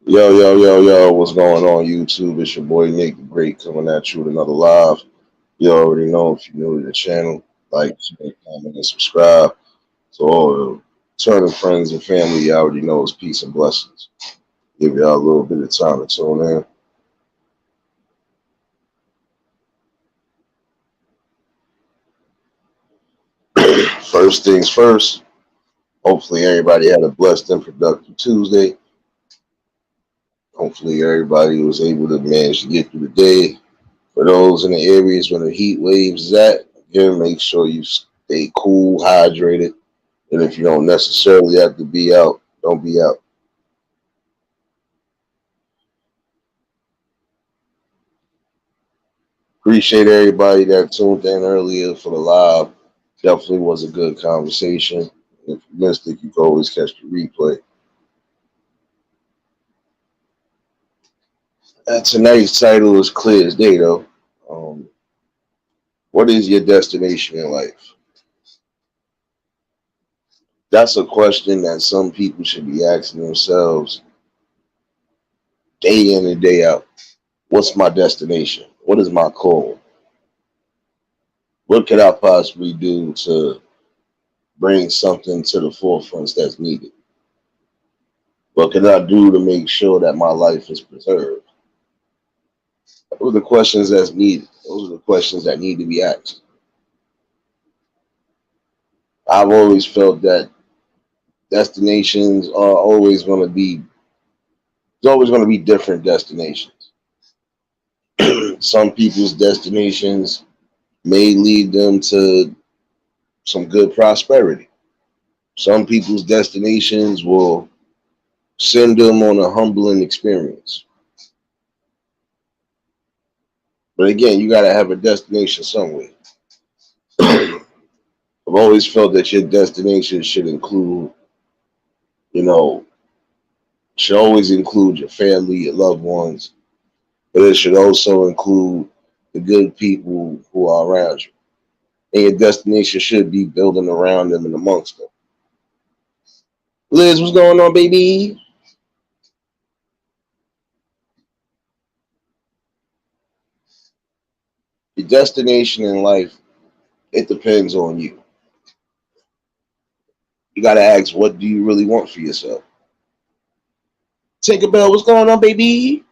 Yo, what's going on YouTube? It's your boy Nick the Great coming at you with another live. You already know if you're new to the channel, like, share, comment, and subscribe. So all the turning friends and family, you already know it's peace and blessings. Give y'all a little bit of time to tune in. First things first, hopefully everybody had a blessed and productive Tuesday. Hopefully everybody was able to manage to get through the day. For those in the areas where the heat waves is at, again, make sure you stay cool, hydrated. And if you don't necessarily have to be out, don't be out. Appreciate everybody that tuned in earlier for the live. Definitely was a good conversation. If you missed it, you can always catch the replay. Tonight's title is clear as day, though. Um, what is your destination in life? That's a question that some people should be asking themselves day in and day out. What's my destination? What is my goal? What could I possibly do to bring something to the forefront that's needed? What can I do to make sure that my life is preserved? Those are the questions that's needed. Those are the questions that need to be asked. I've always felt that destinations are always going to be, there's always going to be different destinations. Some people's destinations may lead them to some good prosperity. Some people's destinations will send them on a humbling experience. But again, you got to have a destination somewhere. I've always felt that your destination should include, you know, should always include your family, your loved ones, but it should also include the good people who are around you. And your destination should be building around them and amongst them. Liz, what's going on, baby? Your destination in life, it depends on you. You got to ask, what do you really want for yourself? Tinkerbell, what's going on, baby?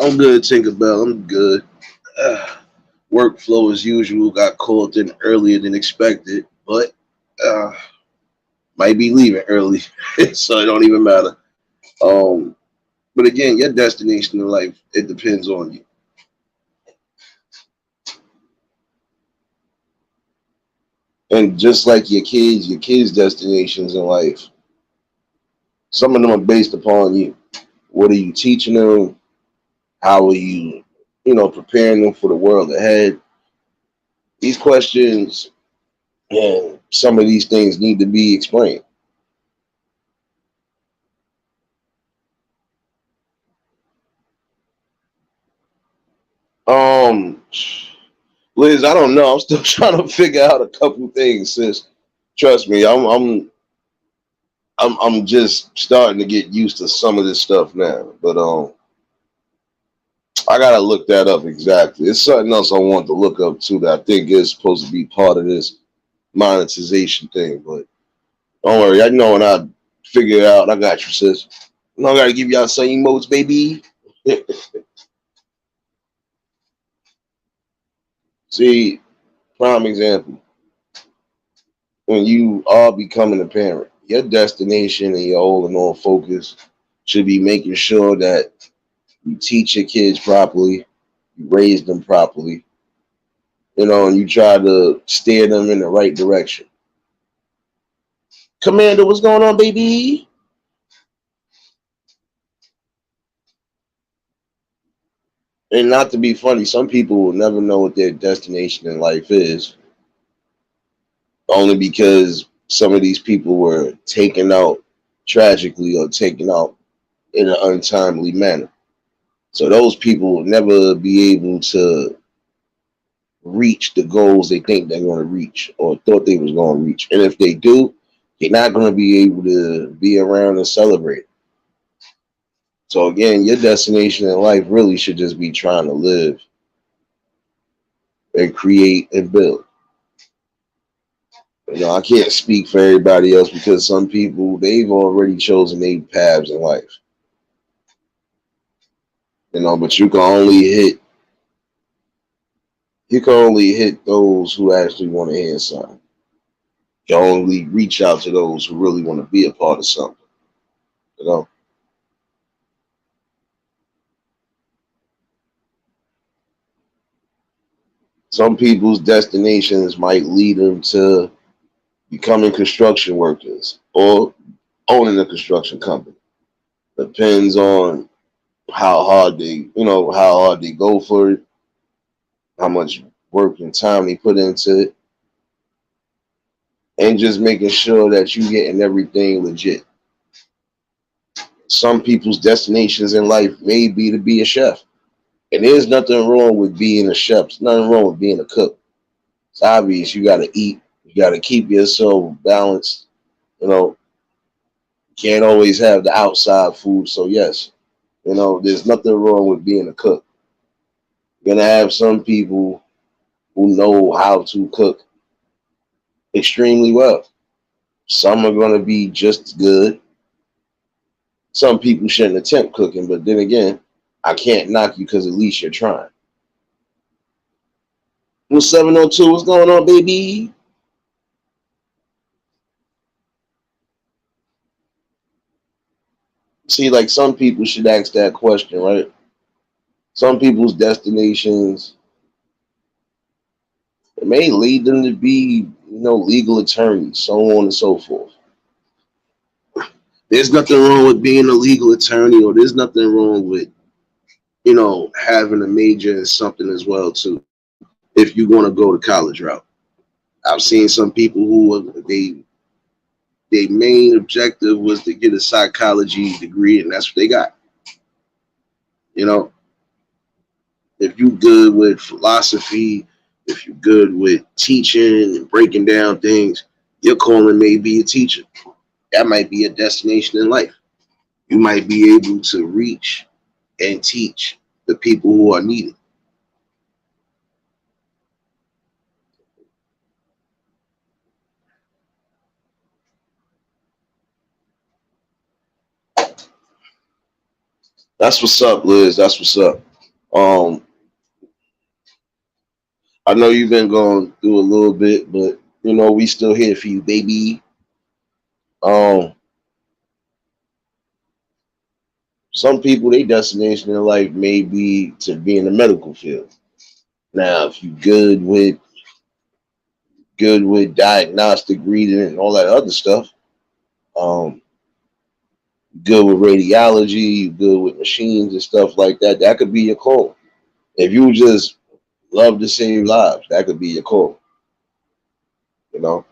I'm good, Tinkerbell. I'm good. Workflow as usual. Got called in earlier than expected, but uh, might be leaving early, so it don't even matter. Um, but again, your destination in life, it depends on you. And just like your kids' destinations in life, some of them are based upon you. What are you teaching them? How are you, preparing them for the world ahead? These questions and some of these things need to be explained. Um, Liz, I don't know. I'm still trying to figure out a couple things, sis. Trust me, I'm just starting to get used to some of this stuff now. But I gotta look that up exactly. It's something else I want to look up too that I think is supposed to be part of this monetization thing. But don't worry, I know when I figure it out, I got you, sis. I gotta give y'all some emotes, baby. See, prime example. When you are becoming a parent, your destination and your all in all focus should be making sure that you teach your kids properly, you raise them properly, and you try to steer them in the right direction. Commander, what's going on, baby? And not to be funny, some people will never know what their destination in life is, only because some of these people were taken out tragically or taken out in an untimely manner. So those people will never be able to reach the goals they think they're going to reach or thought they was going to reach. And if they do, they're not going to be able to be around and celebrate. So again, your destination in life really should just be trying to live and create and build. I can't speak for everybody else because some people they've already chosen their paths in life. But you can only hit those who actually want to hear something. You can only reach out to those who really want to be a part of something. You know, some people's destinations might lead them to becoming construction workers or owning a construction company. Depends on how hard they go for it, how much work and time they put into it, and just making sure that you getting everything legit. Some people's destinations in life may be to be a chef. And there's nothing wrong with being a chef. There's nothing wrong with being a cook. It's obvious you gotta eat. You gotta keep yourself balanced. You know, you can't always have the outside food. So yes, there's nothing wrong with being a cook. You're gonna have some people who know how to cook extremely well. Some are gonna be just good. Some people shouldn't attempt cooking, but then again, I can't knock you because at least you're trying. What's 702? What's going on, baby? See, like some people should ask that question, right? Some people's destinations it may lead them to be, legal attorneys, so on and so forth. There's nothing wrong with being a legal attorney, or there's nothing wrong with, having a major in something as well too. If you want to go the college route, I've seen some people who their main objective was to get a psychology degree, and that's what they got. You know, if you good with philosophy, if you're good with teaching and breaking down things, your calling may be a teacher. That might be a destination in life. You might be able to reach and teach the people who are needed. That's what's up, Liz. That's what's up. Um, I know you've been going through a little bit, but we still here for you, baby. Um, some people, their destination in life may be to be in the medical field. Now, if you good with diagnostic reading and all that other stuff, um, good with radiology, you good with machines and stuff like that, that could be your call. If you just love to save lives, that could be your call. You know.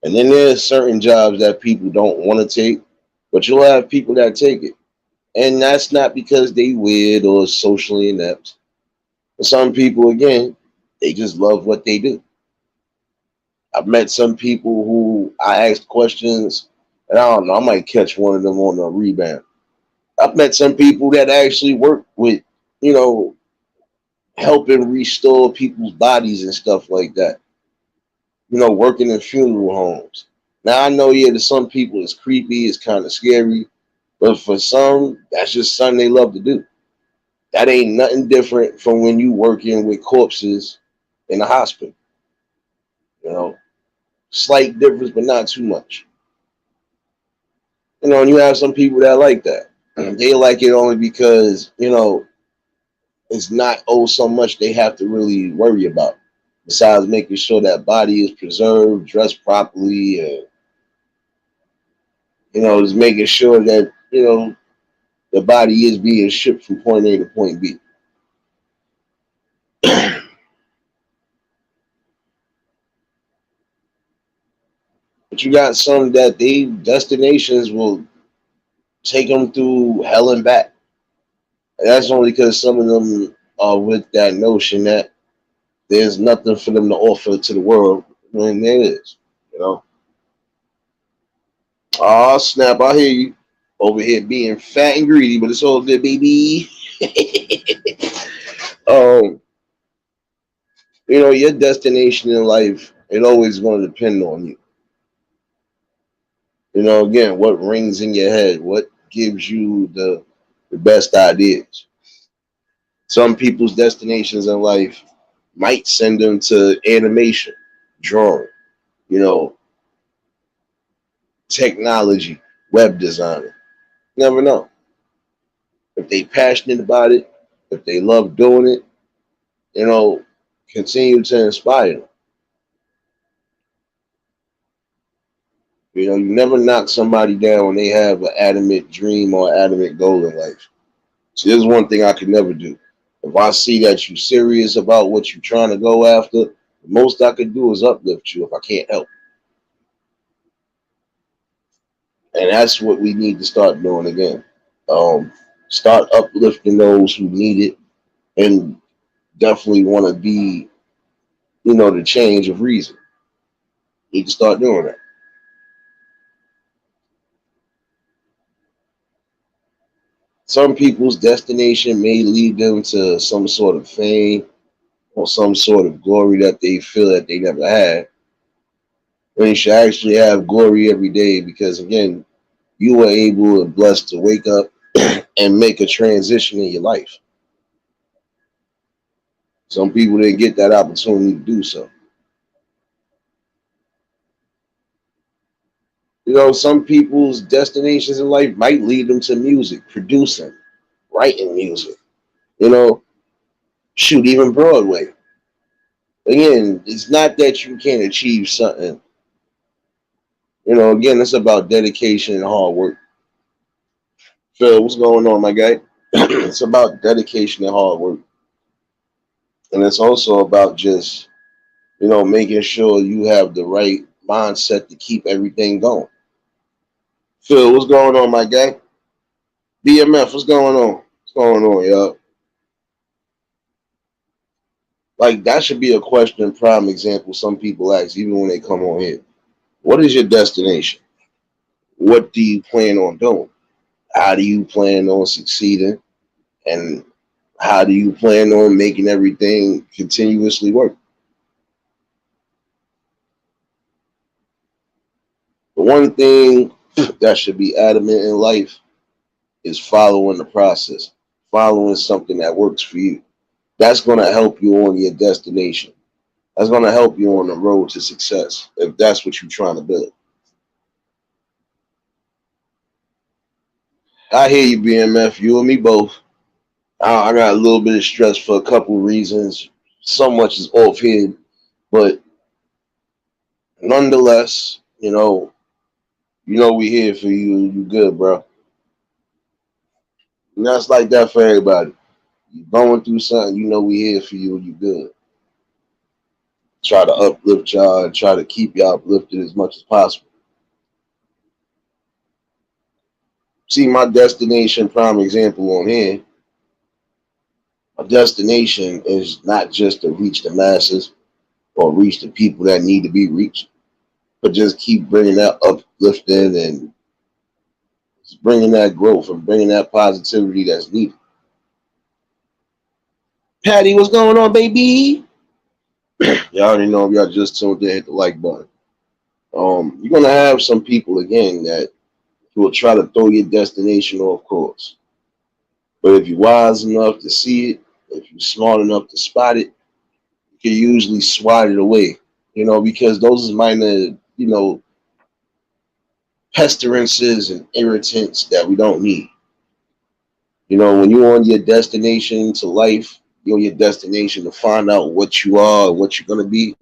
And then there's certain jobs that people don't want to take, but you'll have people that take it. And that's not because they weird or socially inept. For some people, again, they just love what they do. I've met some people who I asked questions, and I don't know, I might catch one of them on a rebound. I've met some people that actually work with, you know, helping restore people's bodies and stuff like that. Working in funeral homes. Now I know, yeah, to some people it's creepy, it's kind of scary, but for some, that's just something they love to do. That ain't nothing different from when you working with corpses in the hospital. You know, slight difference, but not too much. And you have some people that like that. They like it only because it's not so much they have to really worry about. Besides making sure that body is preserved, dressed properly, and just making sure that the body is being shipped from point A to point B. But you got some that they destinations will take them through hell and back. And that's only because some of them are with that notion that there's nothing for them to offer to the world when there is. You know, oh snap! I hear you over here being fat and greedy, but it's all good, baby. um, your destination in life, it always going to depend on you. Again, what rings in your head, what gives you the best ideas. Some people's destinations in life might send them to animation, drawing, you know, technology, web designing. Never know. If they passionate about it, if they love doing it, you know, continue to inspire them. You never knock somebody down when they have an adamant dream or adamant goal in life. So there's one thing I could never do. If I see that you're serious about what you're trying to go after, the most I could do is uplift you if I can't help. And that's what we need to start doing again. Um, Start uplifting those who need it and definitely want to be, the change of reason. Need to start doing that. Some people's destination may lead them to some sort of fame or some sort of glory that they feel that they never had. And you should actually have glory every day because, again, you were able and blessed to wake up and make a transition in your life. Some people didn't get that opportunity to do so. Some people's destinations in life might lead them to music, producing, writing music. You know, shoot, even Broadway. Again, it's not that you can't achieve something. Again, it's about dedication and hard work. Phil, what's going on, my guy? It's about dedication and hard work. And it's also about just, making sure you have the right mindset to keep everything going. Phil, what's going on, my guy? BMF, what's going on? What's going on, y'all? Like, that should be a question, prime example some people ask, even when they come on here. What is your destination? What do you plan on doing? How do you plan on succeeding? And how do you plan on making everything continuously work? The one thing that should be adamant in life is following the process, following something that works for you. That's going to help you on your destination. That's going to help you on the road to success if that's what you're trying to build. I hear you, BMF. You and me both. I got a little bit of stress for a couple reasons. So much is off here, but nonetheless, we here for you. You good, bro. And that's like that for everybody. You going through something, we here for you and you good. Try to uplift y'all and try to keep y'all uplifted as much as possible. See my destination, prime example on here. My destination is not just to reach the masses or reach the people that need to be reached, but just keep bringing that uplifting and bringing that growth and bringing that positivity that's needed. Patty, what's going on, baby? Y'all already know if y'all just tuned in, hit the like button. You're gonna have some people again that will try to throw your destination off course. But if you're wise enough to see it, if you're smart enough to spot it, you can usually swat it away. Because those is minor, pestilences and irritants that we don't need. When you're on your destination to life, you're on your destination to find out what you are and what you're gonna be.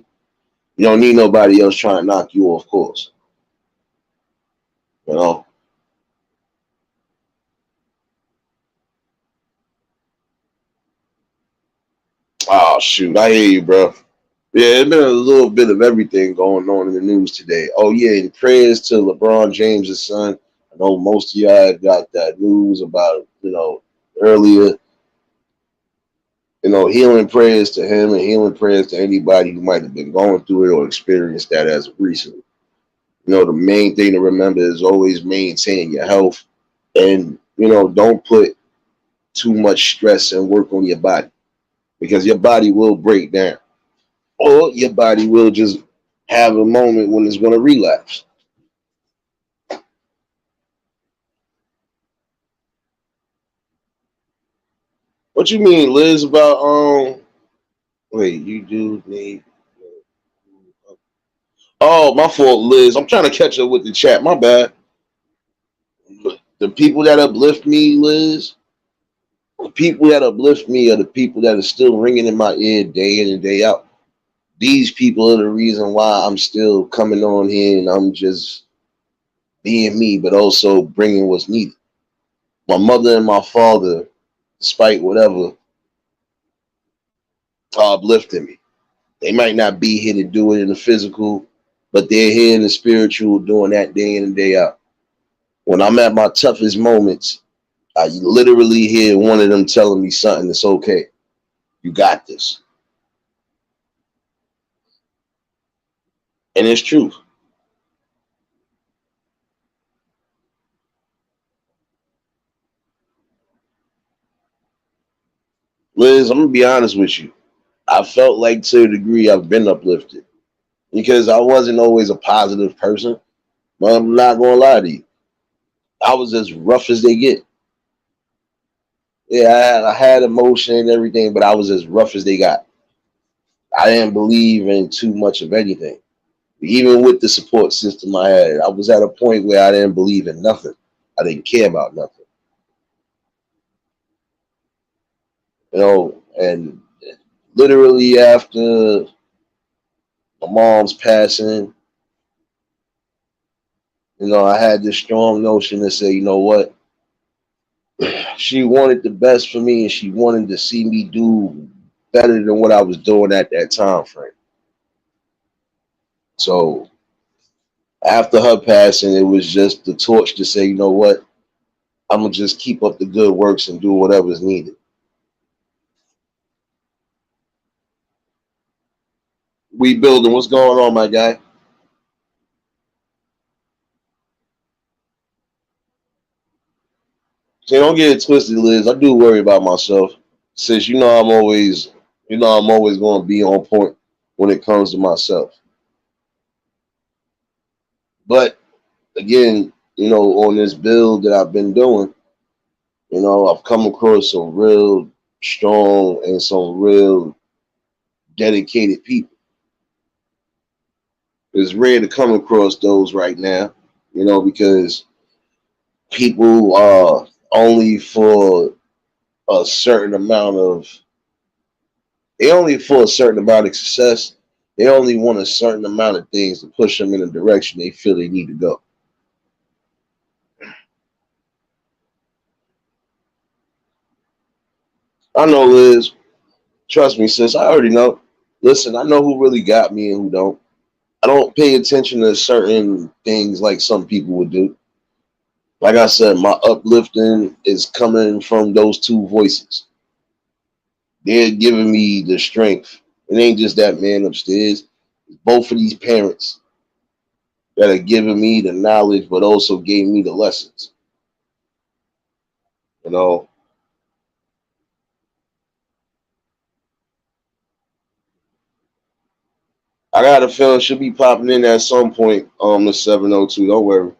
You don't need nobody else trying to knock you off course. You know. Oh shoot, I hear you, bro. Yeah, it's been a little bit of everything going on in the news today. Oh yeah, and prayers to LeBron James' son. I know most of y'all got that news about earlier. Healing prayers to him and healing prayers to anybody who might have been going through it or experienced that as of recently. The main thing to remember is always maintain your health and, don't put too much stress and work on your body because your body will break down or your body will just have a moment when it's going to relapse. What you mean, Liz, about, wait, you do need, oh, my fault, Liz. I'm trying to catch up with the chat. My bad. The people that uplift me, Liz, the people that uplift me are the people that are still ringing in my ear day in and day out. These people are the reason why I'm still coming on here and I'm just being me, but also bringing what's needed. My mother and my father, despite whatever, are uplifting me. They might not be here to do it in the physical, but they're here in the spiritual doing that day in and day out. When I'm at my toughest moments, I literally hear one of them telling me something that's okay. You got this. And it's truth. Liz, I'm going to be honest with you. I felt like to a degree I've been uplifted because I wasn't always a positive person. But I'm not going to lie to you. I was as rough as they get. Yeah, I had emotion and everything, but I was as rough as they got. I didn't believe in too much of anything. Even with the support system I had, I was at a point where I didn't believe in nothing. I didn't care about nothing. And literally after my mom's passing, I had this strong notion to say, you know what? She wanted the best for me and she wanted to see me do better than what I was doing at that time frame. So after her passing, it was just the torch to say, you know what? I'm gonna just keep up the good works and do whatever's needed. We building. What's going on, my guy? See, don't get it twisted, Liz. I do worry about myself. Since I'm always going to be on point when it comes to myself. But again, on this build that I've been doing, I've come across some real strong and some real dedicated people. It's rare to come across those right now, because people are only for a certain amount of they only for a certain amount of success. They only want a certain amount of things to push them in a direction they feel they need to go. I know, Liz. Trust me, sis. I already know. Listen, I know who really got me and who don't. I don't pay attention to certain things like some people would do. Like I said, my uplifting is coming from those two voices. They're giving me the strength. It ain't just that man upstairs. It's both of these parents that are giving me the knowledge, but also gave me the lessons. You know, I got a feeling she'll be popping in at some point. The 702. Don't worry.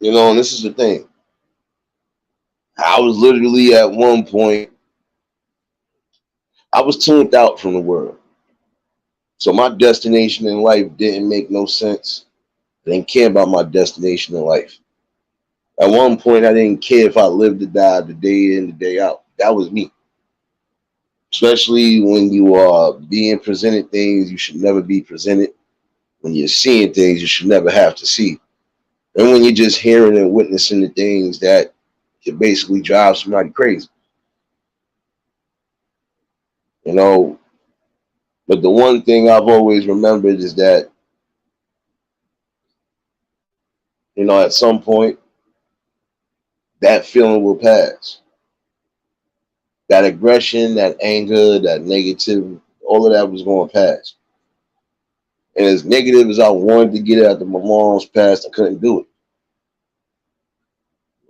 And this is the thing. I was literally at one point. I was tuned out from the world, so my destination in life didn't make no sense. I didn't care about my destination in life. At one point, I didn't care if I lived or died the day in, the day out. That was me. Especially when you are being presented things you should never be presented. When you're seeing things you should never have to see. And when you're just hearing and witnessing the things that can basically drive somebody crazy. You know, but the one thing I've always remembered is that, at some point, that feeling will pass. That aggression, that anger, that negative, all of that was going to pass. And as negative as I wanted to get after my mom's passed, I couldn't do it.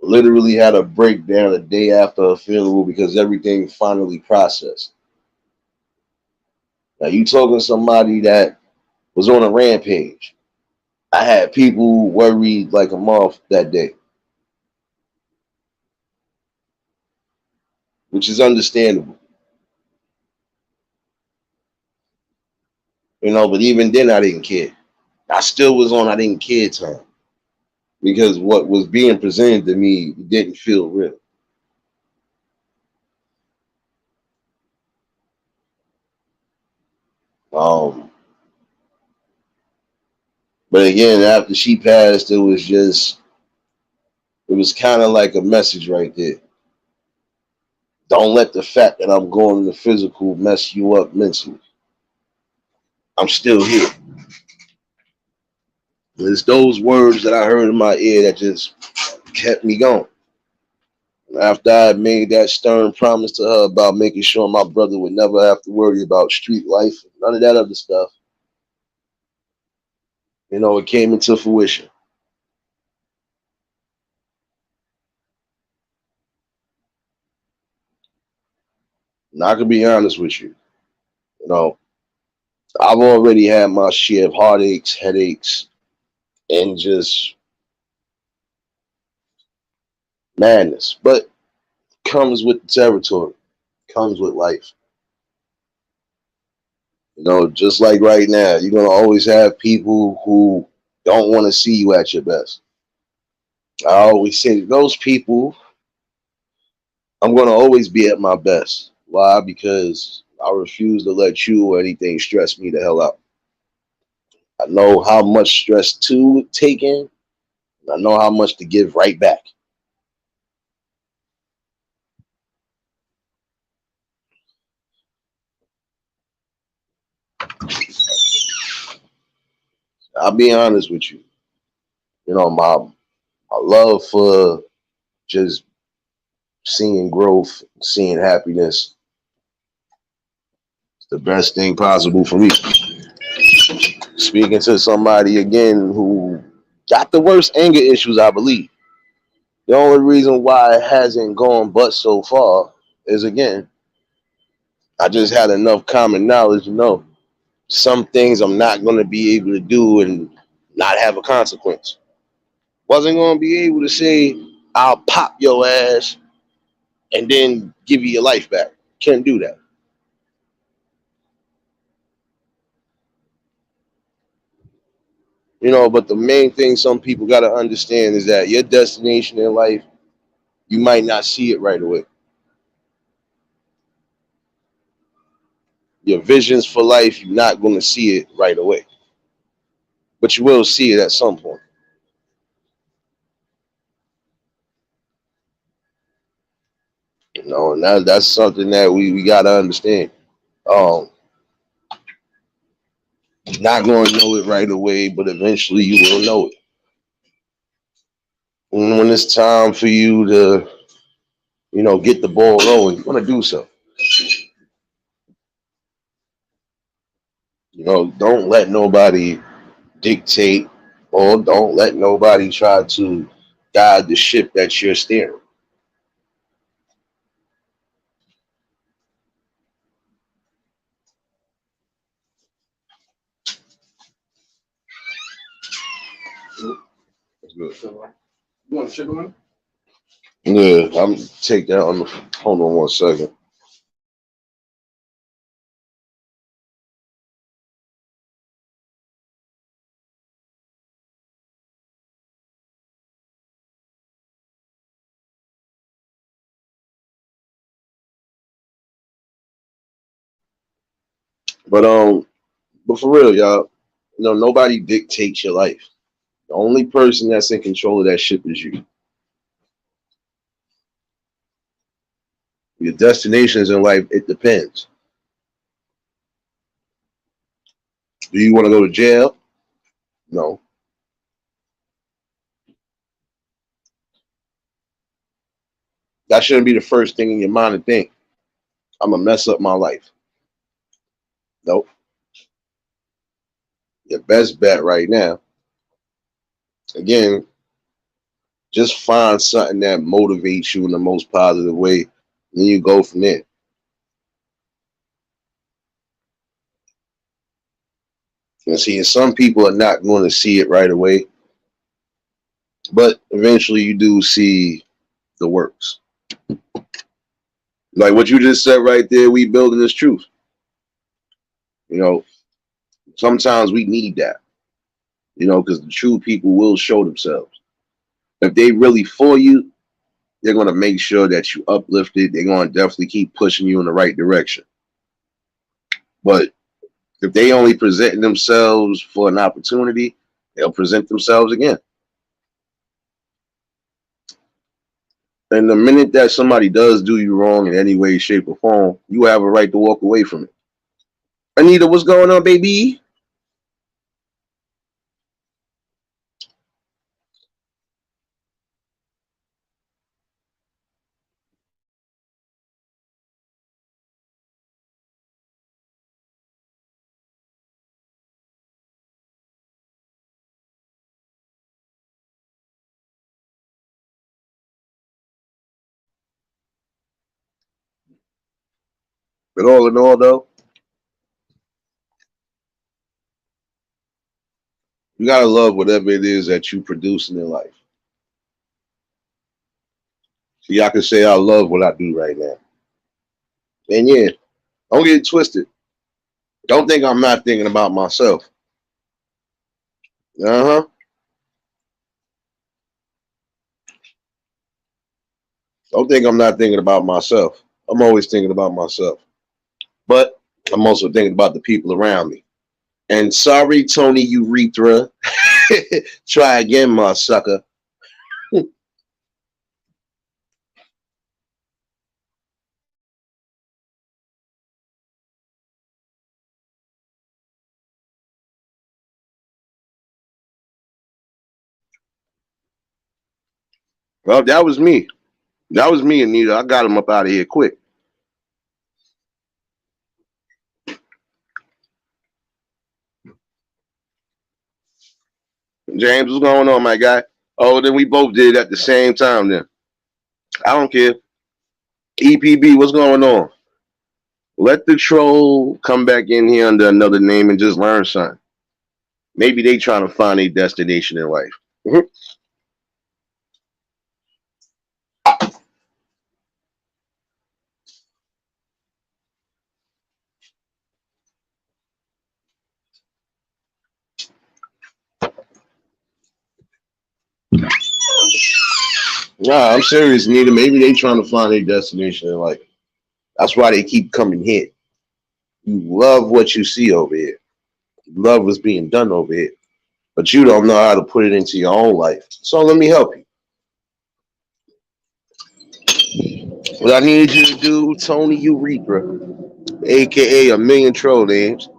Literally had a breakdown a day after her funeral because everything finally processed. Now you talking to somebody that was on a rampage. I had people worried like a moth that day, which is understandable. But even then I didn't care. I still was on I didn't care time because what was being presented to me didn't feel real. Um, but again, after she passed, it was kind of like a message right there. Don't let the fact that I'm going to the physical mess you up mentally. I'm still here. It's those words that I heard in my ear that just kept me going. After I had made that stern promise to her about making sure my brother would never have to worry about street life, none of that other stuff, it came into fruition. And I can be honest with you, you know, I've already had my share of heartaches, headaches, and just madness. But comes with the territory, comes with life. Just like right now, you're gonna always have people who don't want to see you at your best. I always say to those people, I'm gonna always be at my best. Why? Because I refuse to let you or anything stress me the hell out. I know how much stress to take in, and I know how much to give right back. I'll be honest with you. My love for just seeing growth, seeing happiness, is the best thing possible for me. Speaking to somebody again who got the worst anger issues, I believe. The only reason why it hasn't gone but so far is again, I just had enough common knowledge to know some things I'm not going to be able to do and not have a consequence. Wasn't going to be able to say, I'll pop your ass and then give you your life back. Can't do that. But the main thing some people got to understand is that your destination in life, you might not see it right away. Your visions for life, you're not going to see it right away, but you will see it at some point. And that's something that we got to understand. Um, not going to know it right away, but eventually you will know it. And when it's time for you to, get the ball rolling, you're going to do so. Don't let nobody dictate or don't let nobody try to guide the ship that you're steering. That's good. You want sugar on? Yeah, I'm take that on the. Hold on 1 second. But for real, y'all, nobody dictates your life. The only person that's in control of that ship is you. Your destinations in life, it depends. Do you want to go to jail? No. That shouldn't be the first thing in your mind to think. I'm gonna mess up my life. Nope. Your best bet right now, again, just find something that motivates you in the most positive way. Then you go from there. And see, some people are not going to see it right away, but eventually you do see the works. Like what you just said right there, we building this truth. You know, sometimes we need that, because the true people will show themselves. If they really for you, they're going to make sure that you uplifted. They're going to definitely keep pushing you in the right direction. But if they only present themselves for an opportunity, they'll present themselves again. And the minute that somebody does do you wrong in any way, shape, or form, you have a right to walk away from it. Anita, what's going on, baby? But all in all, though, you gotta love whatever it is that you produce in your life. See, I can say I love what I do right now. And yeah, don't get it twisted. Don't think I'm not thinking about myself. Uh huh. Don't think I'm not thinking about myself. I'm always thinking about myself. But I'm also thinking about the people around me. And sorry, Tony Urethra. Try again, my sucker. Well, that was me. That was me, Anita. I got him up out of here quick. James, what's going on, my guy? Oh, then we both did it at the same time then. I don't care. EPB, what's going on? Let the troll come back in here under another name and just learn something. Maybe they trying to find a destination in life. Mhm. Nah, I'm serious, Nita. Maybe they trying to find a destination in life. That's why they keep coming here. You love what you see over here. You love what's being done over here. But you don't know how to put it into your own life. So let me help you. What I need you to do, Tony Urethra, aka a million troll names,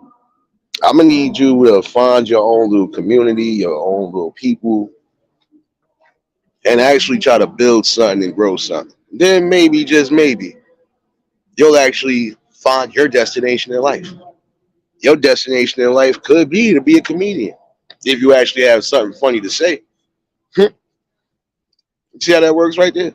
I'm gonna need you to find your own little community, your own little people, and actually try to build something and grow something. Then maybe, just maybe, you'll actually find your destination in life. Your destination in life could be to be a comedian if you actually have something funny to say. See how that works right there?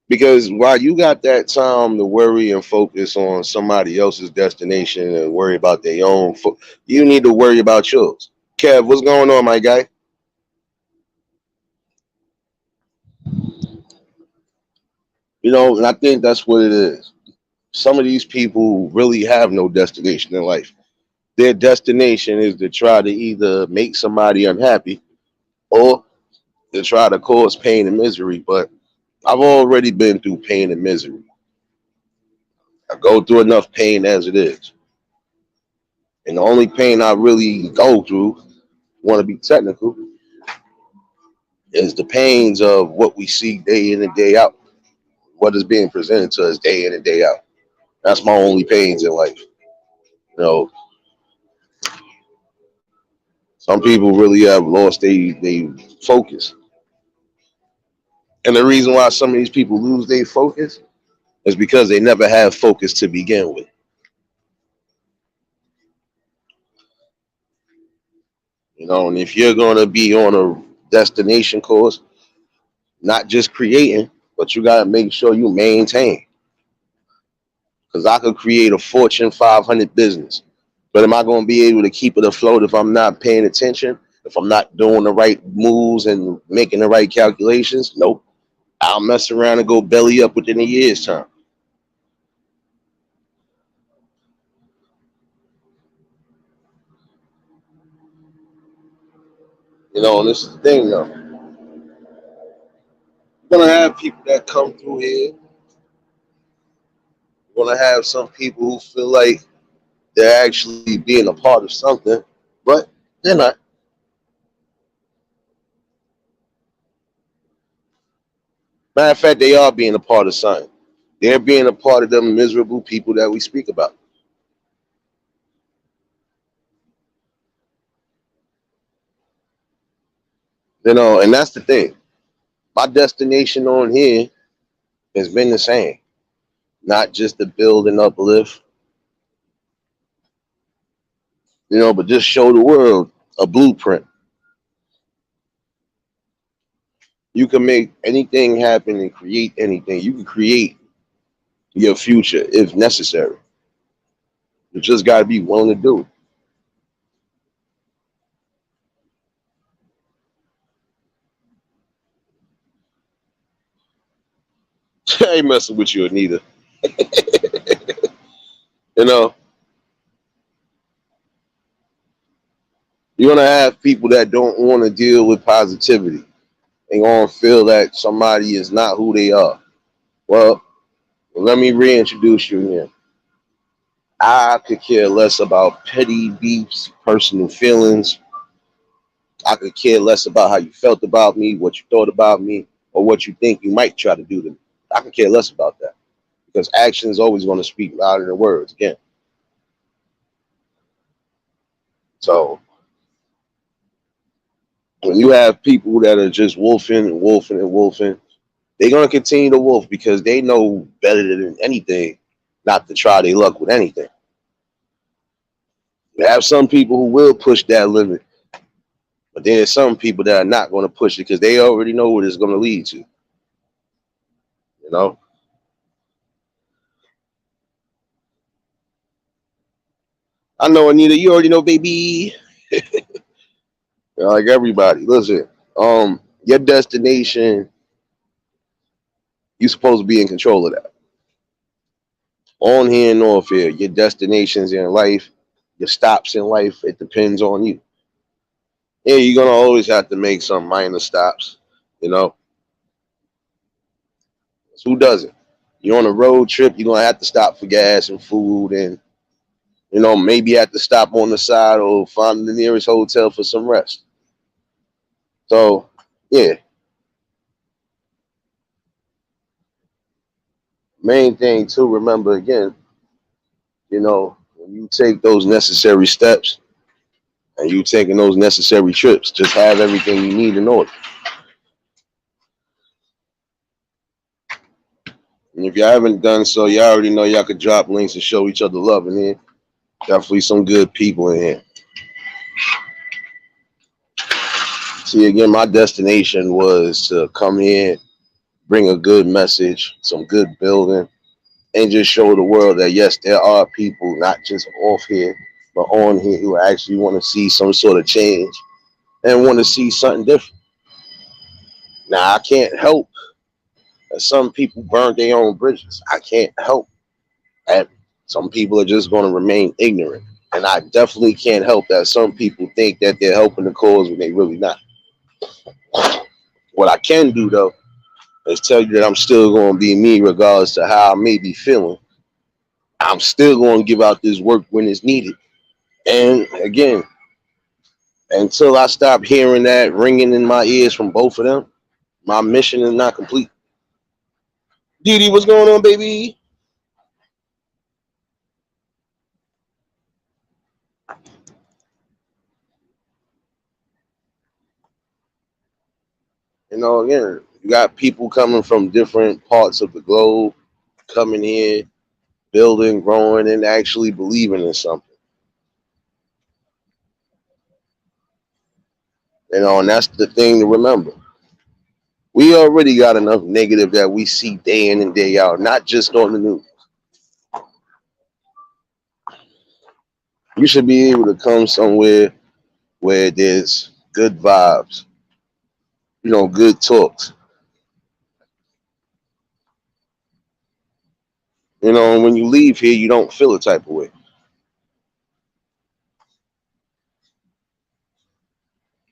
Because while you got that time to worry and focus on somebody else's destination and worry about their own, you need to worry about yours. Kev, what's going on, my guy? And I think that's what it is. Some of these people really have no destination in life. Their destination is to try to either make somebody unhappy or to try to cause pain and misery. But I've already been through pain and misery. I go through enough pain as it is. And the only pain I really go through, want to be technical, is the pains of what we see day in and day out. What is being presented to us day in and day out. That's my only pains in life. You know, some people really have lost they focus. And the reason why some of these people lose their focus is because they never had focus to begin with. And if you're going to be on a destination course, not just creating, but you got to make sure you maintain. Because I could create a Fortune 500 business, but am I going to be able to keep it afloat if I'm not paying attention? If I'm not doing the right moves and making the right calculations? Nope. I'll mess around and go belly up within a year's time. And this is the thing though. You're gonna have people that come through here. You're gonna have some people who feel like they're actually being a part of something, but they're not. Matter of fact, they are being a part of something. They're being a part of them miserable people that we speak about. And that's the thing. My destination on here has been the same. Not just to build and uplift, but just show the world a blueprint. You can make anything happen and create anything. You can create your future if necessary. You just got to be willing to do it. I ain't messing with you, Anita. You know, you're going to have people that don't want to deal with positivity. They're going to feel that somebody is not who they are. Well, let me reintroduce you again. I could care less about petty beefs, personal feelings. I could care less about how you felt about me, what you thought about me, or what you think you might try to do to me. I could care less about that because action is always going to speak louder than words again. So when you have people that are just wolfing and wolfing and wolfing, they're going to continue to wolf because they know better than anything not to try their luck with anything. You have some people who will push that limit, but there's some people that are not going to push it because they already know what it's going to lead to. You know, I know Anita, you already know, baby. Like everybody, listen. Your destination, you're supposed to be in control of that. On here and off here, your destinations in life, your stops in life, it depends on you. Yeah, you're gonna always have to make some minor stops. You know, who doesn't? You're on a road trip, you're gonna have to stop for gas and food, and maybe have to stop on the side or find the nearest hotel for some rest. So, yeah, main thing to remember again, when you take those necessary steps and you taking those necessary trips, just have everything you need in order. And if y'all haven't done so, y'all already know y'all could drop links and show each other love in here. Definitely some good people in here. See, again, my destination was to come here, bring a good message, some good building, and just show the world that yes, there are people not just off here, but on here who actually want to see some sort of change and want to see something different. Now, I can't help that some people burn their own bridges. I can't help that some people are just going to remain ignorant. And I definitely can't help that some people think that they're helping the cause when they really not. What I can do though is tell you that I'm still going to be me regardless to how I may be feeling. I'm still going to give out this work when it's needed. And again, until I stop hearing that ringing in my ears from both of them, my mission is not complete. Didi, what's going on, baby? Again, You got people coming from different parts of the globe coming here, building, growing, and actually believing in something. And that's the thing to remember. We already got enough negative that we see day in and day out, not just on the news. You should be able to come somewhere where there's good vibes, good talks. And when you leave here, you don't feel a type of way.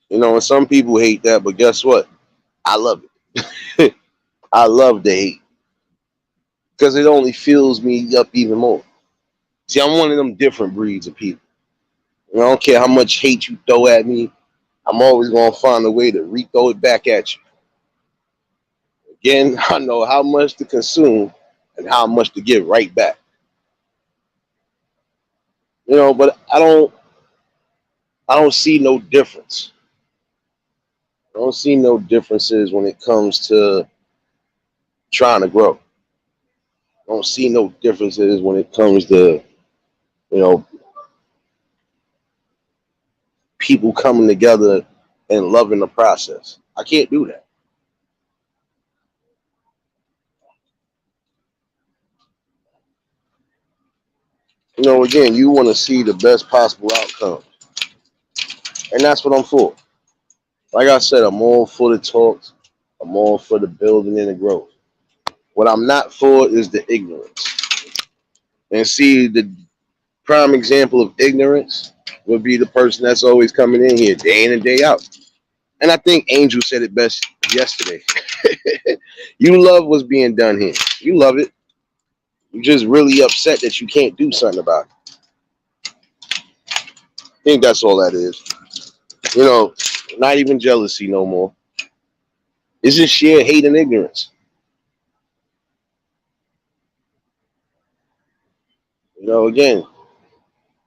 And some people hate that, but guess what? I love it. I love the hate because it only fills me up even more. See, I'm one of them different breeds of people. I don't care how much hate you throw at me, I'm always going to find a way to re-throw it back at you. Again, I know how much to consume and how much to give right back. But I don't see no difference. I don't see no differences when it comes to trying to grow. I don't see no differences when it comes to, you know, people coming together and loving the process. I can't do that. Again, you want to see the best possible outcome. And that's what I'm for. Like I said, I'm all for the talks. I'm all for the building and the growth. What I'm not for is the ignorance. And see, the prime example of ignorance would be the person that's always coming in here day in and day out. And I think Angel said it best yesterday. You love what's being done here. You love it. You're just really upset that you can't do something about it. I think that's all that is. Not even jealousy no more. It's just sheer hate and ignorance. Again,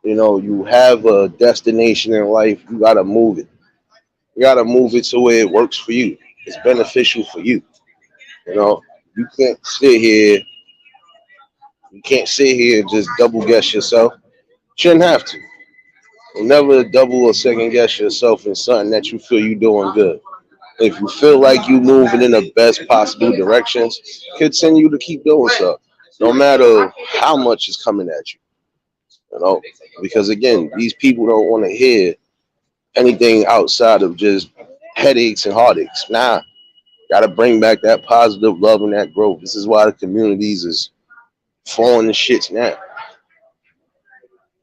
you have a destination in life, you gotta move it. You gotta move it to where it works for you. It's beneficial for you. You know, you can't sit here, and just double guess yourself. Shouldn't have to. You never double or second guess yourself in something that you feel you're doing good. If you feel like you're moving in the best possible directions, continue to keep doing so, no matter how much is coming at you. Because again, these people don't want to hear anything outside of just headaches and heartaches. Nah, gotta bring back that positive love and that growth. This is why the communities is falling to shits now.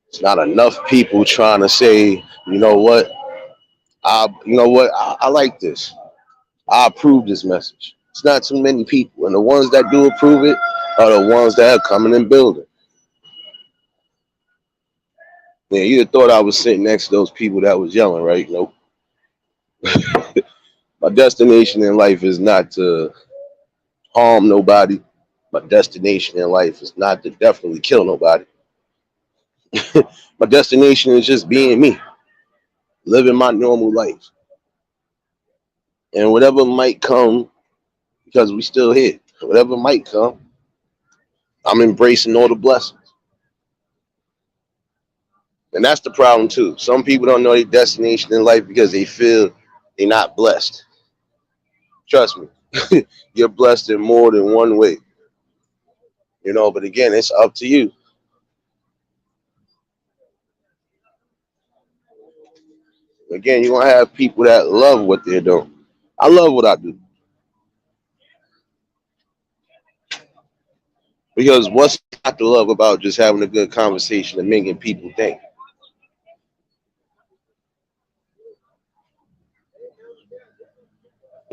It's not enough people trying to say, I like this. I approve this message. It's not too many people, and the ones that do approve it are the ones that are coming and building. Yeah, you'd have thought I was sitting next to those people that was yelling, right? Nope. My destination in life is not to harm nobody. My destination in life is not to definitely kill nobody. My destination is just being me, living my normal life. And whatever might come, because we still here, whatever might come, I'm embracing all the blessings. And that's the problem too. Some people don't know their destination in life because they feel they're not blessed. Trust me, you're blessed in more than one way. But again, it's up to you. Again, you're gonna have people that love what they're doing. I love what I do. Because what's not to love about just having a good conversation and making people think?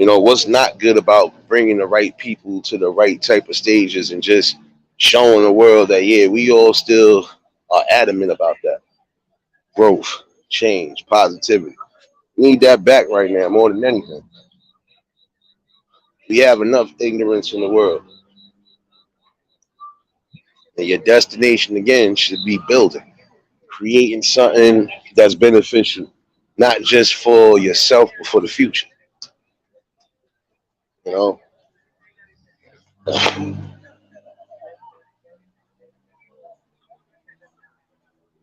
What's not good about bringing the right people to the right type of stages and just showing the world that, yeah, we all still are adamant about that. Growth, change, positivity. We need that back right now more than anything. We have enough ignorance in the world. And your destination, again, should be building, creating something that's beneficial, not just for yourself, but for the future. You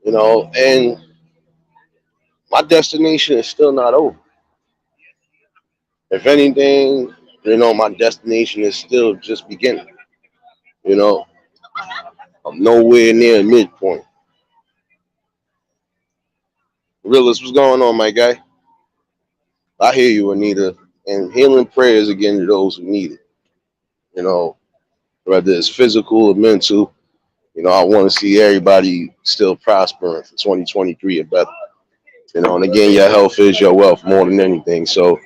know, and my destination is still not over. If anything, my destination is still just beginning. You know, I'm nowhere near midpoint. Realist, what's going on, my guy? I hear you, Anita. And healing prayers again to those who need it. You know, whether it's physical or mental. I want to see everybody still prospering for 2023 and better. And again, your health is your wealth more than anything. So,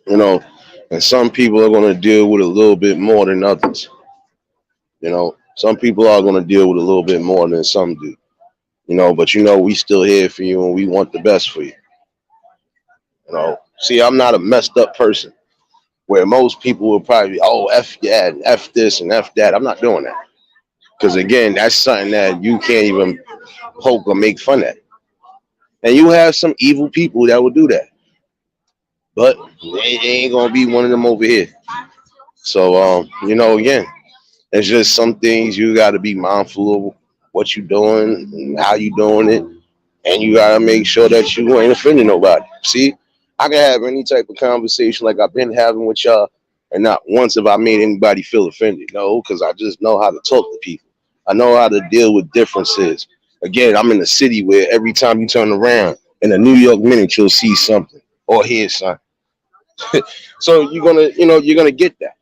you know, and some people are going to deal with a little bit more than others. Some people are going to deal with a little bit more than some do. But we still here for you and we want the best for you. See, I'm not a messed up person where most people will probably be, oh, F yeah, and F this and F that. I'm not doing that. Because again, that's something that you can't even poke or make fun at. And you have some evil people that will do that. But they ain't gonna be one of them over here. So again, it's just some things you gotta be mindful of what you doing and how you doing it. And you gotta make sure that you ain't offending nobody. See, I can have any type of conversation like I've been having with y'all, and not once have I made anybody feel offended. No, because I just know how to talk to people. I know how to deal with differences. Again, I'm in a city where every time you turn around in a New York minute, you'll see something or hear something. So you're gonna get that.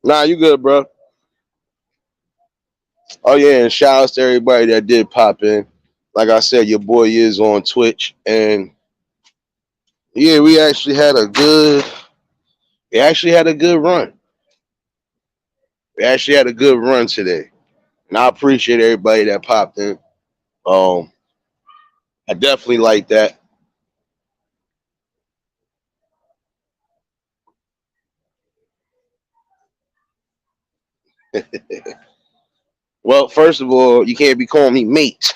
Nah, you good, bro. Oh yeah, and shout outs to everybody that did pop in. Like I said, your boy is on Twitch, and yeah, we actually had a good run. We actually had a good run today, and I appreciate everybody that popped in. Um, I definitely like that. Well, first of all, you can't be calling me mate.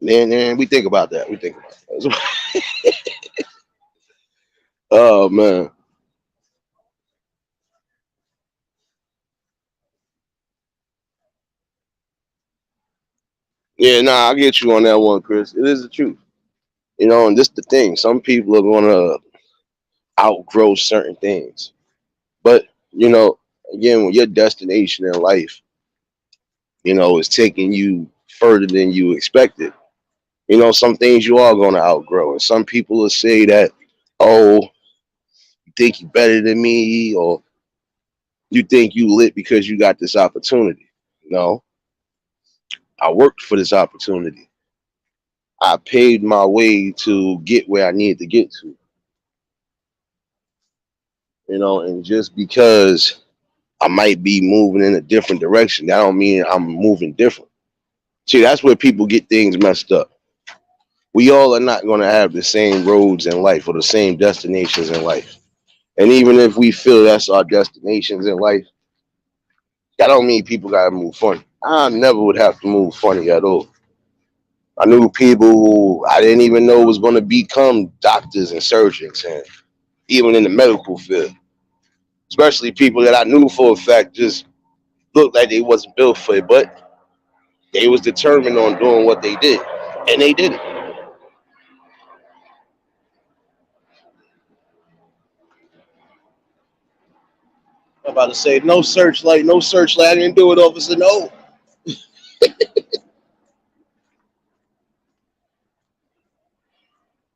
Then we think about that. We think about that. Oh man, yeah, nah, I get you on that one, Chris. It is the truth, and this the thing. Some people are gonna outgrow certain things, but you know, again, when your destination in life, is taking you further than you expected. Some things you are gonna outgrow, and some people will say that, oh, you think you better than me, or you think you lit because you got this opportunity. No, I worked for this opportunity. I paid my way to get where I needed to get to. And just because I might be moving in a different direction, that don't mean I'm moving different. See, that's where people get things messed up. We all are not going to have the same roads in life or the same destinations in life. And even if we feel that's our destinations in life, that don't mean people gotta move funny. I never would have to move funny at all. I knew people who I didn't even know was going to become doctors and surgeons, and even in the medical field, especially people that I knew for a fact just looked like they wasn't built for it, but they was determined on doing what they did, and they did it. I'm about to say no searchlight, no searchlight. I didn't do it, officer. No.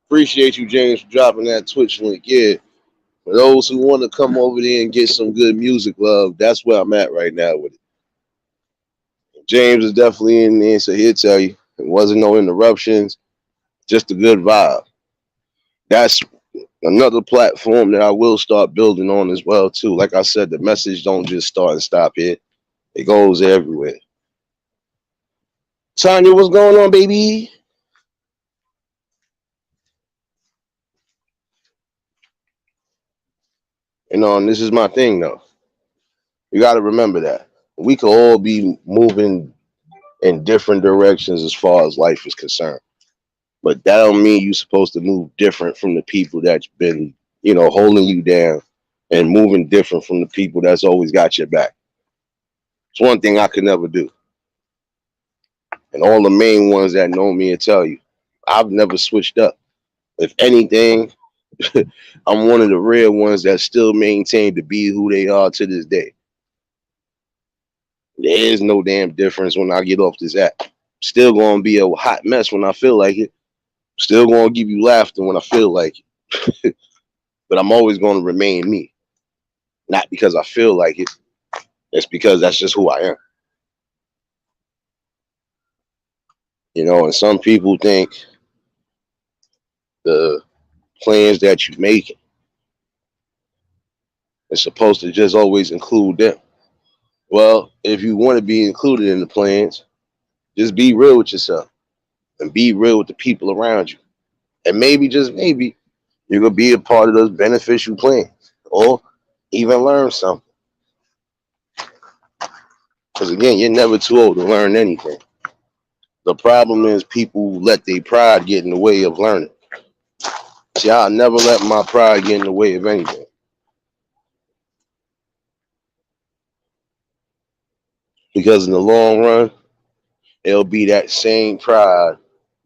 Appreciate you, James, for dropping that Twitch link. Yeah, for those who want to come over there and get some good music love, that's where I'm at right now with it. James is definitely in there, so he'll tell you it wasn't no interruptions, just a good vibe. That's another platform that I will start building on as well too. Like I said, the message don't just start and stop here; it goes everywhere. Tanya, what's going on, baby? And this is my thing though. You got to remember that. We could all be moving in different directions as far as life is concerned. But that don't mean you're supposed to move different from the people that's been, holding you down and moving different from the people that's always got your back. It's one thing I could never do. And all the main ones that know me will tell you, I've never switched up. If anything, I'm one of the rare ones that still maintain to be who they are to this day. There is no damn difference when I get off this app. Still gonna be a hot mess when I feel like it. Still gonna give you laughter when I feel like it. But I'm always gonna remain me. Not because I feel like it. It's because that's just who I am. And some people think the plans that you make is supposed to just always include them. Well, if you want to be included in the plans, just be real with yourself and be real with the people around you. And maybe, just maybe, you're going to be a part of those beneficial plans or even learn something. Because again, you're never too old to learn anything. The problem is people let their pride get in the way of learning. See, I'll never let my pride get in the way of anything. Because in the long run, it'll be that same pride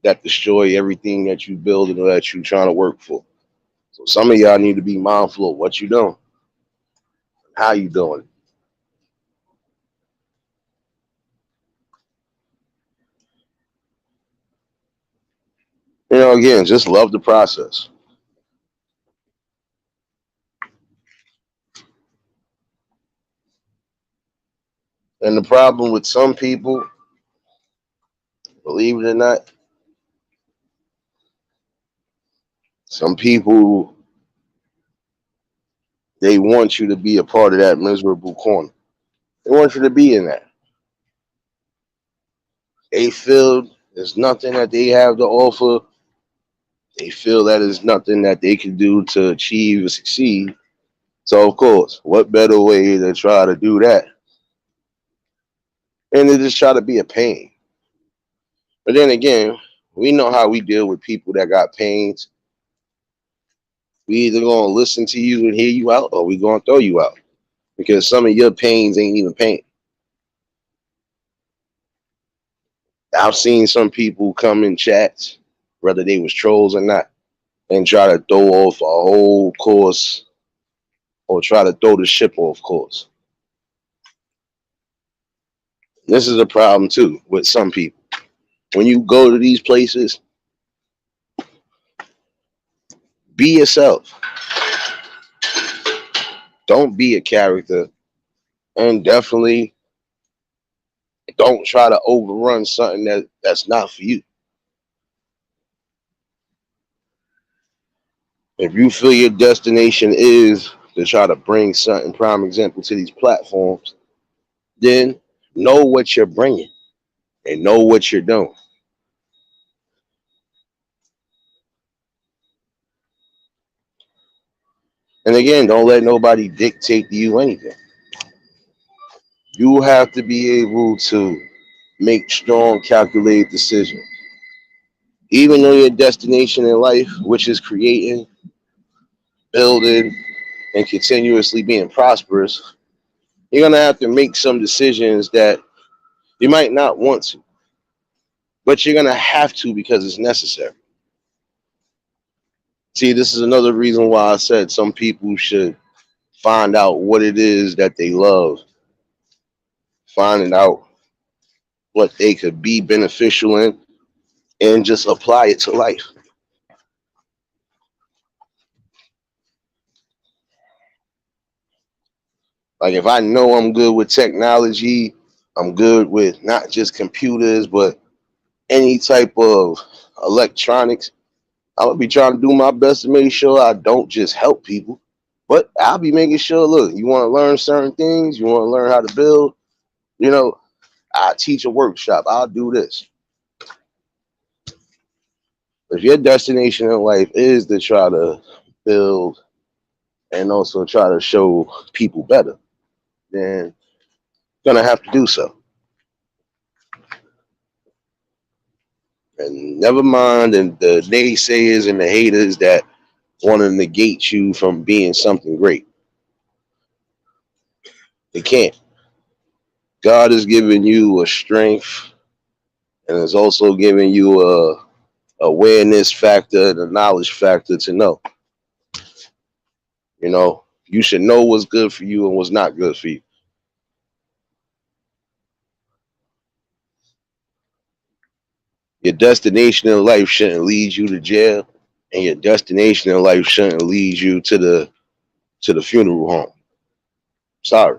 that destroy everything that you build and that you're trying to work for. So some of y'all need to be mindful of what you're doing, how you doing it. Again, just love the process. And the problem with some people, believe it or not, some people, they want you to be a part of that miserable corner. They want you to be in that. They feel there's nothing that they have to offer. They feel that there's nothing that they can do to achieve or succeed. So, of course, what better way to try to do that? And to just try to be a pain. But then again, we know how we deal with people that got pains. We either gonna listen to you and hear you out, or we gonna throw you out because some of your pains ain't even pain. I've seen some people come in chats, whether they was trolls or not, and try to throw off a whole course or try to throw the ship off course. This is a problem too with some people. When you go to these places, be yourself. Don't be a character, and definitely don't try to overrun something that's not for you. If you feel your destination is to try to bring something prime example to these platforms, then know what you're bringing and know what you're doing. And again, don't let nobody dictate to you anything. You have to be able to make strong, calculated decisions. Even though your destination in life, which is creating, building, and continuously being prosperous, you're going to have to make some decisions that you might not want to, but you're going to have to because it's necessary. See, this is another reason why I said some people should find out what it is that they love, finding out what they could be beneficial in, and just apply it to life. Like if I know I'm good with technology, I'm good with not just computers, but any type of electronics, I'm gonna be trying to do my best to make sure I don't just help people, but I'll be making sure, look, you want to learn certain things, you want to learn how to build, you know, I teach a workshop, I'll do this. If your destination in life is to try to build and also try to show people better, then Gonna have to do so. And never mind the naysayers and the haters that want to negate you from being something great. They can't. God has given you a strength and has also given you a awareness factor and a knowledge factor to know. You know, you should know what's good for you and what's not good for you. Your destination in life shouldn't lead you to jail, and your destination in life shouldn't lead you to the funeral home. Sorry.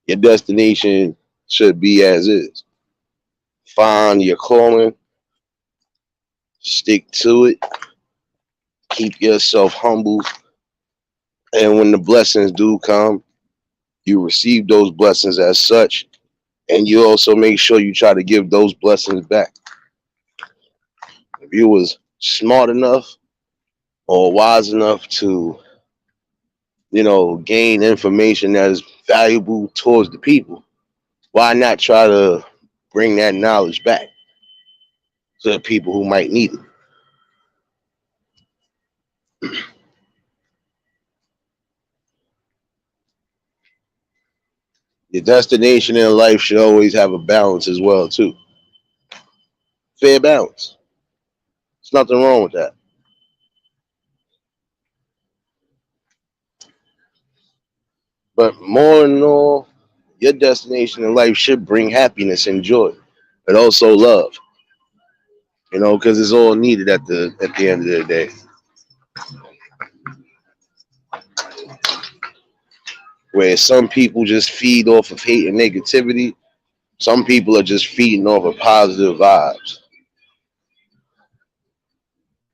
Your destination should be as is. Find your calling, stick to it, keep yourself humble, and when the blessings do come, you receive those blessings as such, and you also make sure you try to give those blessings back. If you was smart enough or wise enough to, gain information that is valuable towards the people, why not try to bring that knowledge back to the people who might need it? Your destination in life should always have a balance as well, too. Fair balance. There's nothing wrong with that. But more than all, your destination in life should bring happiness and joy, and also love. Because it's all needed at the end of the day. Where some people just feed off of hate and negativity, some people are just feeding off of positive vibes.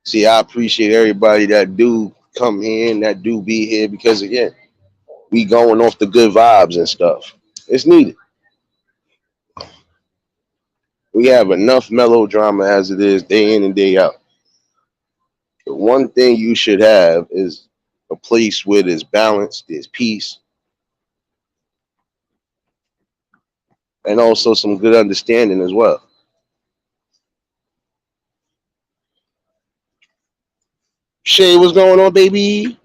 See, I appreciate everybody that do come here and that do be here because again, we going off the good vibes and stuff. It's needed. We have enough melodrama as it is day in and day out. The one thing you should have is a place where there's balance, there's peace, and also some good understanding as well. Shay, what's going on, baby?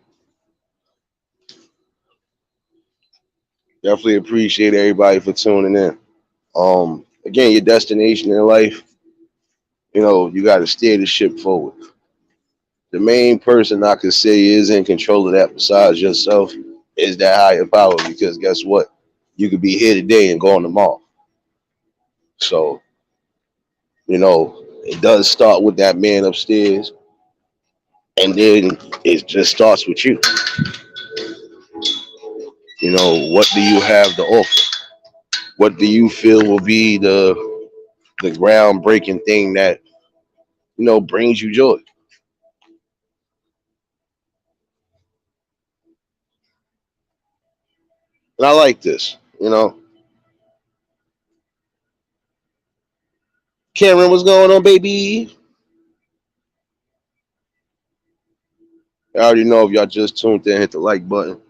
Definitely appreciate everybody for tuning in. Again, your destination in life, you got to steer the ship forward. The main person I could say is in control of that besides yourself is that higher power because guess what? You could be here today and gone tomorrow. So, it does start with that man upstairs and then it just starts with you. What do you have to offer? What do you feel will be the groundbreaking thing that, brings you joy? And I like this. Cameron, what's going on, baby? I already know if y'all just tuned in, hit the like button.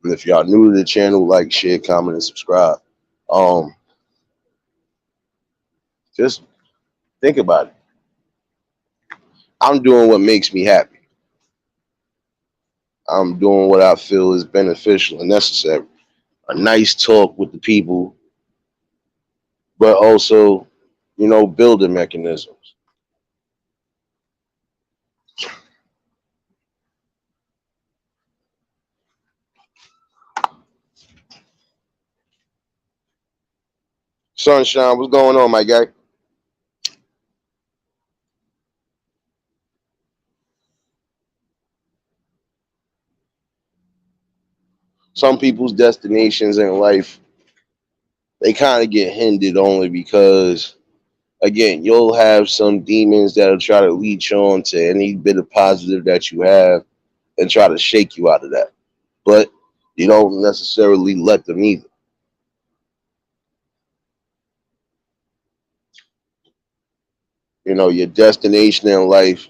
And if y'all new to the channel, like, share, comment, and subscribe. Um, just think about it. I'm doing what makes me happy. I'm doing what I feel is beneficial and necessary. A nice talk with the people, but also, building mechanisms. Sunshine, what's going on, my guy? Some people's destinations in life, they kind of get hindered only because, again, you'll have some demons that'll try to leech on to any bit of positive that you have and try to shake you out of that. But you don't necessarily let them either. Your destination in life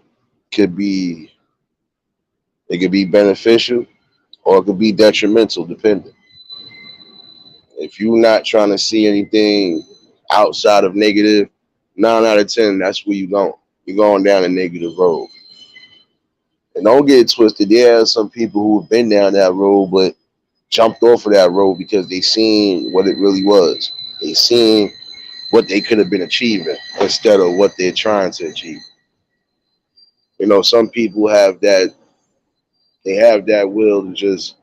could be it could be beneficial or it could be detrimental, depending. If you're not trying to see anything outside of negative, 9 out of 10, that's where you're going. You're going down a negative road. And don't get it twisted. There are some people who have been down that road, but jumped off of that road because they seen what it really was. They seen what they could have been achieving instead of what they're trying to achieve. Some people have that. They have that will to just.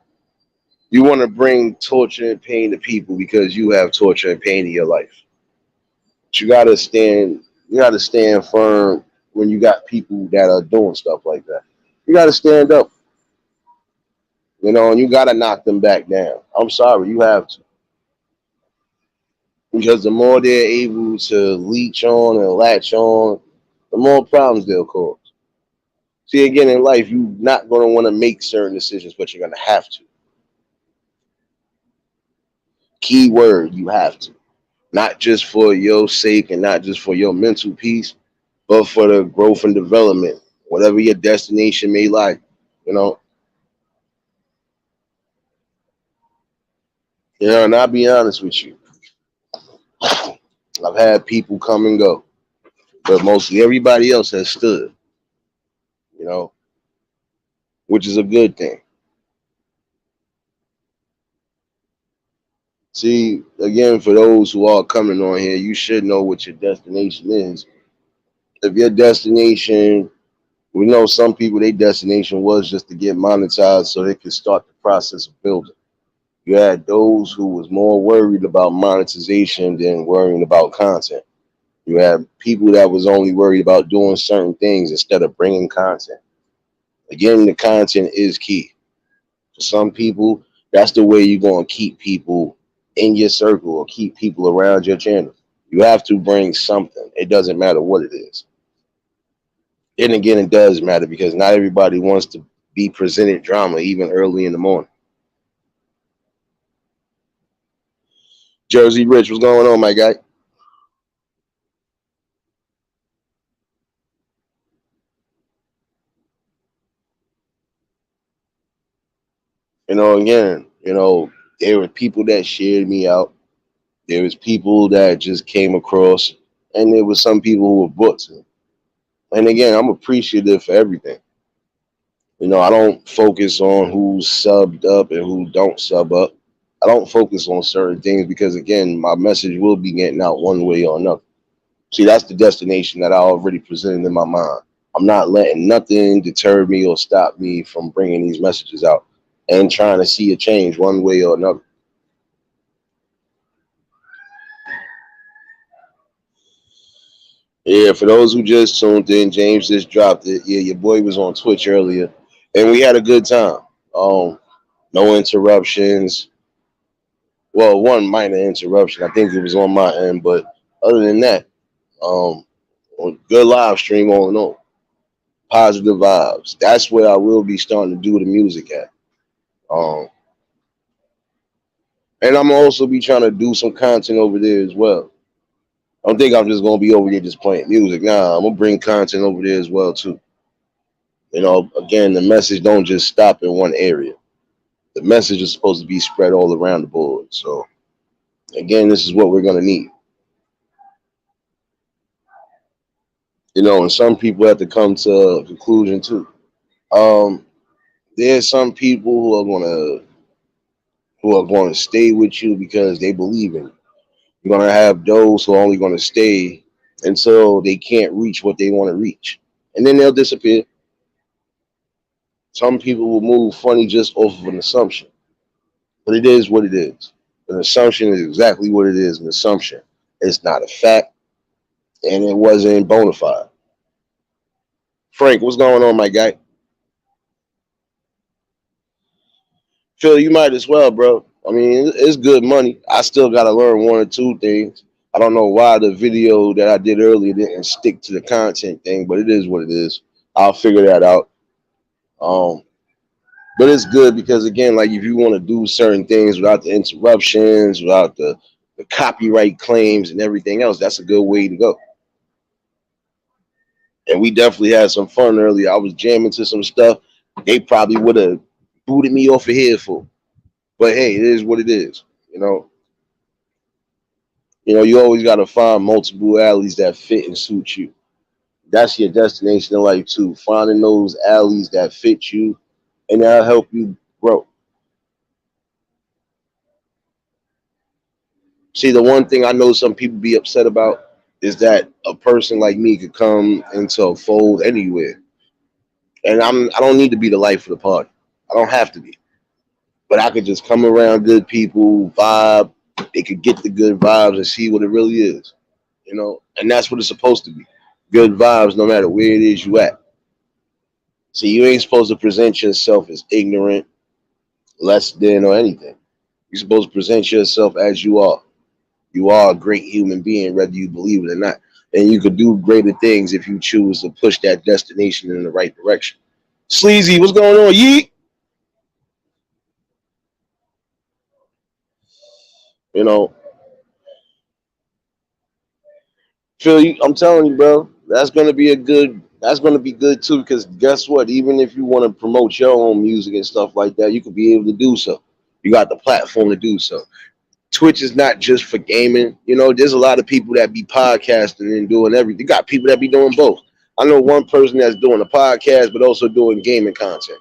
You want to bring torture and pain to people because you have torture and pain in your life. But you gotta stand. You gotta stand firm when you got people that are doing stuff like that. You gotta stand up. And you gotta knock them back down. I'm sorry, you have to. Because the more they're able to leech on and latch on, the more problems they'll cause. See, again, in life, you're not going to want to make certain decisions, but you're going to have to. Key word, you have to. Not just for your sake and not just for your mental peace, but for the growth and development, whatever your destination may lie. You know, and I'll be honest with you. I've had people come and go, but mostly everybody else has stood, you know, which is a good thing. See, again, for those who are coming on here, you should know what your destination is. If your destination, we know some people, their destination was just to get monetized so they could start the process of building. You had those who was more worried about monetization than worrying about content. You had people that was only worried about doing certain things instead of bringing content. Again, the content is key. For some people, that's the way you're going to keep people in your circle or keep people around your channel. You have to bring something. It doesn't matter what it is. Then again, it does matter because not everybody wants to be presented drama even early in the morning. Jersey Rich, what's going on, my guy? Again, there were people that shared me out. There was people that just came across, and there was some people who were brought to me. And again, I'm appreciative for everything. I don't focus on who's subbed up and who don't sub up. I don't focus on certain things because again, my message will be getting out one way or another. See, that's the destination that I already presented in my mind. I'm not letting nothing deter me or stop me from bringing these messages out and trying to see a change one way or another. Yeah, for those who just tuned in, James just dropped it. Yeah, your boy was on Twitch earlier, and we had a good time. No interruptions. Well, one minor interruption. I think it was on my end, but other than that, um, good live stream all in all. Positive vibes. That's where I will be starting to do the music at. Um, and I'm also be trying to do some content over there as well. I don't think I'm just gonna be over there just playing music. Nah, I'm gonna bring content over there as well too. Again, the message don't just stop in one area. The message is supposed to be spread all around the board. So again, this is what we're gonna need. And some people have to come to a conclusion too. Um, there's some people who are gonna stay with you because they believe in you. You're gonna have those who are only gonna stay until they can't reach what they want to reach, and then they'll disappear. Some people will move funny just off of an assumption, but it is what it is. An assumption is exactly what it is. An assumption. It's not a fact, and it wasn't bona fide. Frank, what's going on, my guy? Phil, you might as well, bro. I mean, it's good money. I still got to learn one or two things. I don't know why the video that I did earlier didn't stick to the content thing, but it is what it is. I'll figure that out. Um, but it's good because again, like if you want to do certain things without the interruptions, without the copyright claims and everything else, that's a good way to go. And we definitely had some fun earlier. I was jamming to some stuff. They probably would have booted me off of here for. But hey, it is what it is, you know. You know, you always got to find multiple alleys that fit and suit you. That's your destination in life too. Finding those alleys that fit you and that'll help you grow. See, the one thing I know some people be upset about is that a person like me could come into a fold anywhere, and I don't need to be the life of the party. I don't have to be, but I could just come around good people, vibe. They could get the good vibes and see what it really is, you know. And that's what it's supposed to be. Good vibes, no matter where it is you at. So you ain't supposed to present yourself as ignorant, less than, or anything. You're supposed to present yourself as you are. You are a great human being, whether you believe it or not. And you could do greater things if you choose to push that destination in the right direction. Sleazy, what's going on? Yeet. You know, Phil, I'm telling you, bro, that's gonna be good too, because guess what? Even if you want to promote your own music and stuff like that, you could be able to do so. You got the platform to do so. Twitch is not just for gaming. You know, there's a lot of people that be podcasting and doing everything. You got people that be doing both. I know one person that's doing a podcast, but also doing gaming content.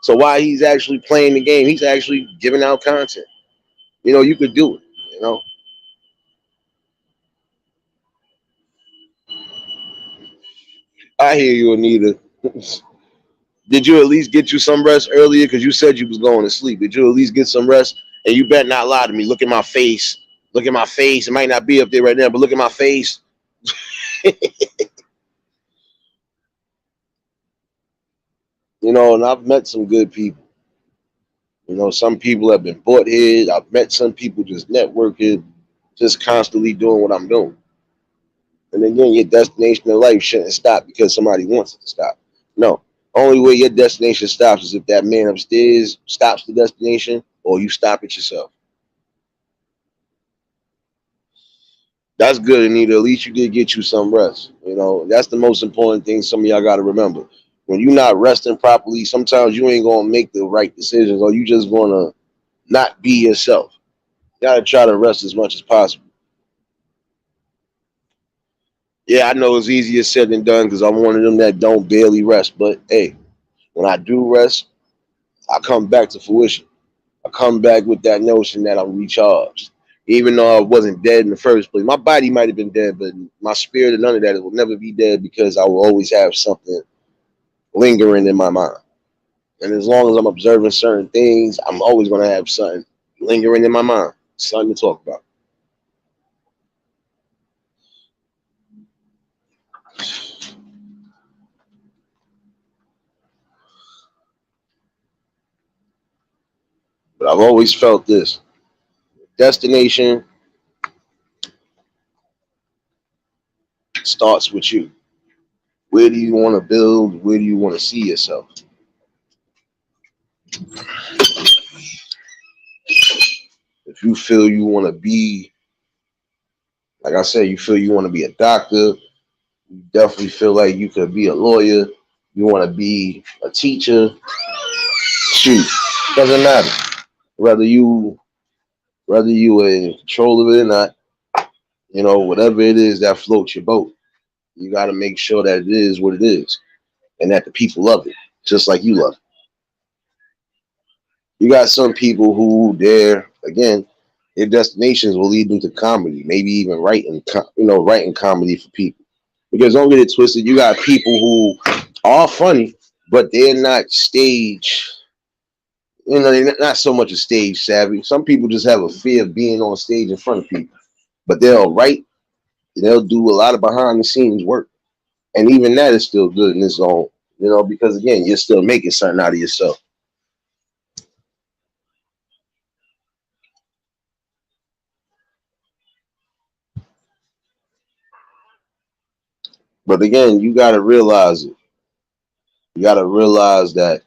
So while he's actually playing the game, he's actually giving out content. You know, you could do it. You know, I hear you, Anita. Did you at least get you some rest earlier? Because you said you was going to sleep. Did you at least get some rest? And you better not lie to me. Look at my face. Look at my face. It might not be up there right now, but look at my face. You know, and I've met some good people. You know, some people have been bought here. I've met some people just networking, just constantly doing what I'm doing. And again, your destination in life shouldn't stop because somebody wants it to stop. No. Only way your destination stops is if that man upstairs stops the destination or you stop it yourself. That's good, Anita. At least you did get you some rest. You know, that's the most important thing some of y'all got to remember. When you're not resting properly, sometimes you ain't going to make the right decisions or you just going to not be yourself. You got to try to rest as much as possible. Yeah, I know it's easier said than done because I'm one of them that don't barely rest. But hey, when I do rest, I come back to fruition. I come back with that notion that I'm recharged. Even though I wasn't dead in the first place. My body might have been dead, but my spirit and none of that, it will never be dead because I will always have something lingering in my mind. And as long as I'm observing certain things, I'm always going to have something lingering in my mind, something to talk about. But I've always felt this destination starts with you. Where do you want to build? Where do you want to see yourself? If you feel you want to be, like I said, you feel you want to be a doctor, you definitely feel like you could be a lawyer, you want to be a teacher, shoot, doesn't matter. Whether you whether you are in control of it or not, you know, whatever it is that floats your boat, you got to make sure that it is what it is and that the people love it, just like you love it. You got some people who, they're, again, their destinations will lead them to comedy, maybe even writing comedy for people. Because don't get it twisted, you got people who are funny, but they're not stage, they're not so much a stage savvy. Some people just have a fear of being on stage in front of people, but they'll write, they'll do a lot of behind the scenes work. And even that is still good in its own, because again, you're still making something out of yourself. But again, you got to realize it. You got to realize that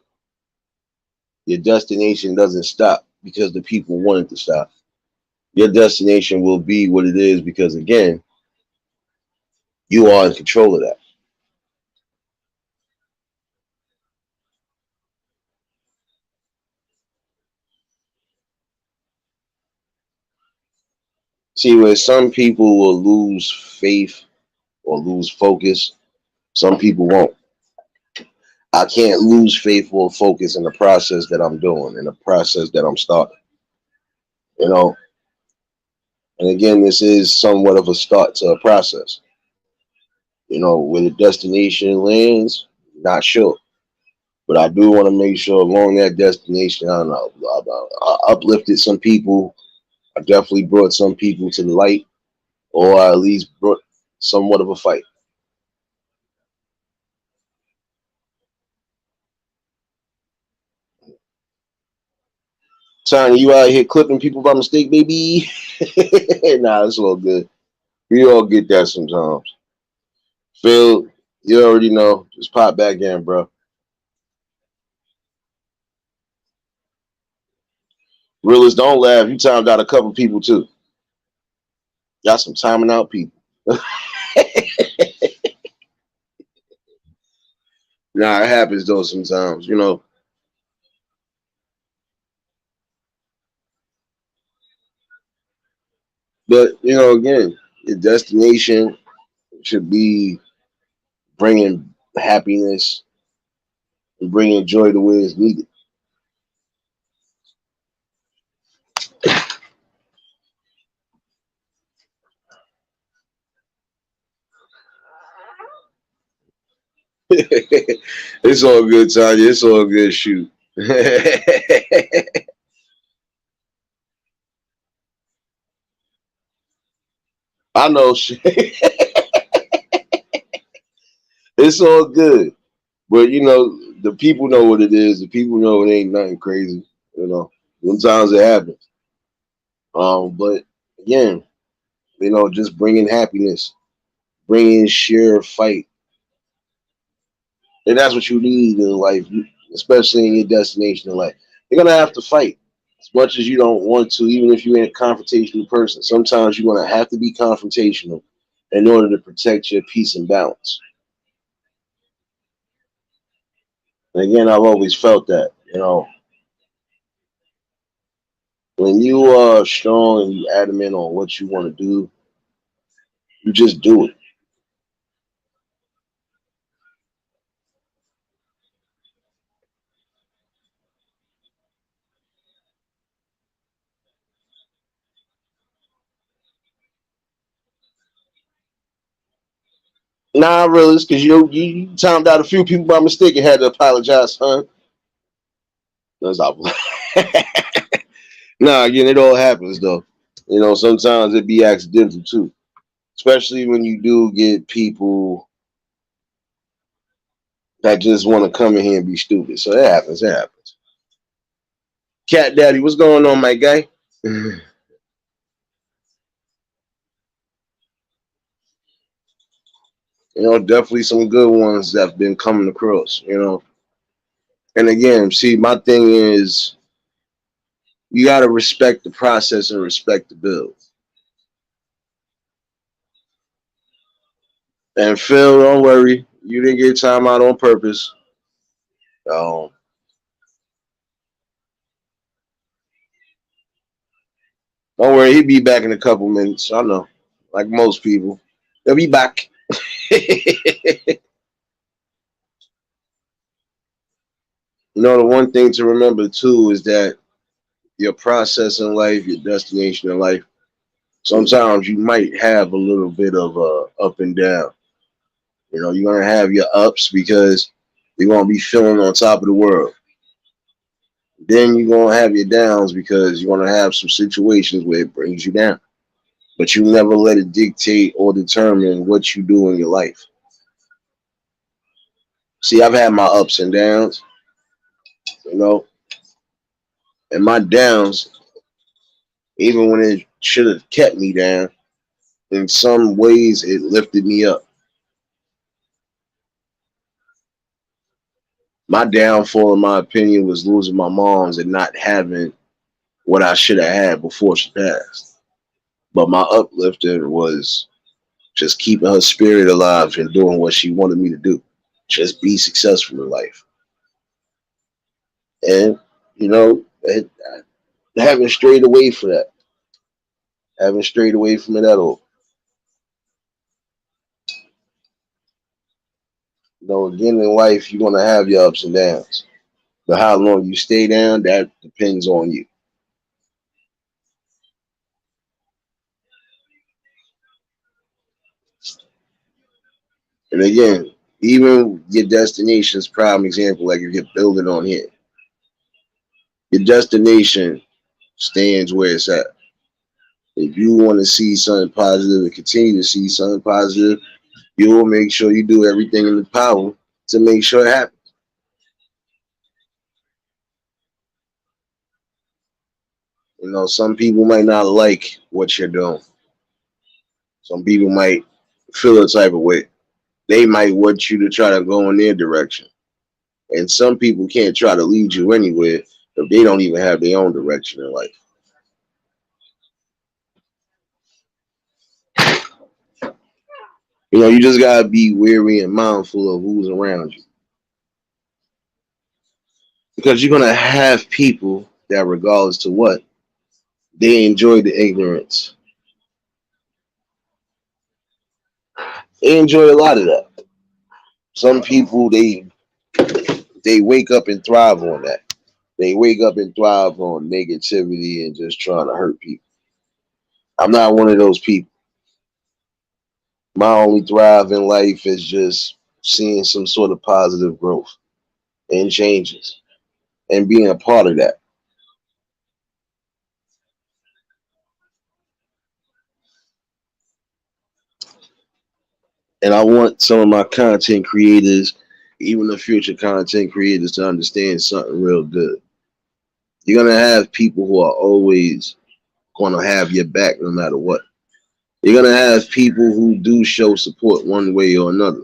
your destination doesn't stop because the people want it to stop. Your destination will be what it is because, again, you are in control of that. See, where some people will lose faith or lose focus, some people won't. I can't lose faith or focus in the process that I'm doing, in the process that I'm starting. You know, and again, this is somewhat of a start to a process. You know, where the destination lands, not sure. But I do want to make sure along that destination, I don't know, I uplifted some people. I definitely brought some people to the light, or I at least brought somewhat of a fight. Tiny, you out here clipping people by mistake, baby? Nah, it's all good. We all get that sometimes. Phil, you already know. Just pop back in, bro. Realist, don't laugh. You timed out a couple people too. Got some timing out people. Nah, it happens though sometimes, you know. But you know, again, your destination should be bringing happiness and bringing joy to where it's needed. It's all good, Tanya. It's all good. Shoot. I know. It's all good. But you know, the people know what it is. The people know it ain't nothing crazy. You know, sometimes it happens. But again, you know, just bringing happiness, bringing sheer fight, and that's what you need in life, especially in your destination in life. You're gonna have to fight as much as you don't want to, even if you ain't a confrontational person. Sometimes you're gonna have to be confrontational in order to protect your peace and balance. And again, I've always felt that, you know, when you are strong and you adamant on what you want to do, you just do it. Nah, really, because you timed out a few people by mistake and had to apologize, son. That's not. Nah, again, it all happens though. You know, sometimes it be accidental too, especially when you do get people that just want to come in here and be stupid. So it happens. It happens. Cat Daddy, what's going on, my guy? You know, definitely some good ones that have been coming across. You know, and again, see, my thing is you got to respect the process and respect the build. And Phil, don't worry, you didn't get time out on purpose. Um, don't worry, he'll be back in a couple minutes. I know, like most people, he'll be back. You know, the one thing to remember too is that your process in life, your destination in life, sometimes you might have a little bit of up and down. You know, you're gonna have your ups because you're gonna be feeling on top of the world. Then you're gonna have your downs because you're gonna have some situations where it brings you down. But you never let it dictate or determine what you do in your life. See, I've had my ups and downs, you know, and my downs, even when it should have kept me down, in some ways it lifted me up. My downfall, in my opinion, was losing my mom's and not having what I should have had before she passed. But my uplifting was just keeping her spirit alive and doing what she wanted me to do. Just be successful in life. And, you know, I haven't strayed away from that. Haven't strayed away from it at all. Again in life, you're gonna have your ups and downs. But how long you stay down, that depends on you. And again, even your destination's prime example, like if you're building on here, your destination stands where it's at. If you want to see something positive and continue to see something positive, you will make sure you do everything in the power to make sure it happens. Some people might not like what you're doing. Some people might feel a type of way. They might want you to try to go in their direction. And some people can't try to lead you anywhere if they don't even have their own direction in life. You just gotta be wary and mindful of who's around you. Because you're gonna have people that regardless to what, they enjoy the ignorance. They enjoy a lot of that. Some people they wake up and thrive on that. They wake up and thrive on negativity and just trying to hurt people. I'm not one of those people. My only thrive in life is just seeing some sort of positive growth and changes and being a part of that. And I want some of my content creators, even the future content creators, to understand something real good. You're gonna have people who are always gonna have your back no matter what. You're gonna have people who do show support one way or another,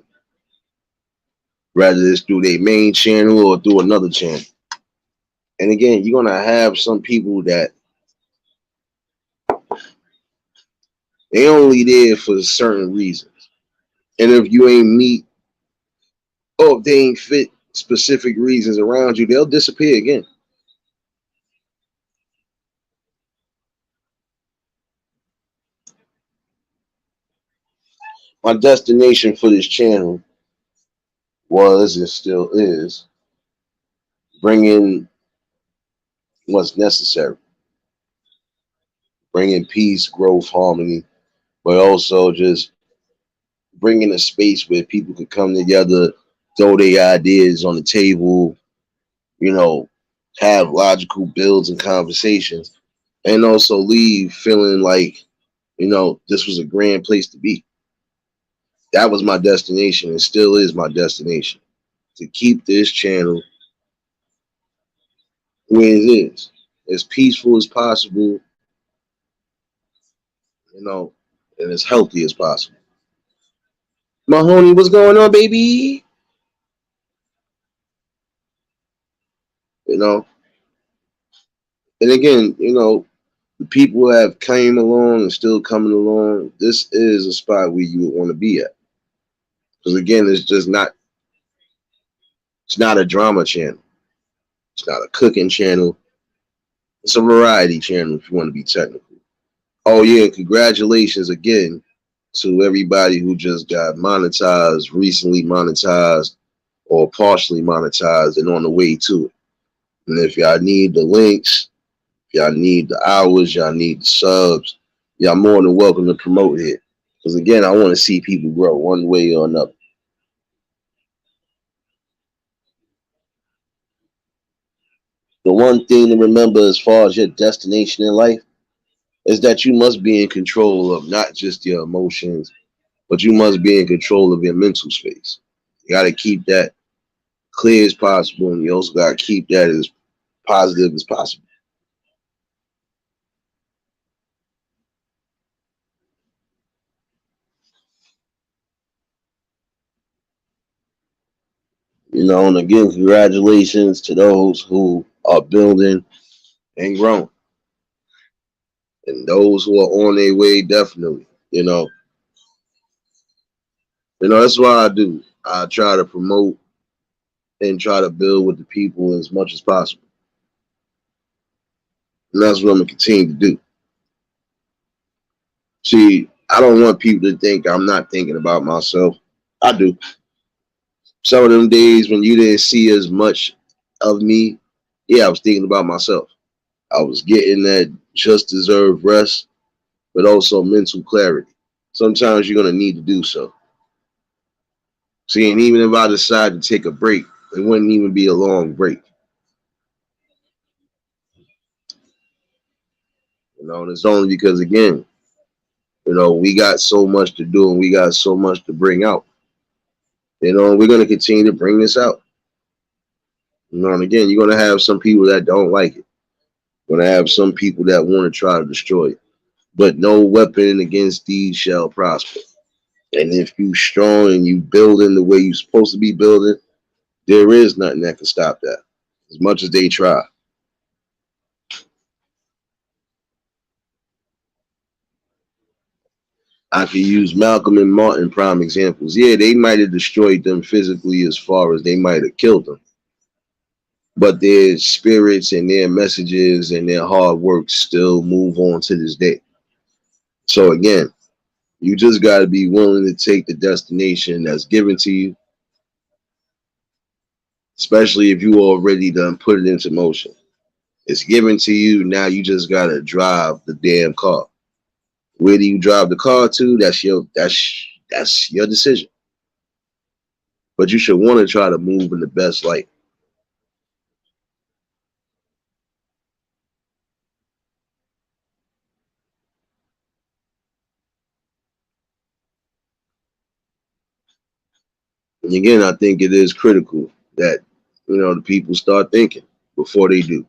whether it's through their main channel or through another channel. And again, you're gonna have some people that they only there for certain reasons. And if you ain't meet or if they ain't fit specific reasons around you, they'll disappear again. My destination for this channel was and still is bringing what's necessary, bringing peace, growth, harmony, but also just bringing a space where people can come together, throw their ideas on the table, you know, have logical builds and conversations, and also leave feeling like, this was a grand place to be. That was my destination and still is my destination to keep this channel where it is, as peaceful as possible, you know, and as healthy as possible. Mahoney, what's going on, baby? You know, and again, the people that have came along and still coming along, this is a spot where you would want to be at. Because again, it's not a drama channel. It's not a cooking channel. It's a variety channel if you want to be technical. Oh yeah, congratulations again to everybody who just got monetized, recently monetized, or partially monetized and on the way to it. And if y'all need the links, if y'all need the hours, y'all need the subs, y'all more than welcome to promote it. Because again, I want to see people grow one way or another. The one thing to remember as far as your destination in life is that you must be in control of not just your emotions, but you must be in control of your mental space. You got to keep that clear as possible, and you also got to keep that as positive as possible. And again, congratulations to those who are building and growing, and those who are on their way, definitely. That's what I do. I try to promote and try to build with the people as much as possible, and that's what I'm gonna continue to do. See, I don't want people to think I'm not thinking about myself. I do. Some of them days when you didn't see as much of me, yeah, I was thinking about myself. I was getting that just deserved rest, but also mental clarity. Sometimes you're gonna need to do so. See, and even if I decide to take a break, it wouldn't even be a long break. And it's only because again, we got so much to do and we got so much to bring out. We're gonna continue to bring this out. And again, you're gonna have some people that don't like it. You're gonna have some people that want to try to destroy it. But no weapon against these shall prosper. And if you strong and you building the way you're supposed to be building, there is nothing that can stop that. As much as they try. I could use Malcolm and Martin prime examples. Yeah, they might have destroyed them physically as far as they might have killed them. But their spirits and their messages and their hard work still move on to this day. So again, you just got to be willing to take the destination that's given to you, especially if you already done put it into motion. It's given to you. Now you just got to drive the damn car. Where do you drive the car to? That's your decision. But you should want to try to move in the best light. And again, I think it is critical that the people start thinking before they do.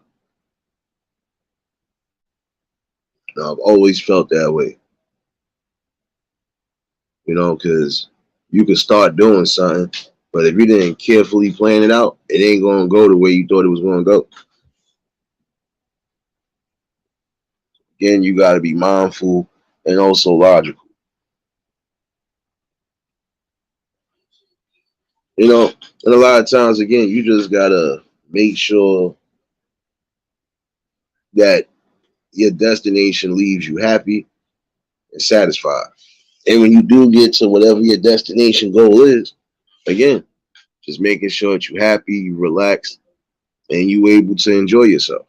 Now, I've always felt that way, because you can start doing something, but if you didn't carefully plan it out, it ain't gonna go the way you thought it was gonna go. Again, you got to be mindful and also logical. And a lot of times, again, you just gotta make sure that your destination leaves you happy and satisfied. And when you do get to whatever your destination goal is, again, just making sure that you're happy, you relax, and you able to enjoy yourself.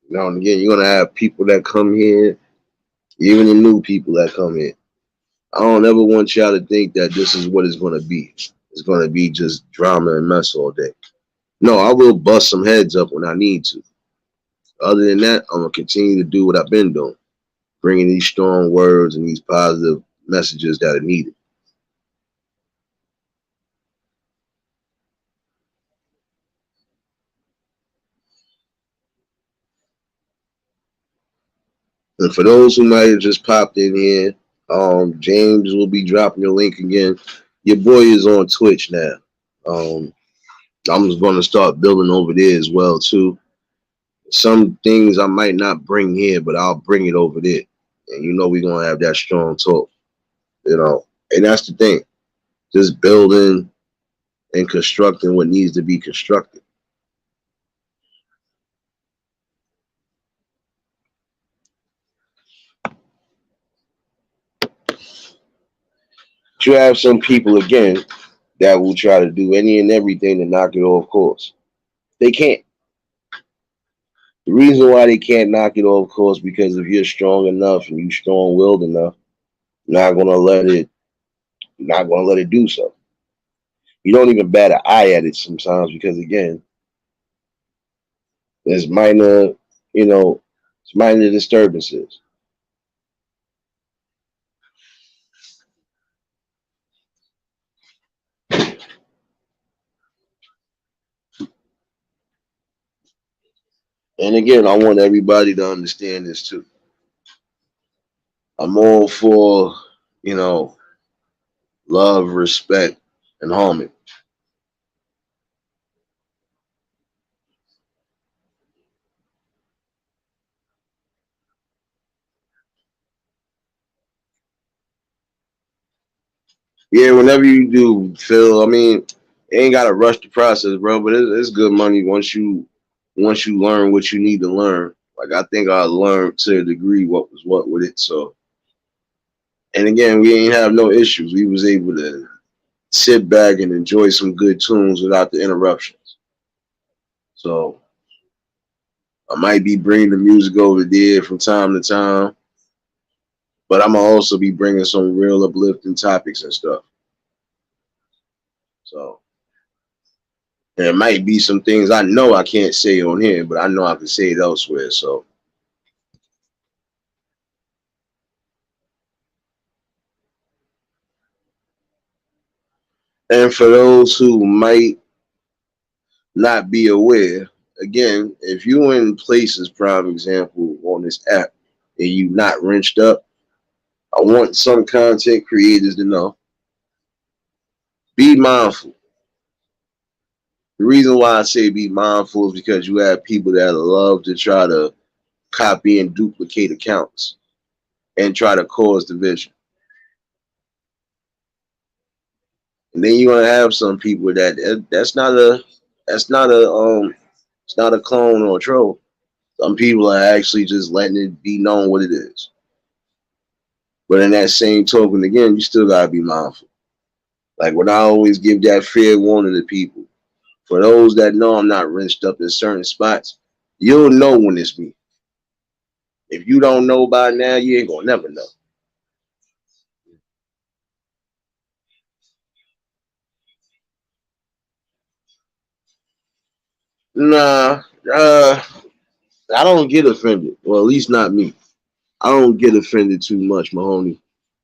And again, you're gonna have people that come here, even the new people that come in. I don't ever want y'all to think that this is what it's gonna be. It's gonna be just drama and mess all day. No, I will bust some heads up when I need to. Other than that, I'm gonna continue to do what I've been doing, bringing these strong words and these positive messages that are needed. And for those who might have just popped in here, James will be dropping your link again. Your boy is on Twitch now. Um, I'm just going to start building over there as well too. Some things I might not bring here, but I'll bring it over there. And we're gonna have that strong talk. And that's the thing. Just building and constructing what needs to be constructed. You have some people again that will try to do any and everything to knock it off course. They can't. The reason why they can't knock it off course because if you're strong enough and you strong willed enough, not gonna let it not gonna let it do so. You don't even bat an eye at it sometimes because again, there's minor, you know, it's minor disturbances. And again, I want everybody to understand this too. I'm all for, you know, love, respect, and harmony. Yeah, whenever you do, Phil, I mean, You ain't gotta rush the process, bro. But it's good money once you learn what you need to learn. Like I think I learned to a degree what was what with it. So, and again, we ain't have no issues. We was able to sit back and enjoy some good tunes without the interruptions. So I might be bringing the music over there from time to time, but I'm gonna also be bringing some real uplifting topics and stuff. So there might be some things I know I can't say on here, but I know I can say it elsewhere. So, and for those who might not be aware, again, if you in places, prime example on this app, and you not wrenched up, I want some content creators to know, be mindful. The reason why I say be mindful is because you have people that love to try to copy and duplicate accounts and try to cause division. And then you're gonna have some people that's not a it's not a clone or a troll. Some people are actually just letting it be known what it is. But in that same token, again, you still gotta be mindful. Like when I always give that fair warning to people, for those that know I'm not wrenched up in certain spots, you'll know when it's me. If you don't know by now, you ain't gonna never know. Nah, I don't get offended. Well, at least not me. I don't get offended too much, Mahoney.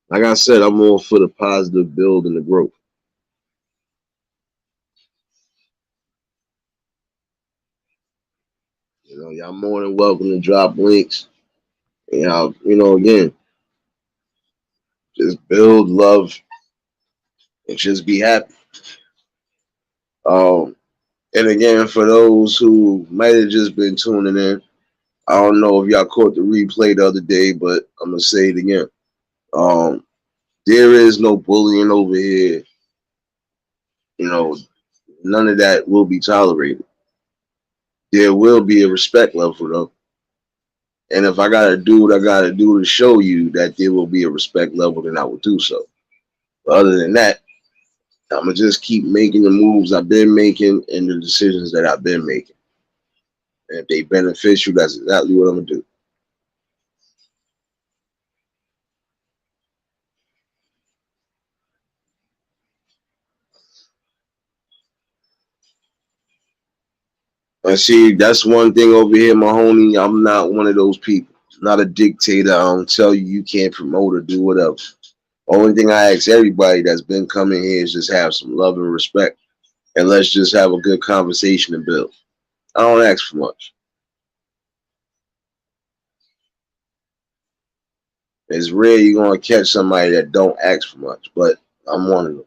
Like I said, I'm all for the positive build and the growth. You know, y'all more than welcome to drop links. And y'all, again, just build love and just be happy. Um, and again, for those who might have just been tuning in, I don't know if y'all caught the replay the other day, but I'm gonna say it again. Um, there is no bullying over here. You know, none of that will be tolerated. There will be a respect level though. And if I gotta do what I gotta do to show you that there will be a respect level, then I will do so. But other than that, I'm gonna just keep making the moves I've been making and the decisions that I've been making. And if they beneficial, that's exactly what I'm gonna do. And see, that's one thing over here, Mahoney. I'm not one of those people. I'm not a dictator. I don't tell you you can't promote or do whatever. Only thing I ask everybody that's been coming here is just have some love and respect, and let's just have a good conversation and build. I don't ask for much. It's rare you're gonna catch somebody that don't ask for much, but I'm one of them.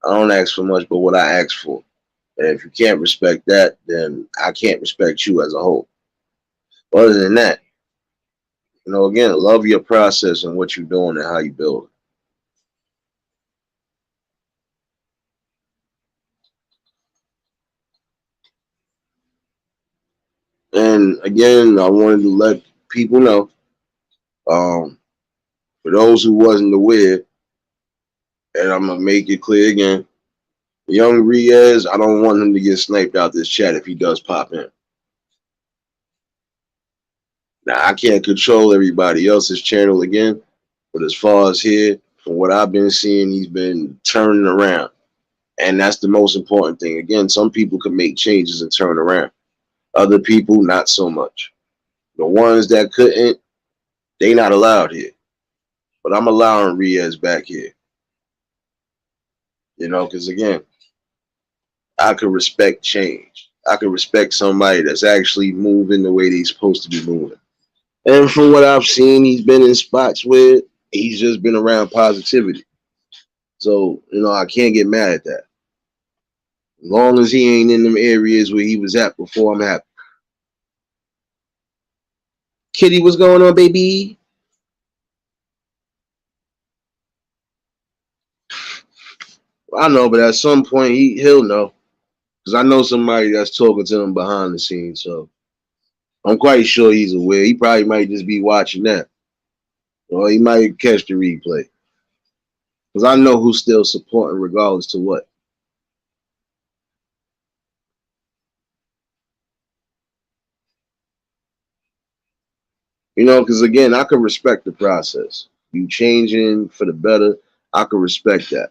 I don't ask for much, but what I ask for. And if you can't respect that, then I can't respect you as a whole. But other than that, again, love your process and what you're doing and how you build it. And again, I wanted to let people know, um, for those who wasn't aware, and I'm gonna make it clear again, young Riaz, I don't want him to get sniped out this chat if he does pop in. Now I can't control everybody else's channel again, but as far as here, from what I've been seeing, he's been turning around. And that's the most important thing. Again, some people can make changes and turn around. Other people, not so much. The ones that couldn't, they not allowed here. But I'm allowing Riaz back here. Because again, I could respect change. I could respect somebody that's actually moving the way they're supposed to be moving. And from what I've seen, he's been in spots where he's just been around positivity. So, I can't get mad at that. As long as he ain't in them areas where he was at before, I'm happy. Kitty, what's going on, baby? I know, but at some point he'll know because I know somebody that's talking to him behind the scenes. So I'm quite sure he's aware. He probably might just be watching that, or he might catch the replay because I know who's still supporting regardless to what. You know, because again, I can respect the process. You changing for the better, I can respect that.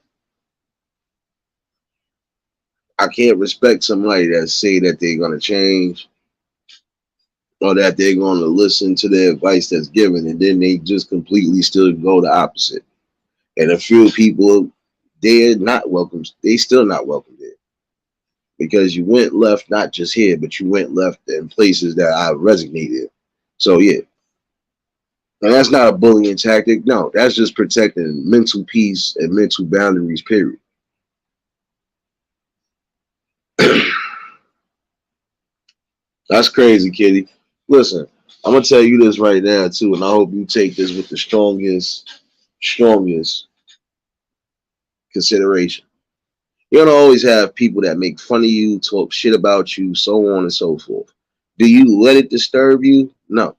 I can't respect somebody that say that they're gonna change or that they're gonna listen to the advice that's given, and then they just completely still go the opposite. And a few people, they're not welcome. They still not welcome there because you went left, not just here, but you went left in places that I resonated. So yeah, and that's not a bullying tactic. No, that's just protecting mental peace and mental boundaries. Period. That's crazy, Kitty. Listen, I'm gonna tell you this right now too, and I hope you take this with the strongest consideration. You're gonna always have people that make fun of you, talk shit about you, so on and so forth. Do you let it disturb you? No.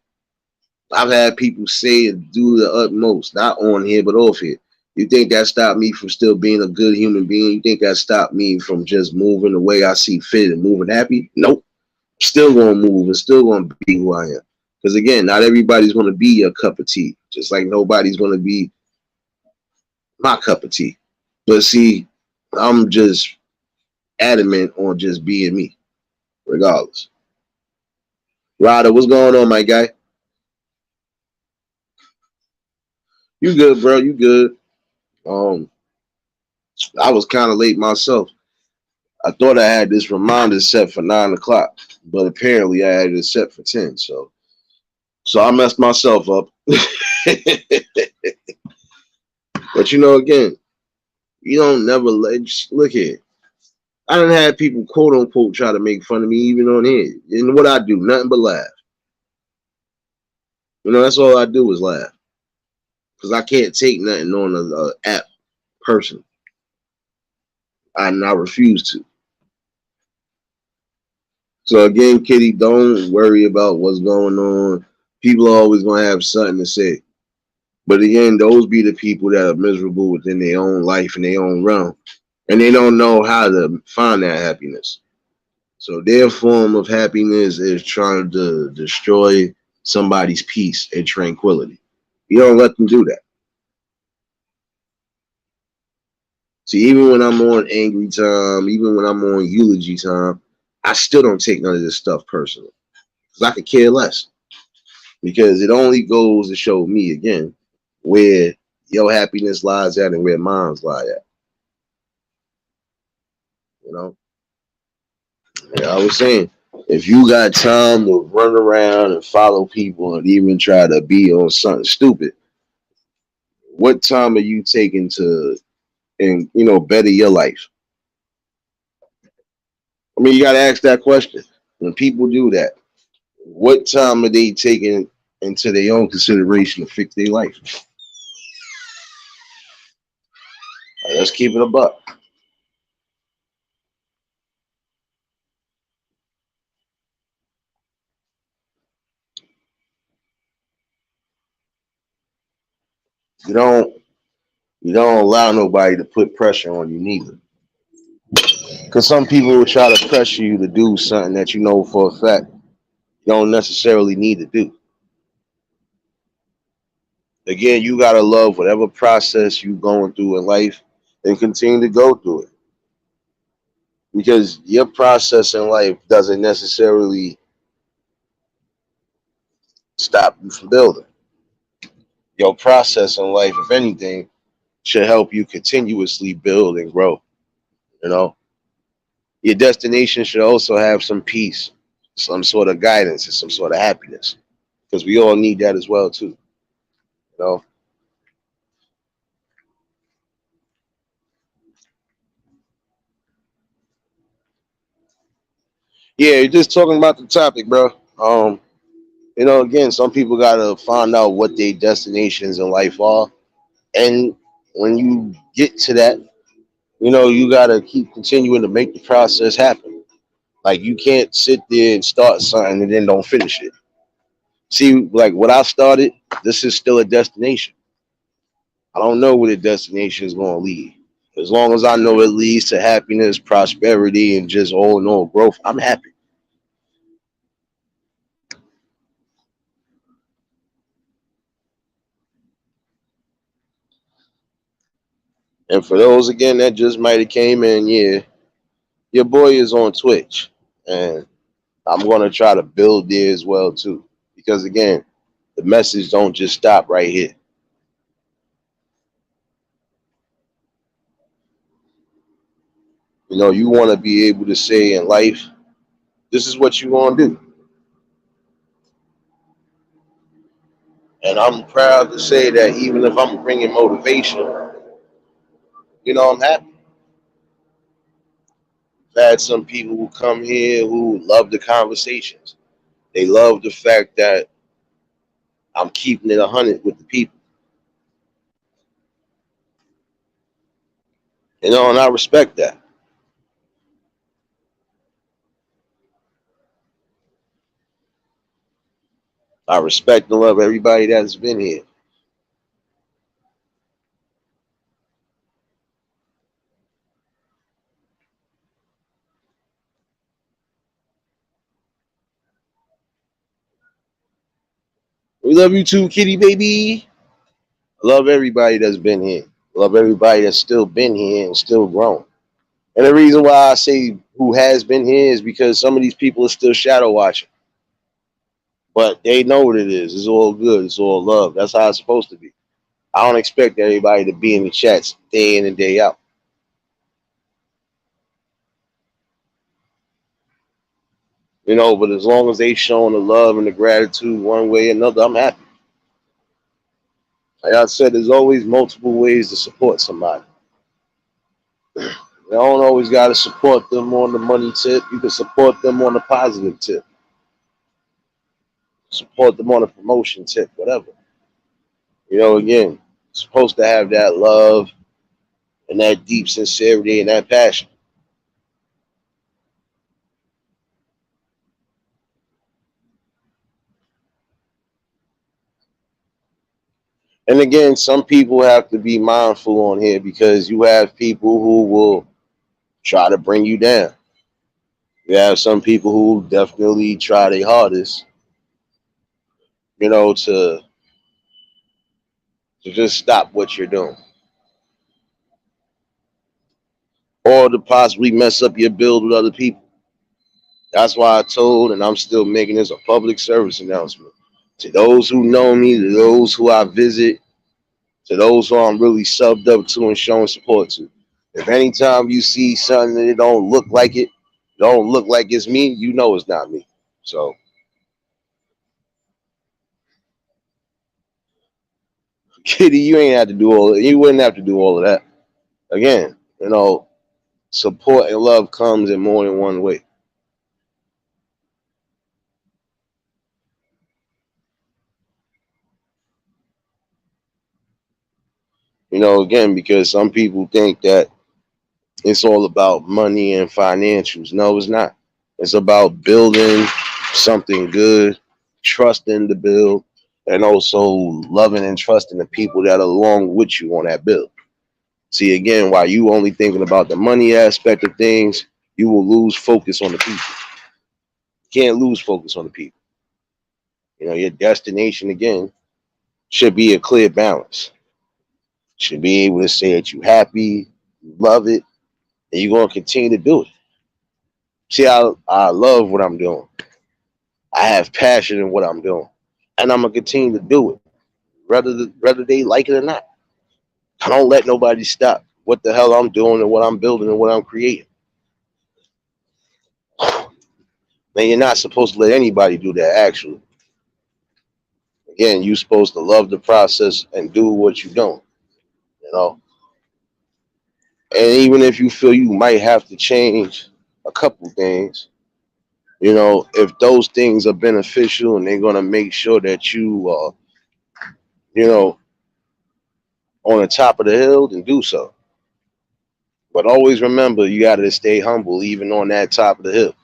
I've had people say and do the utmost, not on here but off here. You think that stopped me from still being a good human being? You think that stopped me from just moving the way I see fit and moving happy? Nope. Still gonna move and still gonna be who I am. Because again, not everybody's gonna be your cup of tea. Just like nobody's gonna be my cup of tea. But see, I'm just adamant on just being me, regardless. Ryder, what's going on, my guy? You good, bro? You good? Um, I was kind of late myself. I thought I had this reminder set for 9 o'clock, but apparently I had it set for 10. So I messed myself up. But you know, again, you don't never look here. I done had people quote unquote try to make fun of me even on here. And what I do, nothing but laugh. You know, that's all I do is laugh. Because I can't take nothing on a app person. I refuse to. So again, Kitty, don't worry about what's going on. People are always gonna have something to say. But again, those be the people that are miserable within their own life and their own realm. And they don't know how to find that happiness. So their form of happiness is trying to destroy somebody's peace and tranquility. You don't let them do that. See, even when I'm on angry time, even when I'm on eulogy time, I still don't take none of this stuff personally. Because I could care less. Because it only goes to show me again where your happiness lies at and where mine's lie at. You know? Yeah, I was saying, if you got time to run around and follow people and even try to be on something stupid, what time are you taking to and better your life? I mean, you got to ask that question. When people do that, what time are they taking into their own consideration to fix their life? Let's keep it a buck. You don't you don't allow nobody to put pressure on you neither. Because some people will try to pressure you to do something that you know for a fact you don't necessarily need to do. Again, you gotta love whatever process you going through in life and continue to go through it. Because your process in life doesn't necessarily stop you from building. Your process in life, if anything, should help you continuously build and grow. You know, your destination should also have some peace, some sort of guidance, and some sort of happiness, because we all need that as well too. You know, yeah, you're just talking about the topic, bro. Again, some people gotta find out what their destinations in life are, and when you get to that, You gotta keep continuing to make the process happen. Like you can't sit there and start something and then don't finish it. See, like what I started, this is still a destination. I don't know where the destination is going to lead. As long as I know it leads to happiness, prosperity, and just all in all growth, I'm happy. And for those again that just might have came in, yeah, your boy is on Twitch, and I'm going to try to build there as well too, because again, the message don't just stop right here. You want to be able to say in life, this is what you want to do, and I'm proud to say that even if I'm bringing motivation, I'm happy. I've had some people who come here who love the conversations. They love the fact that I'm keeping it 100 with the people. And I respect that. I respect and love everybody that's been here. We love you too, kitty baby. I love everybody that's been here. I love everybody that's still been here and still grown. And the reason why I say who has been here is because some of these people are still shadow watching. But they know what it is. It's all good. It's all love. That's how it's supposed to be. I don't expect everybody to be in the chats day in and day out. But as long as they showing the love and the gratitude one way or another, I'm happy. Like I said, there's always multiple ways to support somebody. You don't always got to support them on the money tip. You can support them on the positive tip. Support them on a promotion tip, whatever. Again, supposed to have that love and that deep sincerity and that passion. And again, some people have to be mindful on here because you have people who will try to bring you down. You have some people who definitely try their hardest, to just stop what you're doing or to possibly mess up your build with other people. That's why I told, and I'm still making this a public service announcement to those who know me, to those who I visit, to those who I'm really subbed up to and showing support to. If anytime you see something that it don't look like it's me, you know it's not me. So, Kitty, you wouldn't have to do all of that. Again, support and love comes in more than one way. Again, because some people think that it's all about money and financials. No, it's not. It's about building something good, trusting the build, and also loving and trusting the people that are along with you on that build. See, again, while you only thinking about the money aspect of things, you will lose focus on the people. You can't lose focus on the people. Your destination, again, should be a clear balance. Should be able to say that you happy, you love it, and you're going to continue to do it. See, I love what I'm doing. I have passion in what I'm doing, and I'm gonna continue to do it, whether they like it or not. I don't let nobody stop what the hell I'm doing and what I'm building and what I'm creating. Man, you're not supposed to let anybody do that. Actually, again, you're supposed to love the process and do what you're doing. You know, and even if you feel you might have to change a couple things, if those things are beneficial and they're gonna make sure that you, you know, on the top of the hill, then do so. But always remember, you got to stay humble, even on that top of the hill.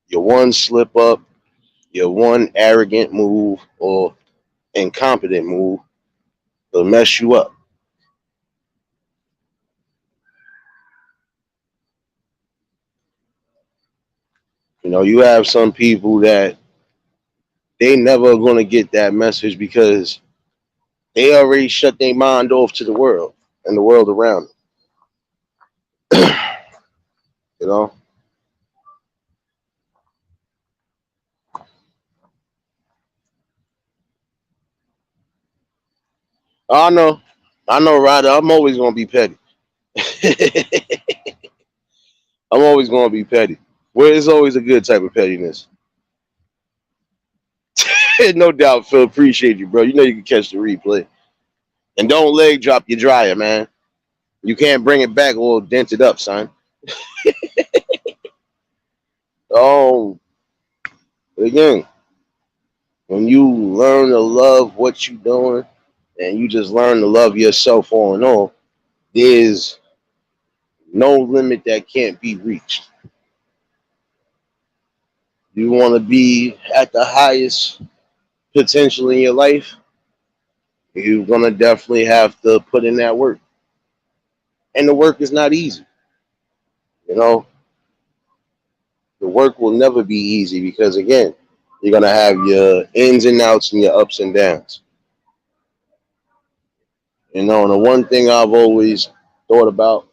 Your one slip up, your one arrogant move or incompetent move will mess you up. You know, you have some people that they never going to get that message because they already shut their mind off to the world and the world around them. You know, I know, I know, Ryder. I'm always going to be petty. I'm always going to be petty. Well, it's always a good type of pettiness. No doubt, Phil. Appreciate you, bro. You know you can catch the replay. And don't leg drop your dryer, man. You can't bring it back or dent it up, son. Oh, again, when you learn to love what you're doing and you just learn to love yourself all in all, there's no limit that can't be reached. You want to be at the highest potential in your life, you're going to definitely have to put in that work. And the work is not easy. You know, the work will never be easy because, again, you're going to have your ins and outs and your ups and downs. You know, and the one thing I've always thought about,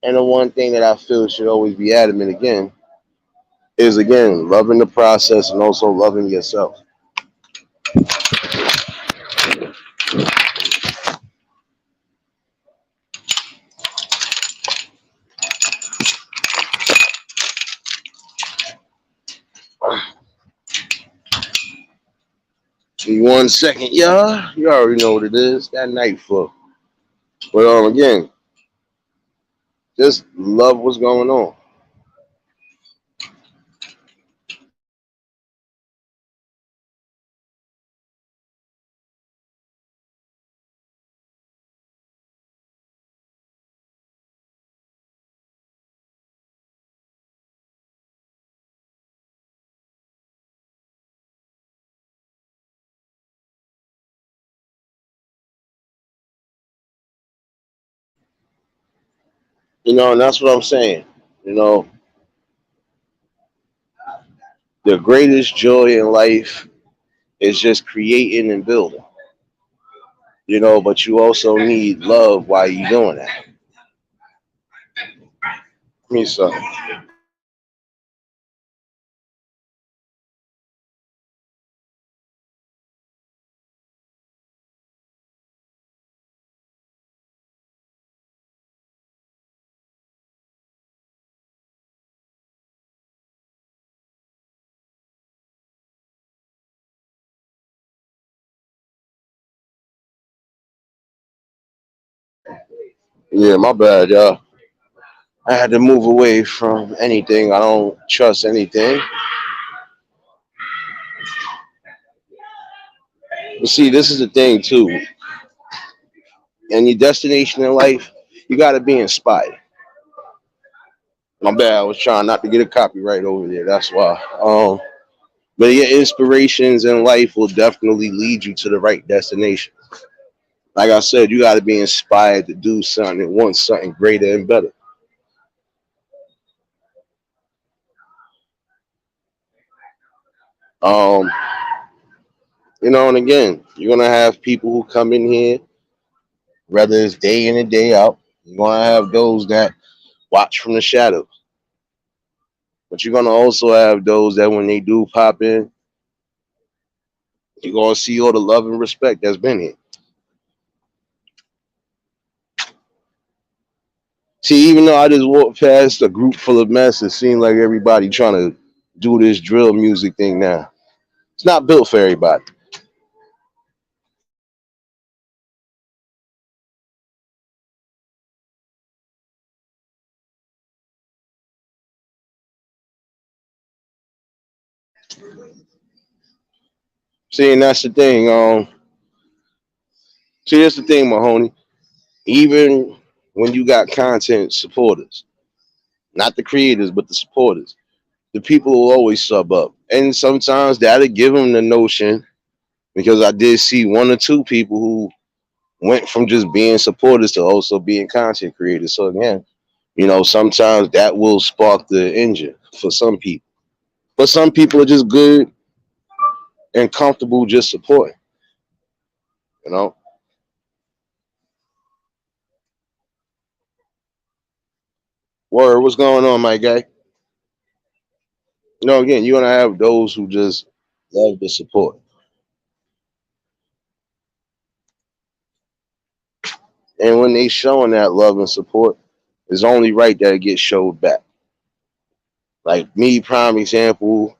and the one thing that I feel should always be adamant again, is again loving the process and also loving yourself. Give me 1 second, y'all. You already know what it is. That night flow. But again, just love what's going on. You know, and that's what I'm saying. You know, the greatest joy in life is just creating and building. You know, but you also need love while you're doing that. Me so. Yeah, my bad, y'all. I had to move away from anything. I don't trust anything. But see, this is the thing too. And your destination in life, you got to be inspired. My bad. I was trying not to get a copyright over there. That's why. But your inspirations in life will definitely lead you to the right destination. Like I said, you got to be inspired to do something and want something greater and better. Um, you know, and again, you're gonna have people who come in here, whether it's day in and day out. You're gonna have those that watch from the shadows, but you're gonna also have those that when they do pop in, you're gonna see all the love and respect that's been here. See, even though I just walked past a group full of mess, it seemed like everybody trying to do this drill music thing now. It's not built for everybody. See, and that's the thing. See, that's the thing, Mahoney. Even when you got content supporters, not the creators, but the supporters, the people will always sub up. And sometimes that'll give them the notion, because I did see one or two people who went from just being supporters to also being content creators. So again, sometimes that will spark the engine for some people. But some people are just good and comfortable just supporting, you know. Word, what's going on, my guy? Again, you're gonna have those who just love the support. And when they showing that love and support, it's only right that it gets showed back. Like me, prime example,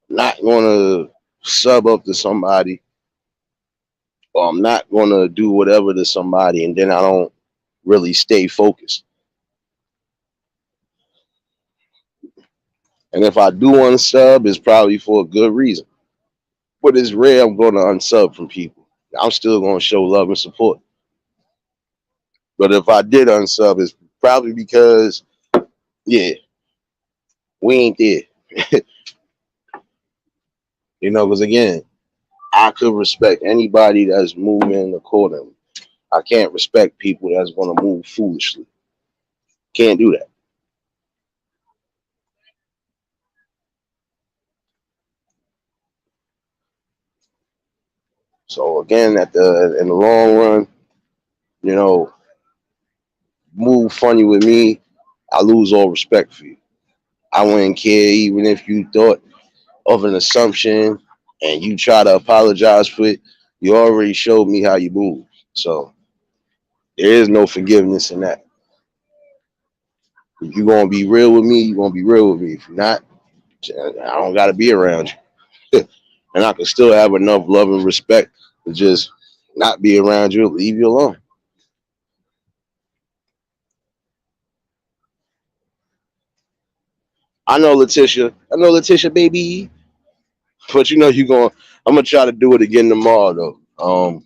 not gonna sub up to somebody, or I'm not gonna do whatever to somebody, and then I don't really stay focused. And if I do unsub, it's probably for a good reason. But it's rare I'm gonna unsub from people. I'm still gonna show love and support. But if I did unsub, it's probably because, yeah, we ain't there. Because again, I could respect anybody that's moving accordingly. I can't respect people that's going to move foolishly. Can't do that. So again, in the long run, you know, move funny with me, I lose all respect for you. I wouldn't care even if you thought of an assumption and you try to apologize for it. You already showed me how you move. So there is no forgiveness in that. If you're gonna be real with me, you're gonna be real with me. If you're not, I don't gotta be around you. And I can still have enough love and respect to just not be around you, leave you alone. I know Letitia. I know Letitia, baby. But you going. I'm gonna try to do it again tomorrow, though.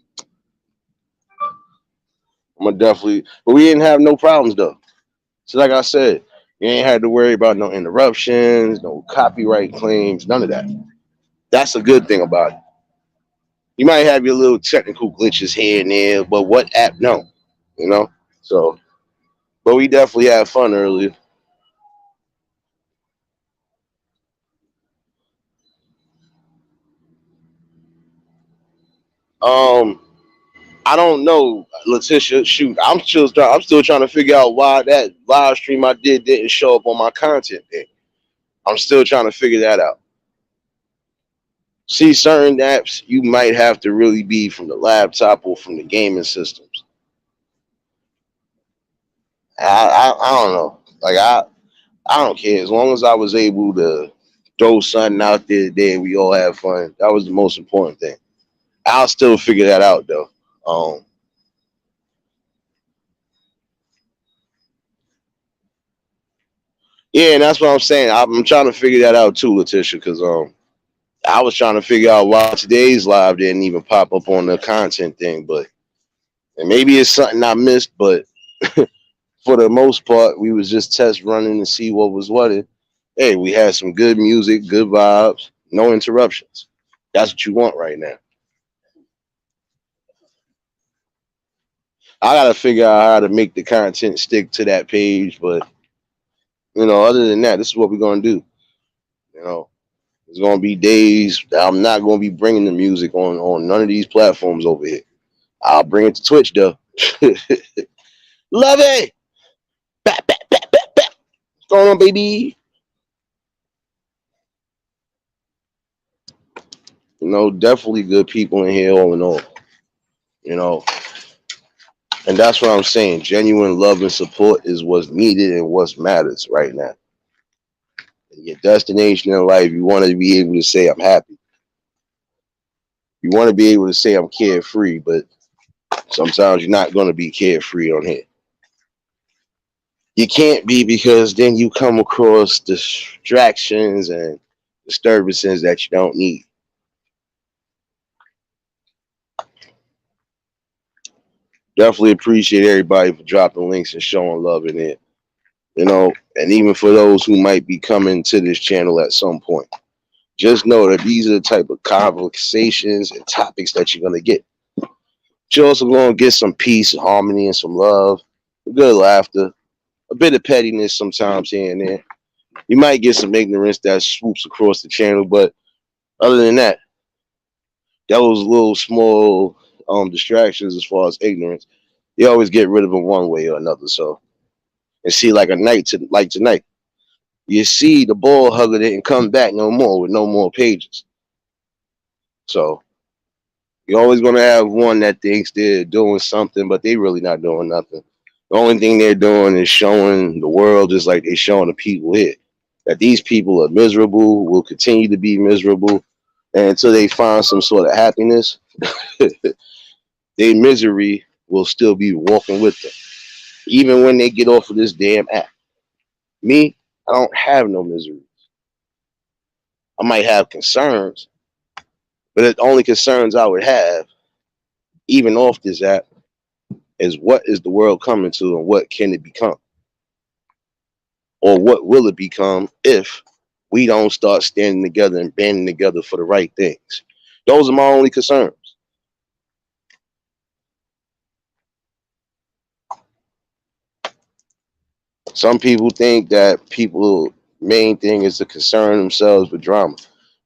I'm gonna definitely. But we didn't have no problems though. So like I said, you ain't had to worry about no interruptions, no copyright claims, none of that. That's a good thing about it. You might have your little technical glitches here and there, but what app? No, you know. So, but we definitely had fun earlier. Um, I don't know, Letitia. Shoot, I'm still trying to figure out why that live stream I didn't show up on my content thing. I'm still trying to figure that out. See, certain apps you might have to really be from the laptop or from the gaming systems. I don't know. Like I don't care as long as I was able to throw something out there today and we all have fun. That was the most important thing. I'll still figure that out though. Yeah, and that's what I'm saying. I'm trying to figure that out too, Letitia, because I was trying to figure out why today's live didn't even pop up on the content thing, but and maybe it's something I missed, but for the most part, we was just test running to see what was what. And hey, we had some good music, good vibes, no interruptions. That's what you want right now. I gotta figure out how to make the content stick to that page, but other than that, this is what we're gonna do. You know, there's gonna be days that I'm not gonna be bringing the music on none of these platforms over here. I'll bring it to Twitch though. Love it. Bat, bat, bat, bat, bat. What's going on, baby? Definitely good people in here, all in all. You know, and that's what I'm saying. Genuine love and support is what's needed and what matters right now. Your destination in life, you want to be able to say, I'm happy. You want to be able to say, I'm carefree, but sometimes you're not going to be carefree on here. You can't be because then you come across distractions and disturbances that you don't need. Definitely appreciate everybody for dropping links and showing love in it. And even for those who might be coming to this channel at some point, just know that these are the type of conversations and topics that you're gonna get. You're also gonna get some peace, harmony, and some love, good laughter, a bit of pettiness sometimes here and there. You might get some ignorance that swoops across the channel, but other than that, those little small distractions as far as ignorance, you always get rid of them one way or another. So, and see, like a night to like tonight, you see the ball hugger didn't come back no more with no more pages. So you're always gonna have one that thinks they're doing something, but they really not doing nothing. The only thing they're doing is showing the world, just like they're showing the people here, that these people are miserable, will continue to be miserable, and until they find some sort of happiness, their misery will still be walking with them, even when they get off of this damn app. Me, I don't have no misery. I might have concerns, but the only concerns I would have, even off this app, is what is the world coming to and what can it become? Or what will it become if we don't start standing together and banding together for the right things? Those are my only concerns. Some people think that people main thing is to concern themselves with drama.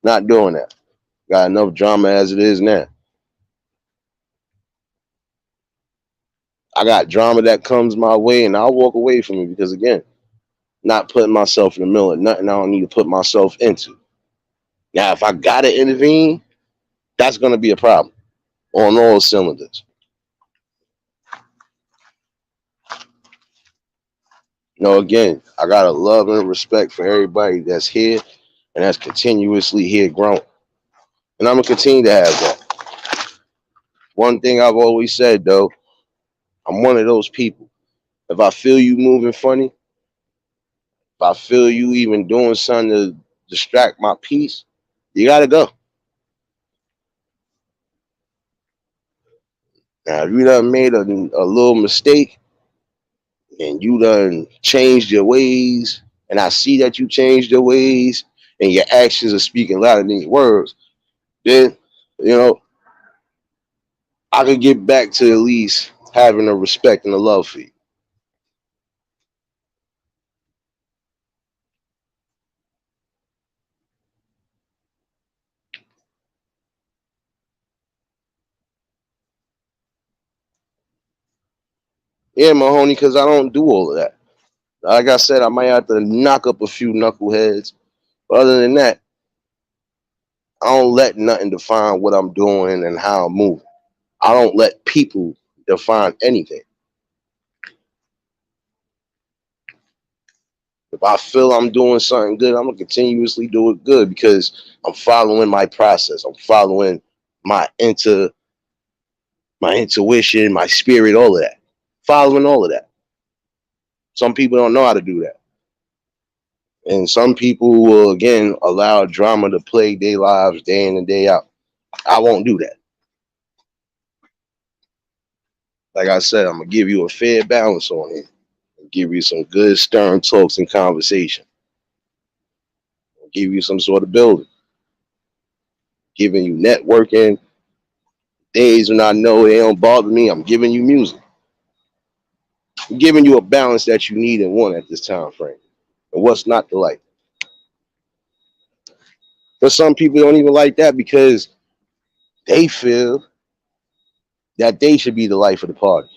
Not doing that. Got enough drama as it is now. I got drama that comes my way and I'll walk away from it because again, not putting myself in the middle of nothing I don't need to put myself into. Now if I gotta intervene, that's gonna be a problem on all cylinders. Again, I got a love and respect for everybody that's here and that's continuously here growing. And I'm gonna continue to have that. One thing I've always said though, I'm one of those people. If I feel you moving funny, if I feel you even doing something to distract my peace, you gotta go. Now, if you done made a little mistake and you done changed your ways, and I see that you changed your ways and your actions are speaking louder than your words, then, you know, I could get back to at least having a respect and a love for you. Yeah, Mahoney, because I don't do all of that. Like I said, I might have to knock up a few knuckleheads. But other than that, I don't let nothing define what I'm doing and how I'm moving. I don't let people define anything. If I feel I'm doing something good, I'm gonna continuously do it good because I'm following my process. I'm following my my intuition, my spirit, all of that. Following all of that. Some people don't know how to do that. And some people will again allow drama to plague their lives day in and day out. I won't do that. Like I said, I'm gonna give you a fair balance on it. Give you some good stern talks and conversation. Give you some sort of building. Giving you networking. Days when I know they don't bother me, I'm giving you music. I'm giving you a balance that you need and want at this time frame. And what's not to like. But some people don't even like that because they feel that they should be the life of the party.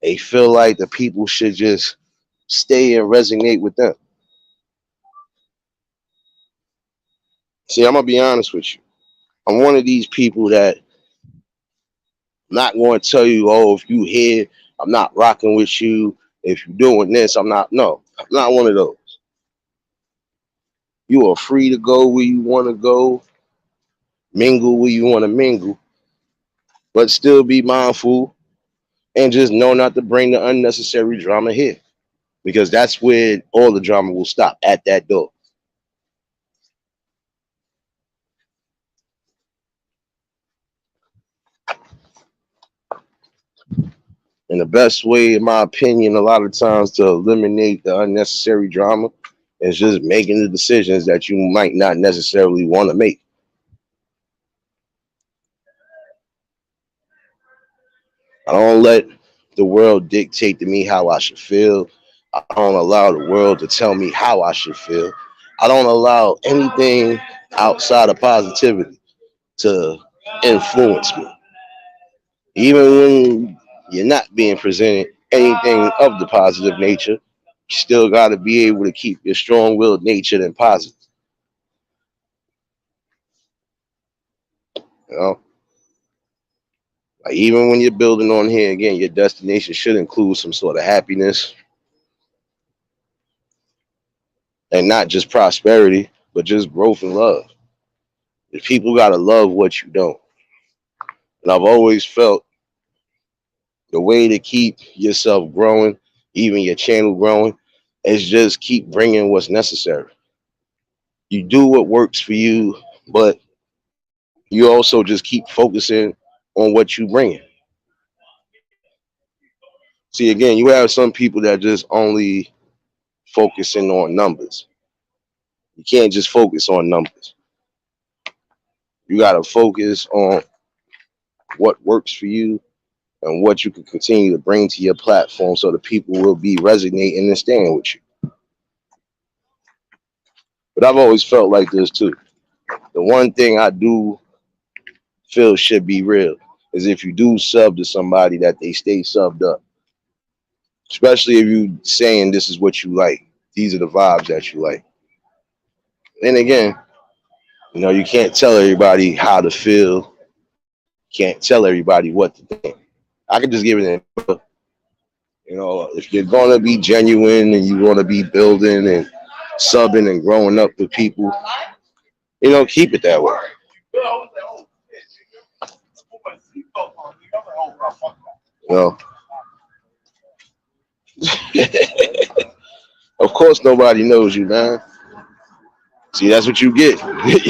They feel like the people should just stay and resonate with them. See, I'm gonna be honest with you. I'm one of these people that I'm not going to tell you, oh, if you here, I'm not rocking with you. If you're doing this, I'm not. No, I'm not one of those. You are free to go where you want to go, mingle where you want to mingle, but still be mindful and just know not to bring the unnecessary drama here because that's where all the drama will stop at that door. And the best way, in my opinion, a lot of times to eliminate the unnecessary drama is just making the decisions that you might not necessarily want to make. I don't let the world dictate to me how I should feel. I don't allow the world to tell me how I should feel. I don't allow anything outside of positivity to influence me. Even when you're not being presented anything of the positive nature, you still got to be able to keep your strong-willed nature and positive. You know, like even when you're building on here again, your destination should include some sort of happiness and not just prosperity, but just growth and love. If people gotta love what you don't, and I've always felt the way to keep yourself growing, even your channel growing, is just keep bringing what's necessary. You do what works for you, but you also just keep focusing on what you bringing. See, again, you have some people that just only focusing on numbers. You can't just focus on numbers. You gotta focus on what works for you and what you can continue to bring to your platform so the people will be resonating and staying with you. But I've always felt like this too. The one thing I do feel should be real is if you do sub to somebody that they stay subbed up. Especially if you saying this is what you like. These are the vibes that you like. Then again, you can't tell everybody how to feel. Can't tell everybody what to think. I can just give it an if you're gonna be genuine and you wanna be building and subbing and growing up with people, keep it that way. You know. Of course nobody knows you, man. See, that's what you get.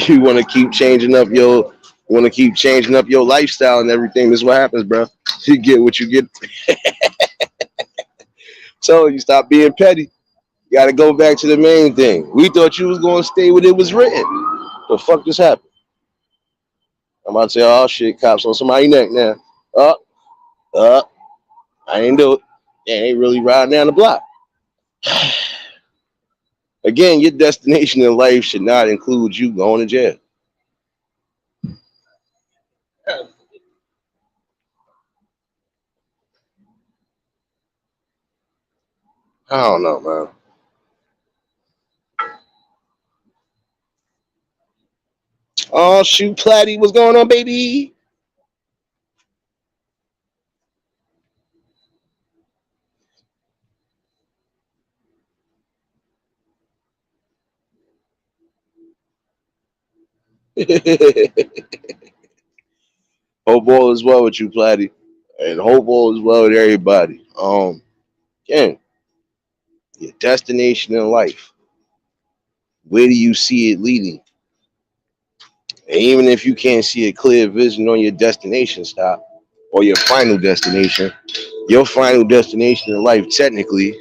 You want to keep changing up your lifestyle and everything. This is what happens, bro. You get what you get. So you stop being petty. You got to go back to the main thing. We thought you was going to stay with it was written. The fuck just happened? I'm about to say, oh shit, cops on somebody's neck now. I ain't do it. They ain't really riding down the block. Again, your destination in life should not include you going to jail. I don't know, man. Oh shoot, Platty, what's going on, baby? Hope all is well with you, Platty, and hope all is well with everybody. Again, your destination in life. Where do you see it leading? And even if you can't see a clear vision on your destination stop or your final destination, your final destination in life technically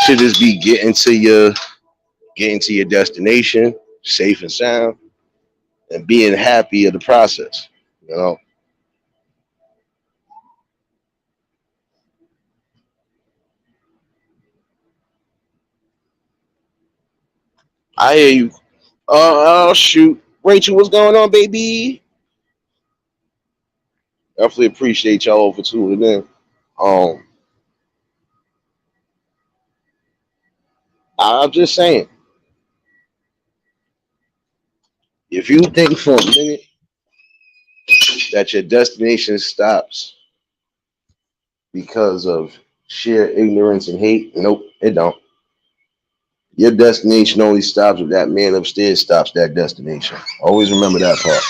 should just be getting to your destination safe and sound and being happy of the process. You know, I hear you. Oh shoot, Rachel, what's going on, baby? Definitely appreciate y'all for tuning in. Um, I'm just saying, if you think for a minute that your destination stops because of sheer ignorance and hate, nope, it don't. Your destination only stops if that man upstairs stops that destination. Always remember that part.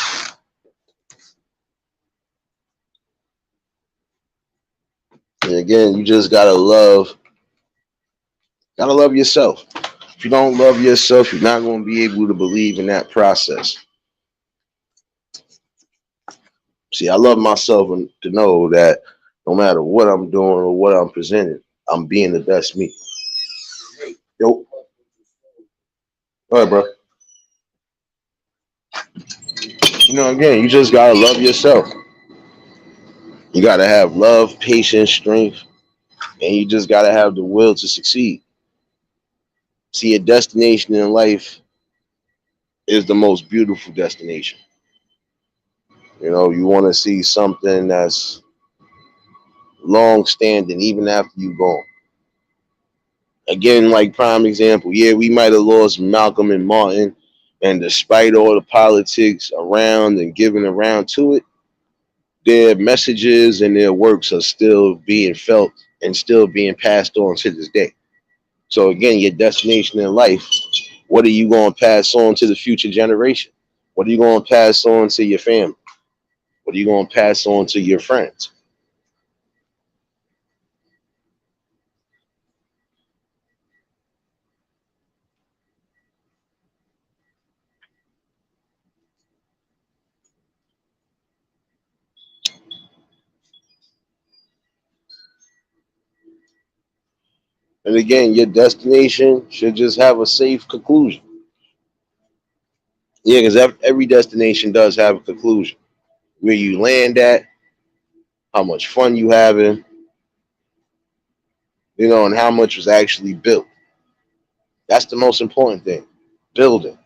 And again, you just gotta love yourself. If you don't love yourself, you're not gonna be able to believe in that process. See, I love myself to know that no No matter what I'm doing or what I'm presenting, I'm being the best me. Yo, all right, bro. Again, you just gotta love yourself. You gotta have love, patience, strength, and you just gotta have the will to succeed. See, a destination in life is the most beautiful destination. You want to see something that's long standing, even after you gone. Again, like prime example, yeah, we might have lost Malcolm and Martin, and despite all the politics around and giving around to it, their messages and their works are still being felt and still being passed on to this day. So again, your destination in life, what are you going to pass on to the future generation? What are you going to pass on to your family? What are you going to pass on to your friends? And again, your destination should just have a safe conclusion. Yeah, because every destination does have a conclusion. Where you land at, how much fun you having, and how much was actually built. That's the most important thing. Building.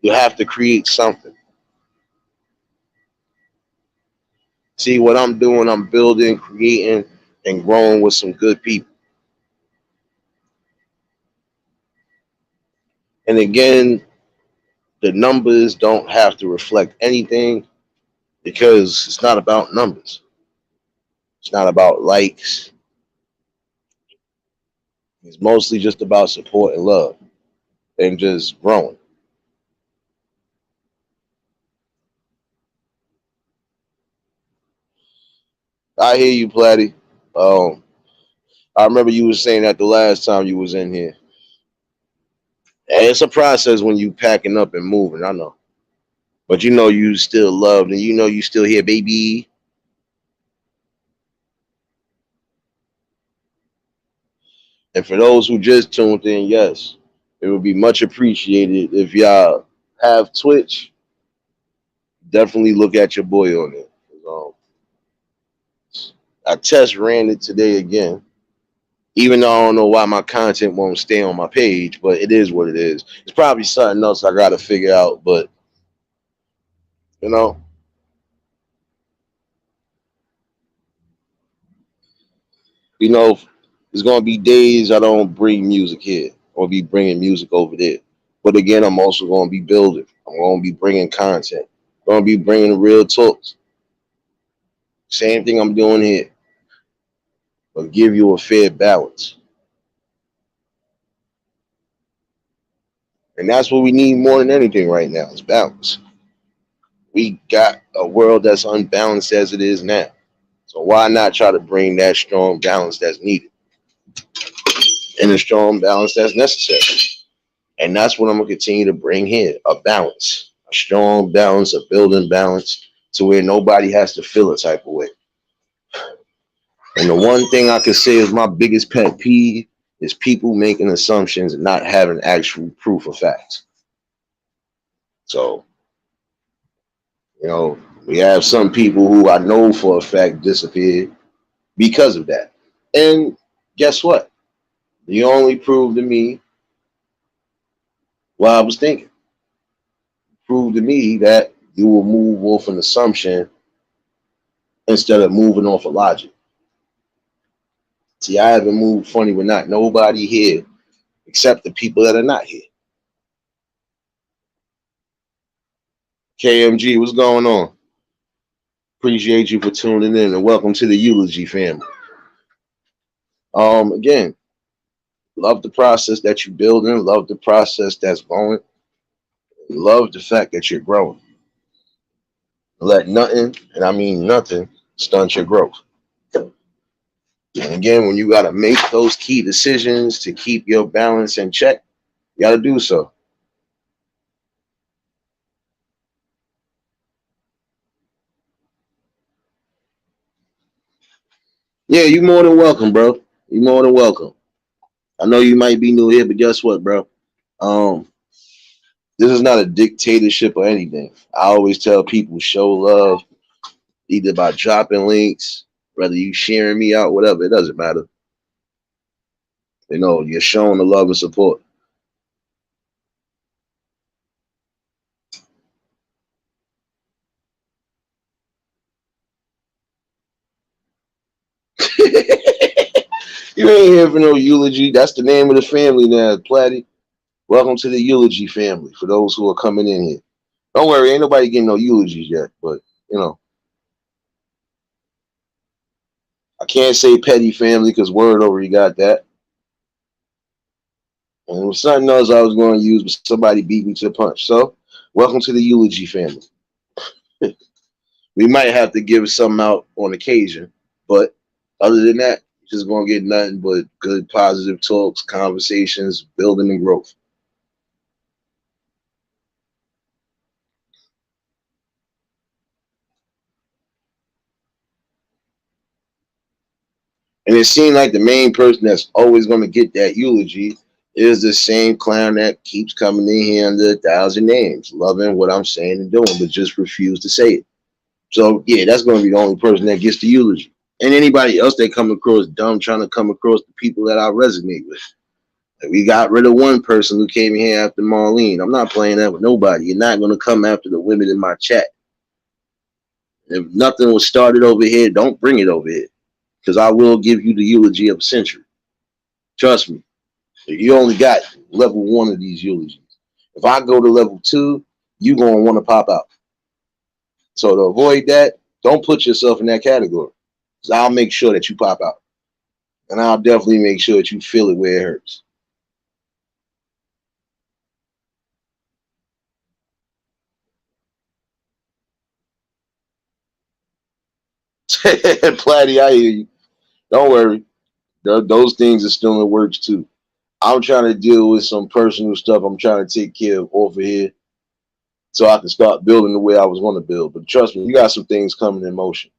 You have to create something. See what I'm doing, I'm building, creating, and growing with some good people. And again, the numbers don't have to reflect anything because it's not about numbers. It's not about likes. It's mostly just about support and love and just growing. I hear you, Platty. Um, I remember you was saying that the last time you was in here. And it's a process when you packing up and moving, I know. But you still loved and you still here, baby. And for those who just tuned in, yes, it would be much appreciated if y'all have Twitch. Definitely look at your boy on it. Um, I test ran it today again, even though I don't know why my content won't stay on my page, but it is what it is. It's probably something else I got to figure out, but you know, you know, there's gonna be days I don't bring music here. I'll be bringing music over there. But again, I'm also gonna be building. I'm gonna be bringing content. I'm gonna be bringing real talks. Same thing I'm doing here, but give you a fair balance. And that's what we need more than anything right now is balance. We got a world that's unbalanced as it is now. So why not try to bring that strong balance that's needed and a strong balance that's necessary? And that's what I'm gonna continue to bring here: a balance, a strong balance, a building balance, to where nobody has to feel a type of way. And the one thing I can say is my biggest pet peeve is people making assumptions and not having actual proof of facts. So, we have some people who I know for a fact disappeared because of that. And guess what? You only proved to me what I was thinking. Proved to me that you will move off an assumption instead of moving off of logic. See, I haven't moved funny with not nobody here except the people that are not here. KMG, what's going on? Appreciate you for tuning in and welcome to the Eulogy family. Again, love the process that you're building, love the process that's going, love the fact that you're growing. Let nothing, and I mean nothing, stunt your growth. And again, when you got to make those key decisions to keep your balance in check, you got to do so. Yeah, you more than welcome, bro. You more than welcome. I know you might be new here, but guess what, bro? Um, this is not a dictatorship or anything. I always tell people show love either by dropping links, whether you sharing me out, whatever. It doesn't matter. You know, you're showing the love and support. You ain't here for no eulogy. That's the name of the family now, Platty. Welcome to the eulogy family for those who are coming in here. Don't worry, ain't nobody getting no eulogies yet, but you know, I can't say petty family because word already got that. And it was something else I was going to use, but somebody beat me to the punch. So, welcome to the eulogy family. We might have to give some out on occasion, but other than that, you're just going to get nothing but good, positive talks, conversations, building and growth. And it seemed like the main person that's always going to get that eulogy is the same clown that keeps coming in here under 1,000 names, loving what I'm saying and doing, but just refuse to say it. So yeah, that's going to be the only person that gets the eulogy. And anybody else that come across dumb trying to come across the people that I resonate with. Like, we got rid of one person who came here after Marlene. I'm not playing that with nobody. You're not going to come after the women in my chat. If nothing was started over here, don't bring it over here. Because I will give you the eulogy of a century. Trust me. You only got level one of these eulogies. If I go to level two, you're going to want to pop out. So to avoid that, don't put yourself in that category. Because I'll make sure that you pop out. And I'll definitely make sure that you feel it where it hurts. Platty, I hear you. Don't worry. Those things are still in the works too. I'm trying to deal with some personal stuff I'm trying to take care of over here so I can start building the way I was going to build. But trust me, you got some things coming in motion.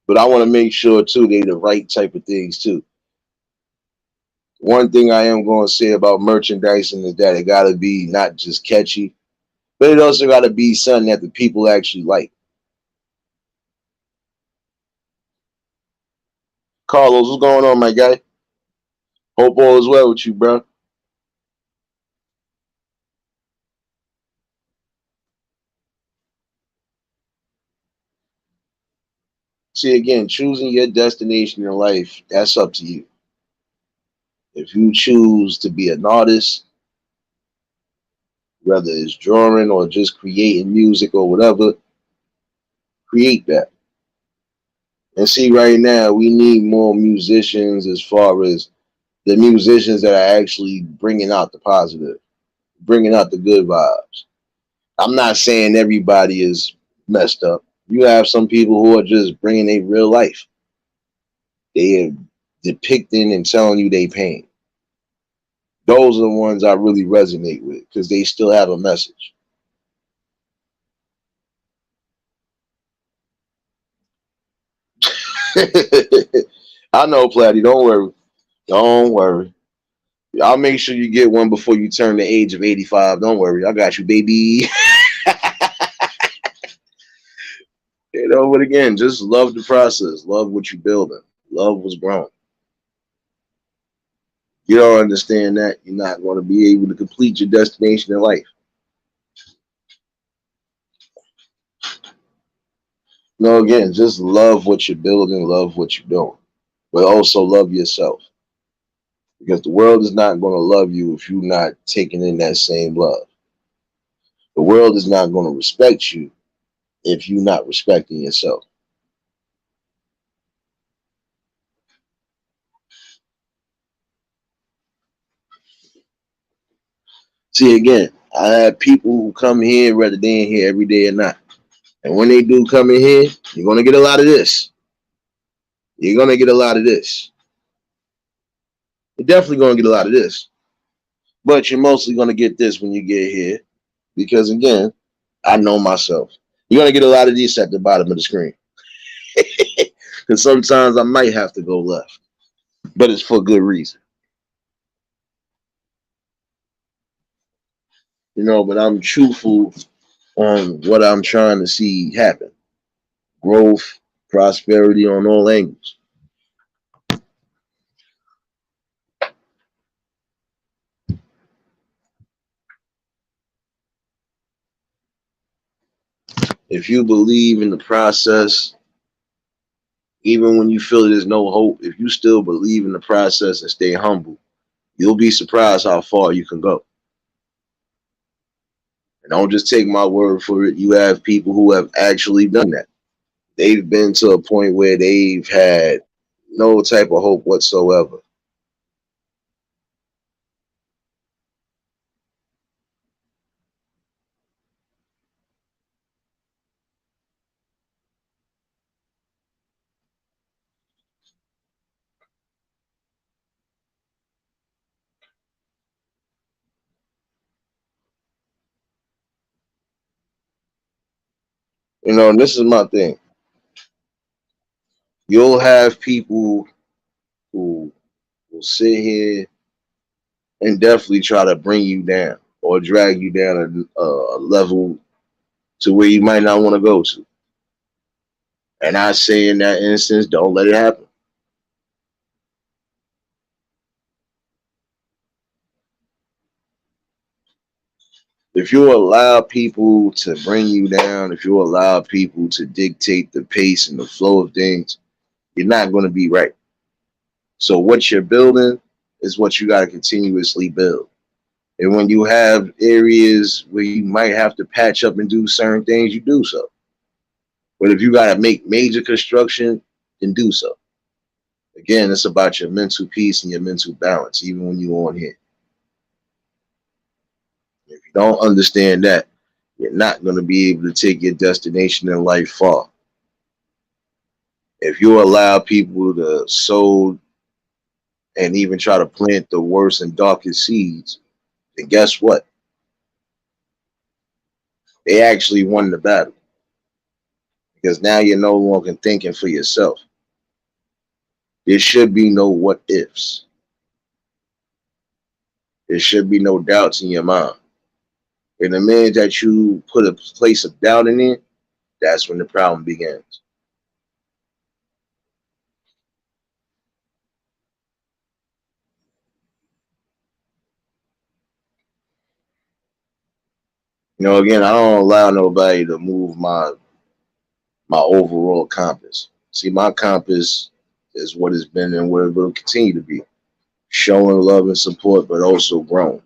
But I want to make sure too they the right type of things too. One thing I am going to say about merchandising is that it got to be not just catchy, but it also got to be something that the people actually like. Carlos, what's going on, my guy? Hope all is well with you, bro. See, again, choosing your destination in life, that's up to you. If you choose to be an artist, whether it's drawing or just creating music or whatever, create that. And see, right now, we need more musicians as far as the musicians that are actually bringing out the positive, bringing out the good vibes. I'm not saying everybody is messed up. You have some people who are just bringing a real life. They are depicting and telling you they pain. Those are the ones I really resonate with because they still have a message. I know, Platty. Don't worry. Don't worry. I'll make sure you get one before you turn the age of 85. Don't worry. I got you, baby. But again, just love the process. Love what you're building. Love what's growing. You don't understand that, you're not going to be able to complete your destination in life. No, again, just love what you're building, love what you're doing, but also love yourself because the world is not going to love you if you're not taking in that same love. The world is not going to respect you if you're not respecting yourself. See, again, I have people who come here whether they're in here every day or not. And when they do come in here, you're going to get a lot of this. You're going to get a lot of this. You're definitely going to get a lot of this. But you're mostly going to get this when you get here because, again, I know myself. You're going to get a lot of this at the bottom of the screen. Because sometimes I might have to go left, but it's for good reason. But I'm truthful on what I'm trying to see happen. Growth, prosperity on all angles. If you believe in the process, even when you feel there's no hope, if you still believe in the process and stay humble, you'll be surprised how far you can go. And don't just take my word for it. You have people who have actually done that. They've been to a point where they've had no type of hope whatsoever. And this is my thing. You'll have people who will sit here and definitely try to bring you down or drag you down a level to where you might not want to go to. And I say in that instance, don't let it happen. If you allow people to bring you down, if you allow people to dictate the pace and the flow of things, you're not going to be right. So what you're building is what you got to continuously build. And when you have areas where you might have to patch up and do certain things, you do so. But if you got to make major construction, then do so. Again, it's about your mental peace and your mental balance, even when you're on here. If you don't understand that, you're not going to be able to take your destination in life far. If you allow people to sow and even try to plant the worst and darkest seeds, then guess what? They actually won the battle because now you're no longer thinking for yourself. There should be no what ifs. There should be no doubts in your mind. And the minute that you put a place of doubt in it, that's when the problem begins. Again, I don't allow nobody to move my overall compass. See, my compass is what it's been and what it will continue to be. Showing love and support, but also growing.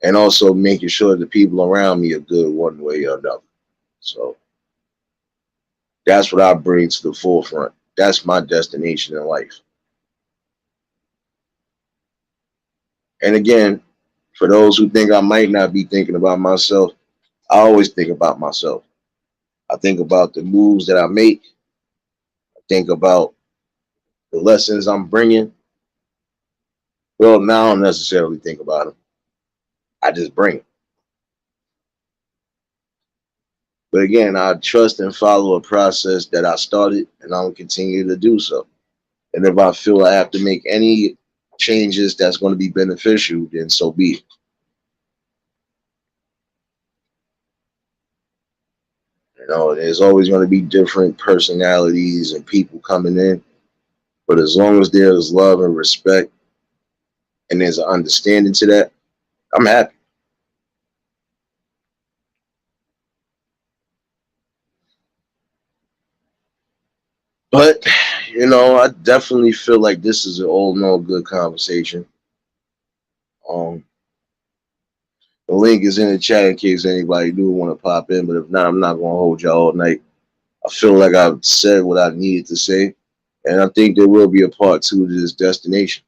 And also making sure the people around me are good one way or another. So that's what I bring to the forefront. That's my destination in life. And again, for those who think I might not be thinking about myself, I always think about myself. I think about the moves that I make. I think about the lessons I'm bringing. Well, now I don't necessarily think about them. I just bring them. But again, I trust and follow a process that I started, and I'll continue to do so. And if I feel I have to make any changes that's going to be beneficial, then so be it. There's always going to be different personalities and people coming in, but as long as there's love and respect and there's an understanding to that, I'm happy. But I definitely feel like this is an all in all good conversation. Um, the link is in the chat in case anybody do want to pop in, but if not, I'm not going to hold y'all all night. I feel like I've said what I needed to say, and I think there will be a part two to this destination.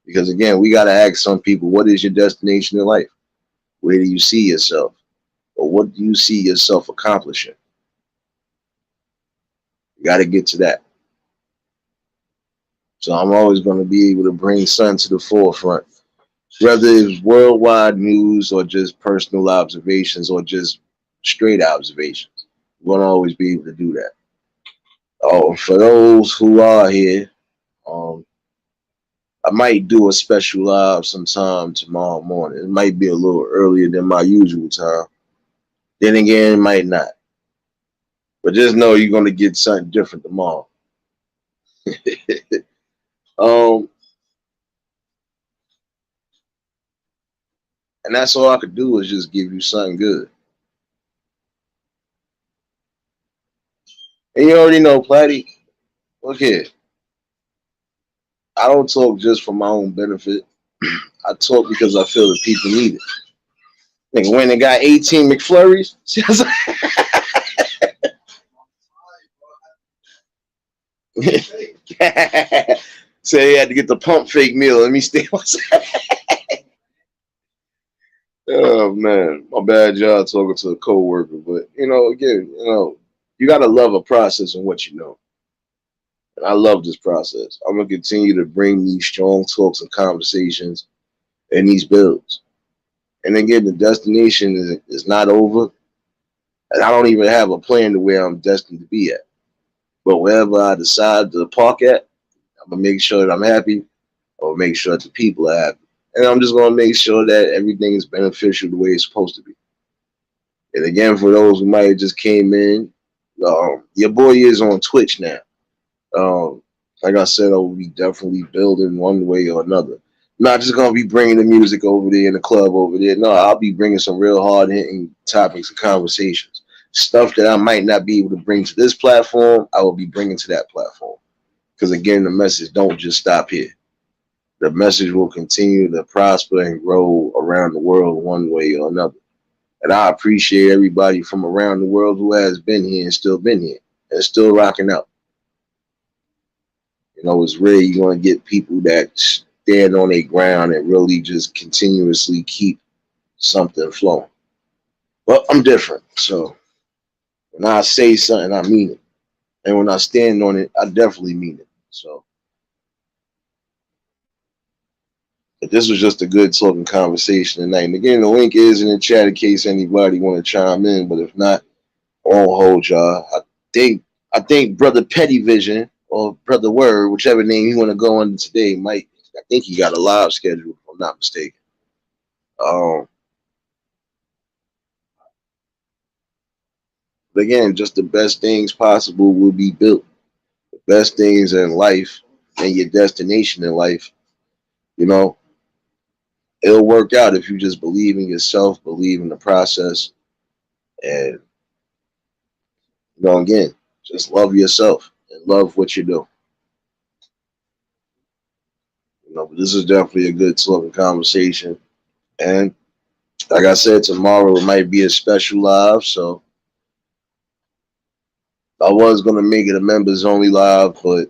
Because again, we got to ask some people, what is your destination in life? Where do you see yourself? Or what do you see yourself accomplishing? You got to get to that. So I'm always going to be able to bring something to the forefront, whether it's worldwide news or just personal observations or just straight observations. We're going to always be able to do that. Oh, for those who are here, um, I might do a special live sometime tomorrow morning. It might be a little earlier than my usual time. Then again, it might not. But just know you're gonna get something different tomorrow. um, and that's all I could do is just give you something good. And you already know, Platty. Look here, I don't talk just for my own benefit. I talk because I feel that people need it. Nigga went and got 18 McFlurries. Say he had to get the pump fake meal. Let me stay myself. Oh man, my bad y'all talking to a coworker, but again, you gotta love a process and what you know. And I love this process. I'm gonna continue to bring these strong talks and conversations and these builds. And again, the destination is not over, and I don't even have a plan to where I'm destined to be at. But wherever I decide to park at, I'm gonna make sure that I'm happy. Or make sure that the people are happy. And I'm just gonna make sure that everything is beneficial the way it's supposed to be. And again, for those who might have just came in, your boy is on Twitch now. Um, like I said, I will be definitely building one way or another. Not just gonna be bringing the music over there in the club over there. No, I'll be bringing some real hard hitting topics and conversations. Stuff that I might not be able to bring to this platform, I will be bringing to that platform. Because again, the message don't just stop here. The message will continue to prosper and grow around the world one way or another. And I appreciate everybody from around the world who has been here and still been here and still rocking out. It's rare you're going to get people that stand on their ground and really just continuously keep something flowing. But I'm different. So when I say something, I mean it. And when I stand on it, I definitely mean it. So but this was just a good talking conversation tonight. And again, the link is in the chat in case anybody want to chime in. But if not, I won't hold y'all. Think I think Brother Petty Vision or Brother Word, whichever name you want to go under today, might I think he got a live schedule, if I'm not mistaken. Um, but again, just the best things possible will be built. The best things in life and your destination in life, you know, it'll work out if you just believe in yourself, believe in the process, and again, just love yourself and love what you do. But this is definitely a good talking conversation. And like I said, tomorrow it might be a special live, so I was gonna make it a members only live, but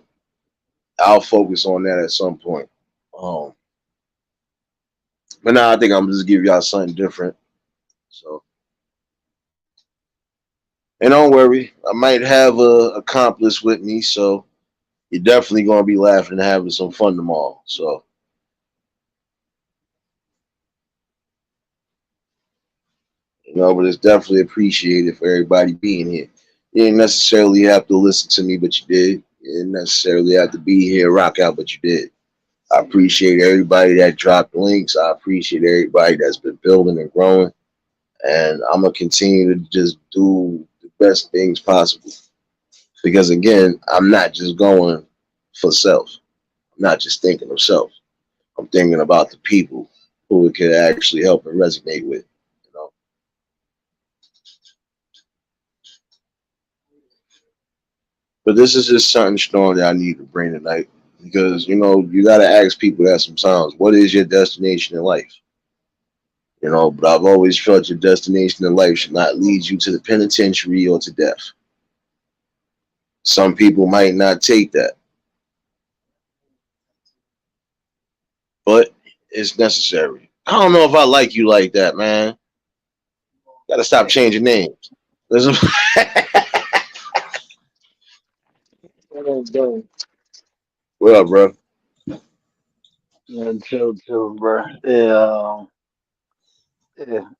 I'll focus on that at some point. Um, but now I think I'm just give y'all something different. So, and don't worry, I might have a accomplice with me, so you're definitely gonna be laughing and having some fun tomorrow. So, but it's definitely appreciated for everybody being here. You didn't necessarily have to listen to me, but you did. You didn't necessarily have to be here, rock out, but you did. I appreciate everybody that dropped links. I appreciate everybody that's been building and growing. And I'm going to continue to just do the best things possible. Because again, I'm not just going for self. I'm not just thinking of self. I'm thinking about the people who it could actually help and resonate with. You know. But this is just something strong that I need to bring tonight. Because, you got to ask people that sometimes, what is your destination in life? But I've always felt your destination in life should not lead you to the penitentiary or to death. Some people might not take that, but it's necessary. I don't know if I like you like that, man. Gotta stop changing names. What up, though? What up, bro? Yeah, chill, bro. Yeah,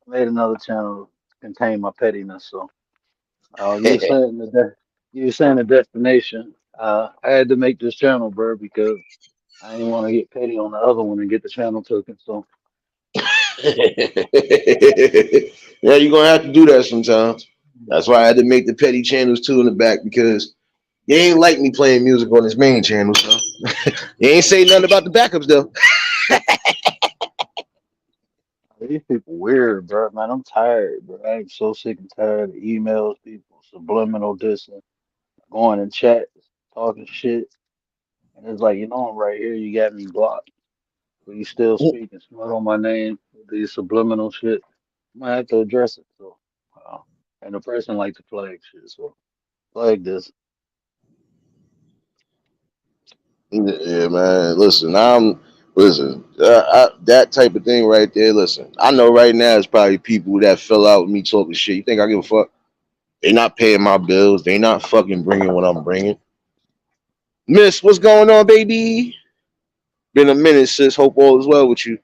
made another channel to contain my pettiness. So, you were saying today. You were saying a destination. I had to make this channel, bro, because I didn't want to get petty on the other one and get the channel taken. So Yeah, you're gonna have to do that sometimes. That's why I had to make the petty channels too in the back because you ain't like me playing music on this main channel, so you ain't say nothing about the backups though. these people weird, bro. Man, I'm tired, bro. I'm so sick and tired of emails, people subliminal dissing, going in chats, talking shit, and it's like, I'm right here. You got me blocked, but you still speaking smut on my name with these subliminal shit. I might have to address it. So, uh, and the person like to flag shit, so flag this. Yeah, man. Listen. That type of thing right there. Listen, I know right now it's probably people that fill out me talking shit. You think I give a fuck? They not paying my bills. They not fucking bringing what I'm bringing. Miss, what's going on, baby? Been a minute, sis. Hope all is well with you.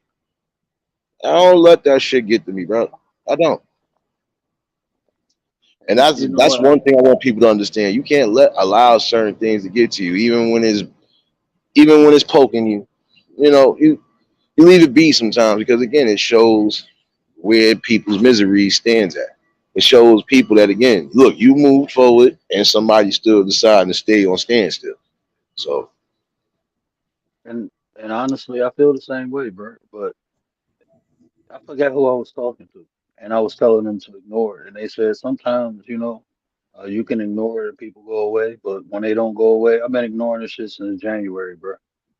I don't let that shit get to me, bro. I don't. And that's You know that's what? one thing I want people to understand. You can't allow certain things to get to you, even when it's poking you. You leave it be sometimes because again, it shows where people's misery stands at. It shows people that again, look, you moved forward and somebody still deciding to stay on standstill. So And honestly, I feel the same way, bro. But I forgot who I was talking to, and I was telling them to ignore it. And they said sometimes, you can ignore it and people go away, but when they don't go away, I've been ignoring this shit since January, bro,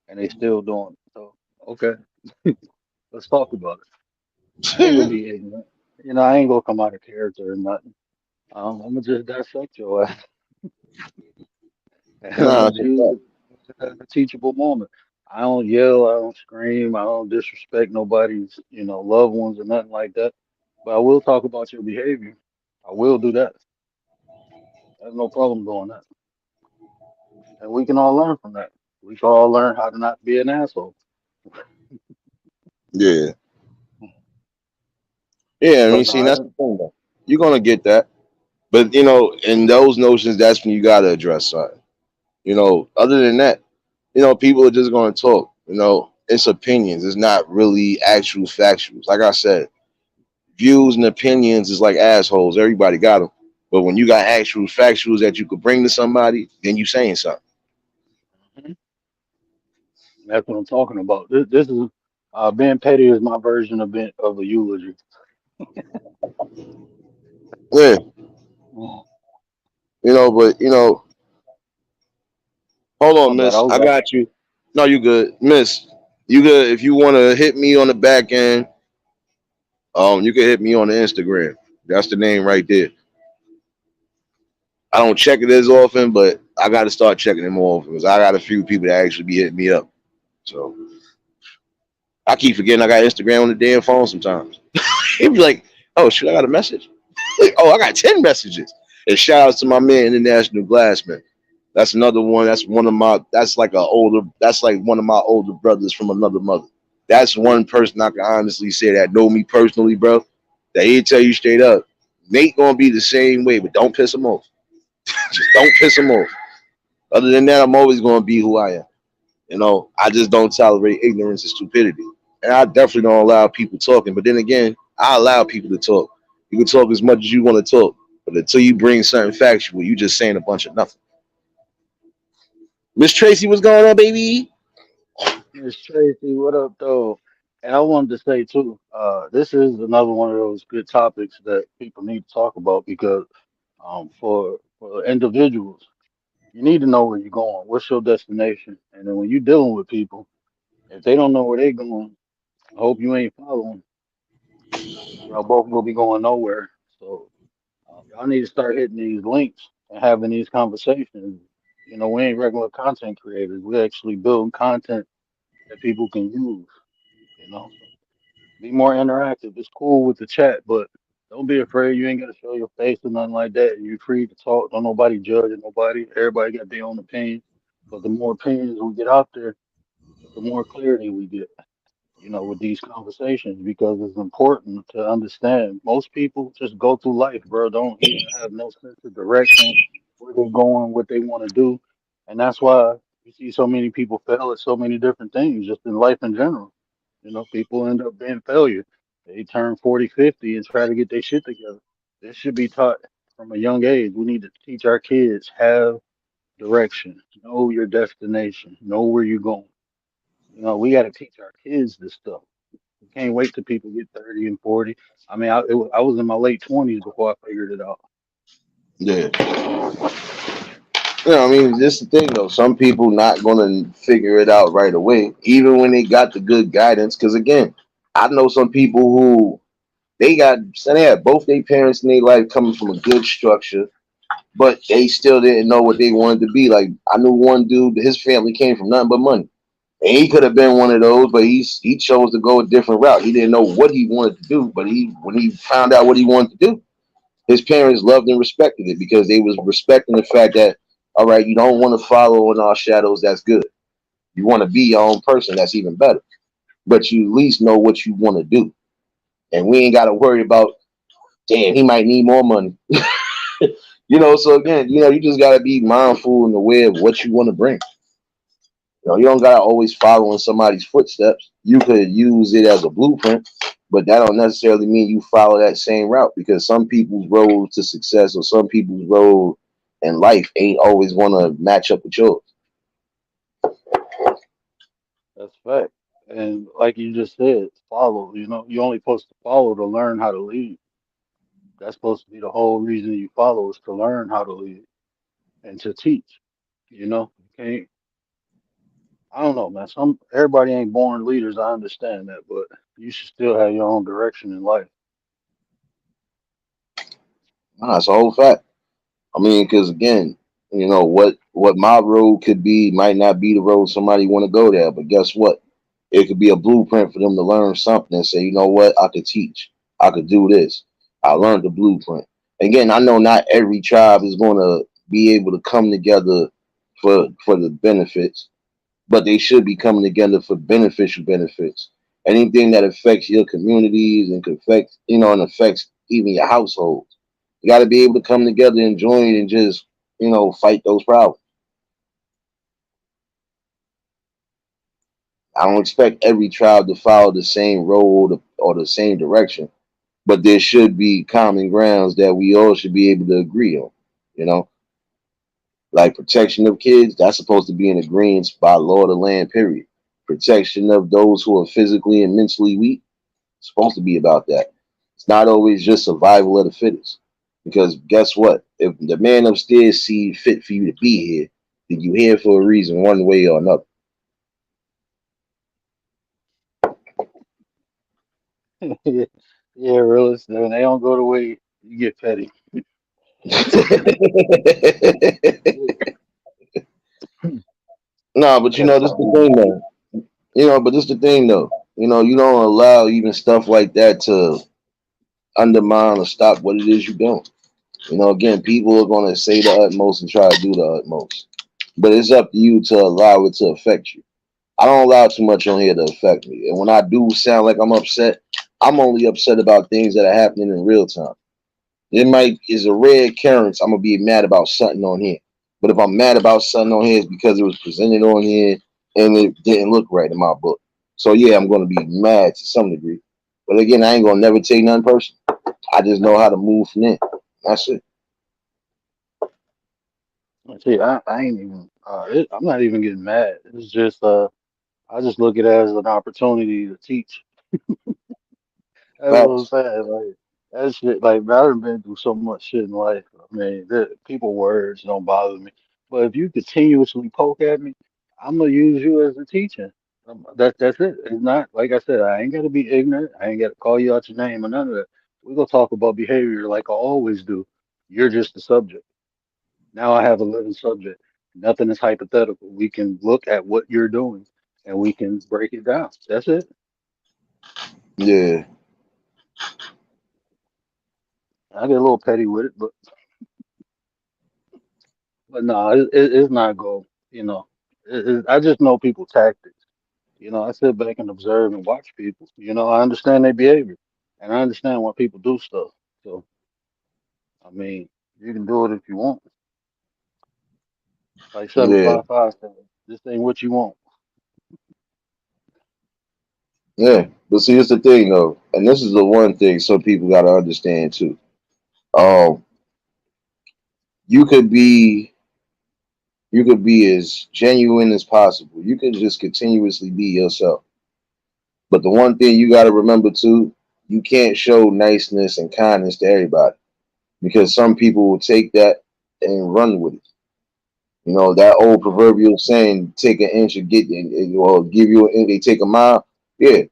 and they still doing it. So okay, let's talk about it. I ain't gonna be ignorant. I ain't gonna come out of character or nothing. I'm gonna just dissect your ass. And I'm nah, gonna use it as a teachable moment. I don't yell, I don't scream, I don't disrespect nobody's, loved ones or nothing like that. But I will talk about your behavior. I will do that. I have no problem doing that. And we can all learn from that. We can all learn how to not be an asshole. yeah, yeah. I mean, But no, see, that's the thing. Though. You're gonna get that, but in those notions, that's when you gotta address something. Other than that, people are just gonna talk. It's opinions. It's not really actual factuals. Like I said, views and opinions is like assholes. Everybody got them. But when you got actual factuals that you could bring to somebody, then you saying something. mhm, that's what I'm talking about. This is being petty is my version of a eulogy. Yeah, Oh, but hold my on, bad. I miss. was I like, got you. No, you good. Miss, you good. If you want to hit me on the back end, you can hit me on the Instagram. That's the name right there. I don't check it as often, but I got to start checking it more often because I got a few people that actually be hitting me up. So I keep forgetting I got Instagram on the damn phone sometimes. It be like, oh shit, I got a message. Like, oh, I got 10 messages. And shout out to my man International Glassman. That's another one. That's like one of my older brothers from another mother. That's one person I can honestly say that know me personally, bro. That he'll tell you straight up. Nate gonna be the same way, but don't piss him off. Just don't piss him off. Other than that, I'm always gonna be who I am. I just don't tolerate ignorance and stupidity. And I definitely don't allow people talking. But then again, I allow people to talk. You can talk as much as you want to talk. But until you bring something factual, you just saying a bunch of nothing. Miss Tracy, what's going on, baby? Miss Tracy, what up, though? And I wanted to say too, this is another one of those good topics that people need to talk about because for individuals, you need to know where you're going. What's your destination? And then when you're dealing with people, if they don't know where they're going, I hope you ain't following. Y'all both gonna be going nowhere. So y'all need to start hitting these links and having these conversations. We ain't regular content creators. We're actually building content that people can use. So be more interactive. It's cool with the chat, but don't be afraid. You ain't gotta show your face or nothing like that. You're free to talk. Don't nobody judging nobody. Everybody got their own opinion. But the more opinions we get out there, the more clarity we get. With these conversations because it's important to understand. Most people just go through life, bro. Don't even have no sense of direction. where they're going, what they want to do, and that's why you see so many people fail at so many different things, just in life in general. You know, people end up being failure. They turn 40, 50 and try to get their shit together. This should be taught from a young age. We need to teach our kids have direction, know your destination, know where you're going. You know, we got to teach our kids this stuff. We can't wait till people get 30 and 40. I mean, I was in my late 20s before I figured it out. Yeah. I mean, this is the thing though. Some people not gonna figure it out right away, even when they got the good guidance. Because again, I know some people who they had both their parents in their life coming from a good structure, but they still didn't know what they wanted to be. Like I knew one dude, his family came from nothing but money, and he could have been one of those, but he chose to go a different route. He didn't know what he wanted to do, but he when he found out what he wanted to do, his parents loved and respected it because they was respecting the fact that all right, you don't want to follow in our shadows. That's good. You want to be your own person. That's even better. But you at least know what you want to do, and we ain't got to worry about damn he might need more money. So again, you just got to be mindful and aware of what you want to bring. You don't gotta always follow in somebody's footsteps. You could use it as a blueprint, but that don't necessarily mean you follow that same route because some people's road to success or some people's road in life ain't always gonna match up with yours. That's fact. And like you just said, follow. You know, you only supposed to follow to learn how to lead. That's supposed to be the whole reason you follow is to learn how to lead and to teach. You know, you can't. I don't know, man. Some everybody ain't born leaders. I understand that, but you should still have your own direction in life. Nah, it's a whole fact. I mean, because again, what my road could be might not be the road somebody want to go there. But guess what? It could be a blueprint for them to learn something and say, you know what, I could teach. I could do this. I learned the blueprint. Again, I know not every tribe is going to be able to come together for the benefits, but they should be coming together for beneficial benefits. Anything that affects your communities and could affect, and affects even your household. You got to be able to come together and join and just, fight those problems. I don't expect every tribe to follow the same road or the same direction, but there should be common grounds that we all should be able to agree on. You know, like protection of kids, that's supposed to be an agreement by law of the land, period. Protection of those who are physically and mentally weak, it's supposed to be about that. It's not always just survival of the fittest. Because guess what? If the man upstairs see fit for you to be here, then you here for a reason, one way or another. Yeah, yeah, realist. When they don't go the way you get petty. No, but That's this the all. thing though. But this the thing though. You don't allow even stuff like that to undermine or stop what it is you're doing. Again, people are gonna say the utmost and try to do the utmost. But it's up to you to allow it to affect you. I don't allow too much on here to affect me. And when I do sound like I'm upset, I'm only upset about things that are happening in real time. It might is a rare occurrence. I'm gonna be mad about something on here. But if I'm mad about something on here, it's because it was presented on here and it didn't look right in my book. So yeah, I'm gonna be mad to some degree. But again, I ain't gonna never take nothing personal. I just know how to move from there. That's it. See, I ain't even. I'm not even getting mad. It's just I just look at it as an opportunity to teach. That's what I'm Facts. saying. Like that shit. Like man, I've been through so much shit in life. I mean, people words don't bother me. But if you continuously poke at me, I'm gonna use you as a teacher. That's it. It's not like I said. I ain't gotta be ignorant. I ain't gotta call you out your name or none of that. We gonna talk about behavior like I always do. You're just the subject. Now I have a living subject. Nothing is hypothetical. We can look at what you're doing and we can break it down. That's it. Yeah. I get a little petty with it, but no, it's not gold. You know, I just know people tactics. You know, I sit back and observe and watch people. You know, I understand their behavior, and I understand why people do stuff. So, I mean, you can do it if you want. Like Yeah, 755 said, this ain't what you want. yeah. But see, it's the thing though, and this is the one thing some people got to understand too. Um, you could be you could be as genuine as possible. You can just continuously be yourself. But the one thing you got to remember too, you can't show niceness and kindness to everybody because some people will take that and run with it. You know that old proverbial saying, "Take an inch and or give you an inch, they take a mile." Yeah,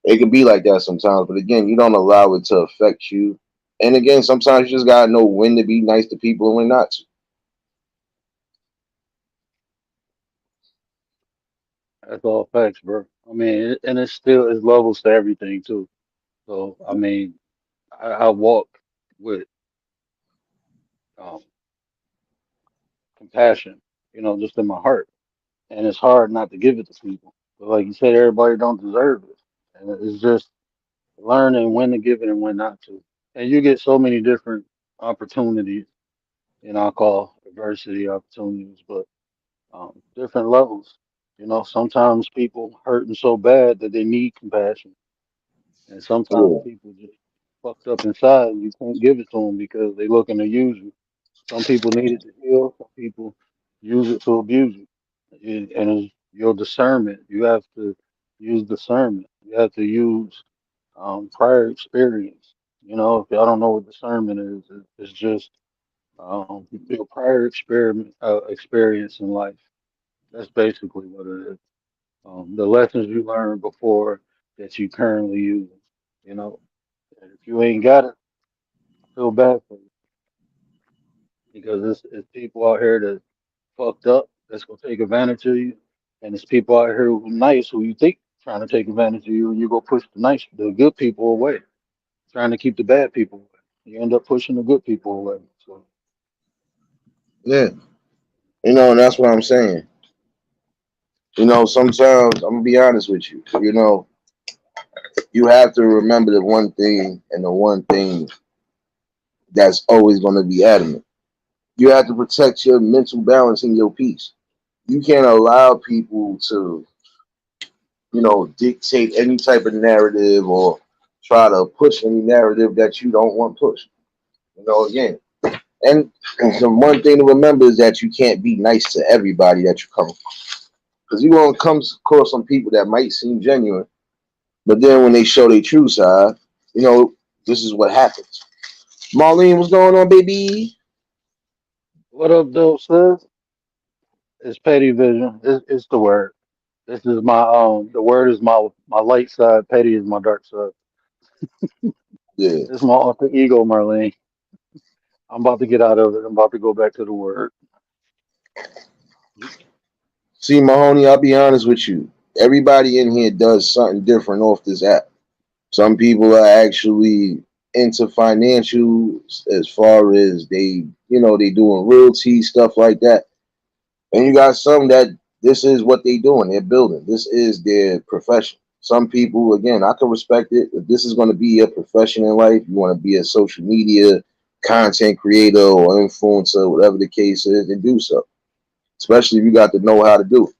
it can be like that sometimes. But again, you don't allow it to affect you. And again, sometimes you just gotta know when to be nice to people and when not to. That's all facts, bro. I mean, and it's still it's levels to everything too. So I mean, I walk with um, compassion, just in my heart, and it's hard not to give it to people. But like you said, everybody don't deserve it, and it's just learning when to give it and when not to. And you get so many different opportunities, I call adversity opportunities, but different levels. Sometimes people hurting so bad that they need compassion, and sometimes Yeah, people just fucked up inside, and you can't give it to them because they looking to use you. Some people need it to heal. Some people use it to abuse you. And it's your discernment. You have to use discernment. You have to use prior experience. If y'all don't know what discernment is, it's just your prior experience in life. That's basically what it is. The lessons you learned before that you currently use. You know, and if you ain't got it, I feel bad for you because it's people out here that fucked up that's gonna take advantage of you, and it's people out here who nice who you think trying to take advantage of you, and you go push the good people away, trying to keep the bad people away. You end up pushing the good people away. So yeah. And that's what I'm saying. Sometimes I'm gonna be honest with you. You have to remember the one thing, and the one thing that's always gonna be adamant. You have to protect your mental balance and your peace. You can't allow people to dictate any type of narrative or try to push any narrative that you don't want pushed. Again. And the one thing to remember is that you can't be nice to everybody that you come across. Because you're going to come across some people that might seem genuine, but then when they show their true side, you know, this is what happens. Marlene, what's going on, baby? what up, though, sis? It's petty vision. It's the word. This is my the word is my light side. Petty is my dark side. Yeah. It's my alter ego, Marlene. I'm about to get out of it. I'm about to go back to the word. See, Mahoney, I'll be honest with you. Everybody in here does something different off this app. Some people are actually into financial as far as they doing realty, stuff like that. And you got some that this is what they doing. They're building. This is their profession. Some people, again, I can respect it. If this is going to be your profession in life, you want to be a social media content creator or influencer, whatever the case is, then do so. Especially if you got to know how to do it.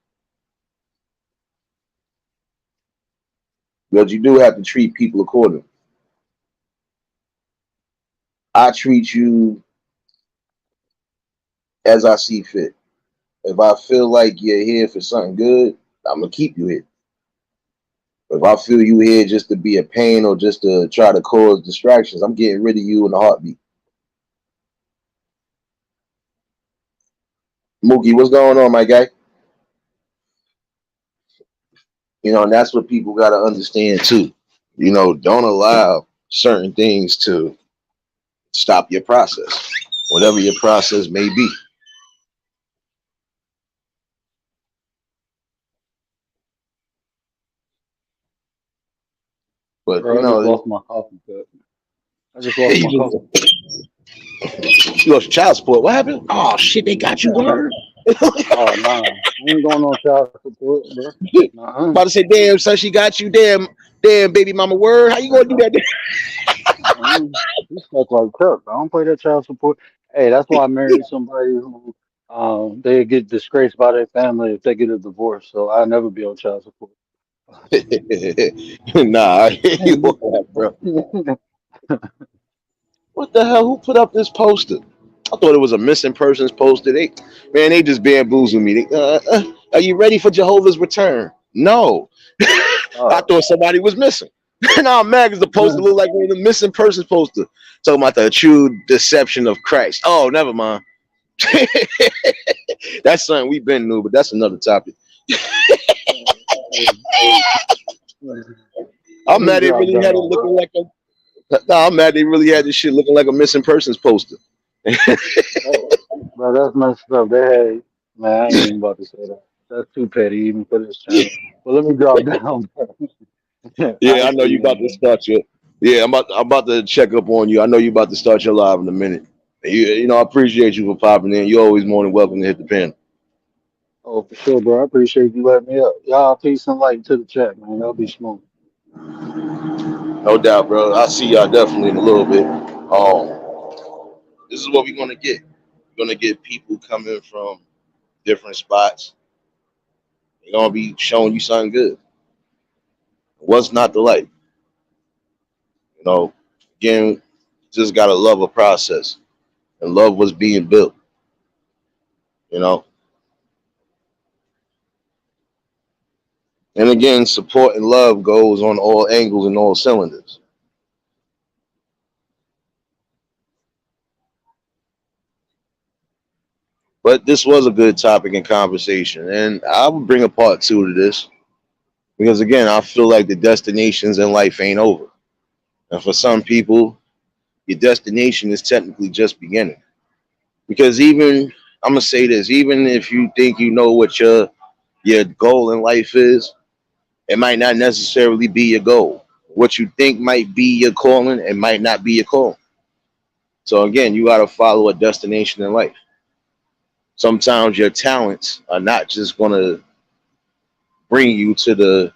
But you do have to treat people accordingly. I treat you as I see fit. If I feel like you're here for something good, I'm gonna keep you here. If I feel you here just to be a pain or just to try to cause distractions, I'm getting rid of you in a heartbeat. Mookie, what's going on, my guy? And that's what people got to understand too. Don't allow certain things to stop your process, whatever your process may be. But Bro, I just lost my coffee cup. I just lost my you coffee cup. lost your child support. What happened? Oh shit, they got you, word. Oh nah, I ain't going on child support, bro. Nah, About to say, damn, son, she got you. Damn, baby mama, word. How you gonna do that? you stuck like Chuck. I don't pay that child support. Hey, that's why I married somebody who they get disgraced by their family if they get a divorce. So I'll never be on child support. Nah, I hear you on that, bro. What the hell? Who put up this poster? I thought it was a missing persons poster. They just bamboozled me. Are you ready for Jehovah's return? No. I Oh, thought somebody was missing. Now I'm mad because the poster looked like one of the missing persons poster. Talking about the true deception of Christ. Oh, never mind. That's something we've been through, but that's another topic. let I'm me mad they drop really had it down, looking bro. like a. No, I'm mad they really had this shit looking like a missing persons poster. Hey, bro, that's messed up. They had, man, I ain't even about to say that. That's too petty even for this channel. But let me drop down, bro. Yeah, I I know see you you, about to man. start your. Yeah, I'm about to check up on you. I know you about to start your live in a minute. I appreciate you for popping in. You're always more than welcome to hit the pen. Oh, for sure, bro. I appreciate you letting me up. Y'all, peace and light to the chat, man. Y'all be smooth. No doubt, bro. I'll see y'all definitely in a little bit. This is what we're gonna get. We're gonna get people coming from different spots. They're gonna be showing you something good. What's not the life? You know, again, just gotta love a process and love what's being built. You know, and again, support and love goes on all angles and all cylinders. But this was a good topic and conversation, and I would bring a part two to this because again, I feel like the destinations in life ain't over, and for some people, your destination is technically just beginning. Because even I'm gonna say this, even if you think you know what your goal in life is, it might not necessarily be your goal. What you think might be your calling, it might not be your calling. So again, you gotta follow a destination in life. Sometimes your talents are not just gonna bring you to the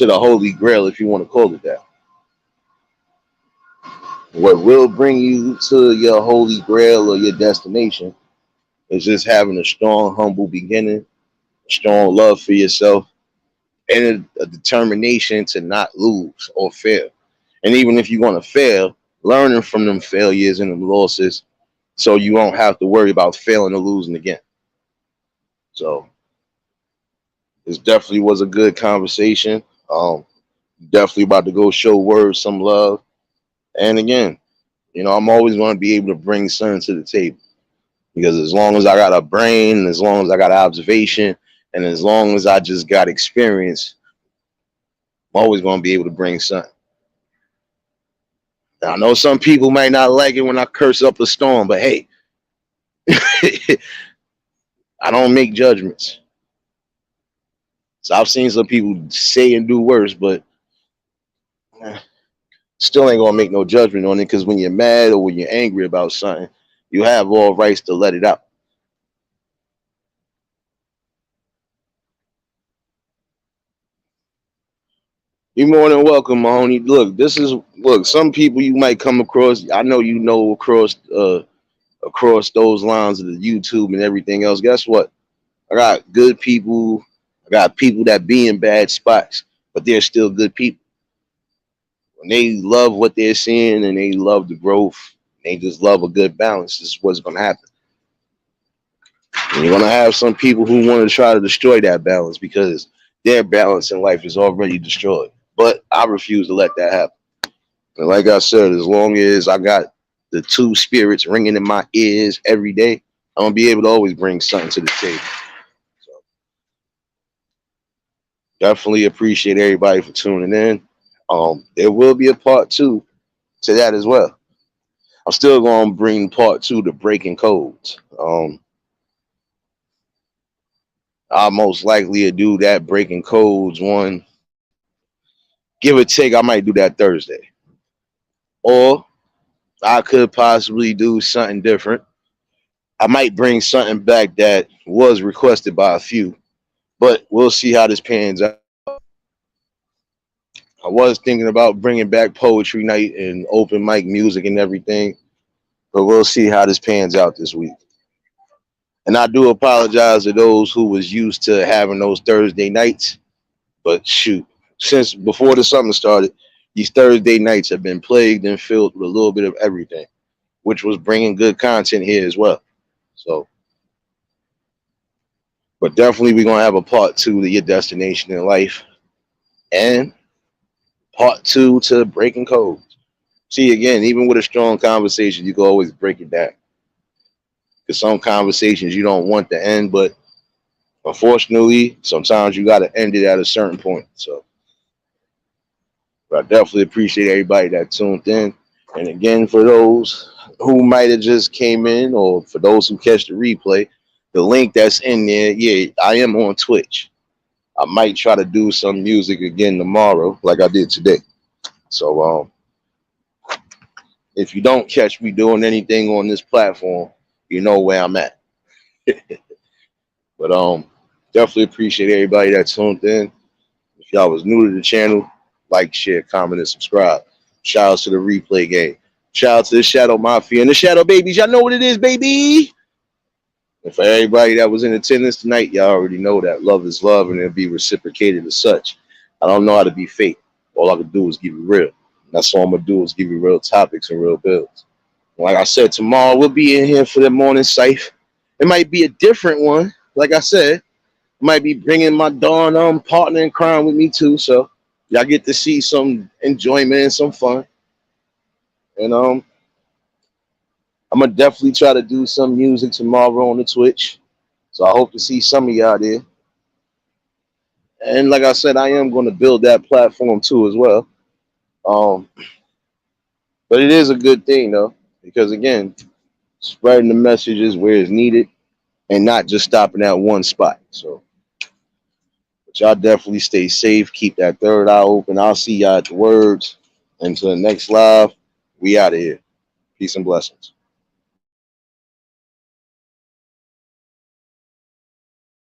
holy grail, if you want to call it that. What will bring you to your holy grail or your destination is just having a strong, humble beginning, strong love for yourself, and a determination to not lose or fail. And even if you're going to fail, learning from them failures and them losses so you won't have to worry about failing or losing again. So this definitely was a good conversation. Definitely about to go show words some love. And again, I'm always going to be able to bring something to the table because as long as I got a brain, and as long as I got observation, and as long as I just got experience, I'm always going to be able to bring something. Now, I know some people might not like it when I curse up a storm, but hey, I don't make judgments. So I've seen some people say and do worse, but still ain't gonna make no judgment on it because when you're mad or when you're angry about something, you have all rights to let it out. You're more than welcome, Mahoney. Look. Some people you might come across. I know across those lines of the YouTube and everything else. Guess what? I got good people. I got people that be in bad spots, but they're still good people. When they love what they're seeing and they love the growth, they just love a good balance. This is what's gonna happen. And you're gonna have some people who want to try to destroy that balance because their balance in life is already destroyed. But I refuse to let that happen. And like I said, as long as I got the two spirits ringing in my ears every day, I'm gonna be able to always bring something to the table. So definitely appreciate everybody for tuning in. There will be a part two to that as well. I'm still gonna bring part two to breaking codes. I'll most likely do that breaking codes one. Give or take, I might do that Thursday. Or I could possibly do something different. I might bring something back that was requested by a few, but we'll see how this pans out. I was thinking about bringing back poetry night and open mic music and everything, but we'll see how this pans out this week. And I do apologize to those who was used to having those Thursday nights. But shoot, since before the summer started, these Thursday nights have been plagued and filled with a little bit of everything, which was bringing good content here as well. So, but definitely we're gonna have a part two to your destination in life, and part two to breaking codes. See, again, even with a strong conversation, you can always break it down. Because some conversations you don't want to end, but unfortunately, sometimes you got to end it at a certain point. So, but I definitely appreciate everybody that tuned in. And again, for those who might have just came in, or for those who catch the replay, the link that's in there, yeah, I am on Twitch. I might try to do some music again tomorrow, like I did today. So, if you don't catch me doing anything on this platform, you know where I'm at. But definitely appreciate everybody that tuned in. If y'all was new to the channel, like, share, comment, and subscribe. Shout out to the replay game. Shout out to the Shadow Mafia and the Shadow Babies. Y'all know what it is, baby. And for everybody that was in attendance tonight, y'all already know that love is love and it'll be reciprocated as such. I don't know how to be fake. All I can do is give you real. That's all I'm going to do is give you real topics and real builds. Like I said, tomorrow we'll be in here for the morning safe. It might be a different one. Like I said, I might be bringing my darn partner in crime with me too. So y'all get to see some enjoyment and some fun. And I'm gonna definitely try to do some music tomorrow on the Twitch. So I hope to see some of y'all there. And like I said, I am going to build that platform too as well. But it is a good thing though, because again, spreading the messages where it's needed and not just stopping at one spot. So, but y'all definitely stay safe. Keep that third eye open. I'll see y'all at the words. Until the next live, we out of here. Peace and blessings.